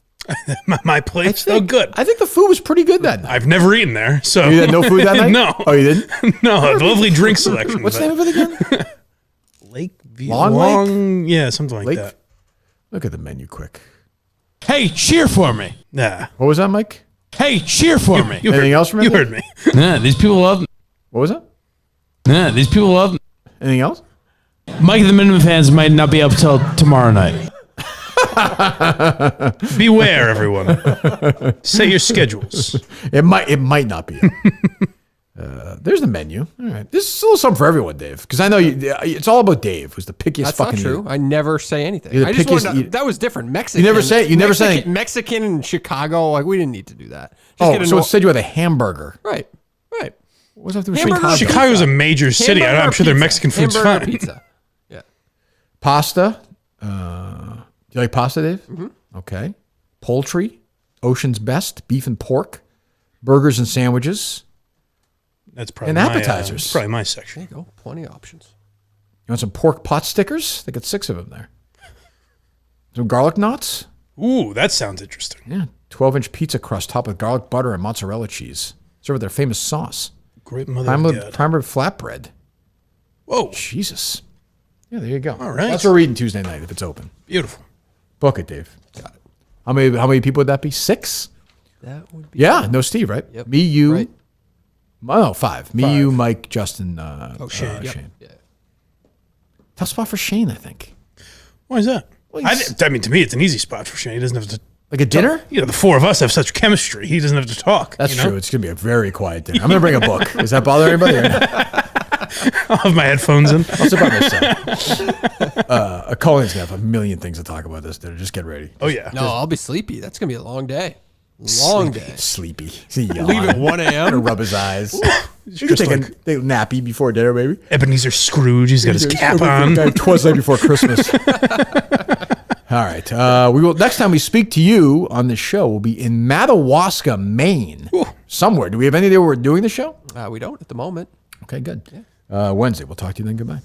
S3: My place? So good.
S1: I think the food was pretty good that night.
S3: I've never eaten there, so.
S1: You had no food that night?
S3: No.
S1: Oh, you didn't?
S3: No, a lovely drink selection.
S1: What's the name of it again?
S3: Lakeview.
S1: Long Lake?
S3: Yeah, something like that.
S1: Look at the menu quick.
S20: Hey, cheer for me.
S3: Nah.
S1: What was that, Mike?
S20: Hey, cheer for me.
S1: Anything else from it?
S3: You heard me.
S20: Nah, these people love me.
S1: What was that?
S20: Nah, these people love me.
S1: Anything else?
S20: Mike and the Minimum fans might not be up till tomorrow night.
S3: Beware, everyone. Set your schedules.
S1: It might not be. There's the menu. All right. This is a little something for everyone, Dave. Because I know it's all about Dave, who's the pickiest
S2: That's
S1: fucking
S2: not true.
S1: eater.
S2: I never say anything.
S1: You're the
S2: I just
S1: pickiest
S2: wanted to,
S1: eater.
S2: that was different. Mexican.
S1: You never say
S2: Mexican in Chicago. Like we didn't need to do that.
S1: So instead you had a hamburger.
S2: Right.
S1: What's that have to do with
S2: Hamburger
S1: Chicago?
S3: Chicago's a major city. I'm sure their Mexican food's
S2: Hamburger
S3: fine.
S2: pizza. Yeah.
S1: Pasta. Do you like pasta, Dave? Mm-hmm. Okay. Poultry. Ocean's Best. Beef and pork. Burgers and sandwiches.
S3: That's probably
S1: and appetizers.
S3: Probably my section.
S2: There you go. Plenty of options.
S1: You want some pork pot stickers? They got 6 of them there. Some garlic knots.
S3: Ooh, that sounds interesting.
S1: Yeah. 12-inch pizza crust topped with garlic butter and mozzarella cheese. Served with their famous sauce.
S3: Great mother of God.
S1: Primer flatbread.
S3: Whoa.
S1: Jesus. Yeah, there you go.
S3: All right.
S1: That's what we're reading Tuesday night if it's open.
S3: Beautiful.
S1: Book it, Dave. Got it. How many people would that be? 6?
S2: That would be.
S1: Yeah, no Steve, right?
S2: Yep.
S1: Me, you.
S2: Right.
S1: Oh, 5. Me,
S3: 5.
S1: you, Mike, Justin,
S3: Shane.
S1: Shane.
S2: Yeah.
S1: Tough spot for Shane, I think.
S3: Why is that?
S1: Well,
S3: I mean, to me, it's an easy spot for Shane. He doesn't have to.
S1: Like a dinner?
S3: You know, the 4 of us have such chemistry. He doesn't have to talk.
S1: That's
S3: you know?
S1: true. It's going to be a very quiet dinner. I'm going to bring a book. Does that bother anybody? Or not?
S3: I'll have my headphones in.
S1: I'll sit by myself. Colin's going to have a million things to talk about this dinner. Just get ready.
S3: Oh, yeah.
S2: No, I'll be sleepy. That's going to be a long day. Long day.
S1: Sleepy.
S2: Leave at 1 a.m.
S1: Gonna rub his eyes. You can take a nappy before dinner, baby.
S3: Ebenezer Scrooge. He's got his cap on.
S1: Twas the night before Christmas. All right. We will. Next time we speak to you on the show, will be in Madawaska, Maine. Somewhere. Do we have any idea where we're doing the show?
S2: We don't at the moment.
S1: Okay, good. Yeah. Wednesday. We'll talk to you then. Goodbye.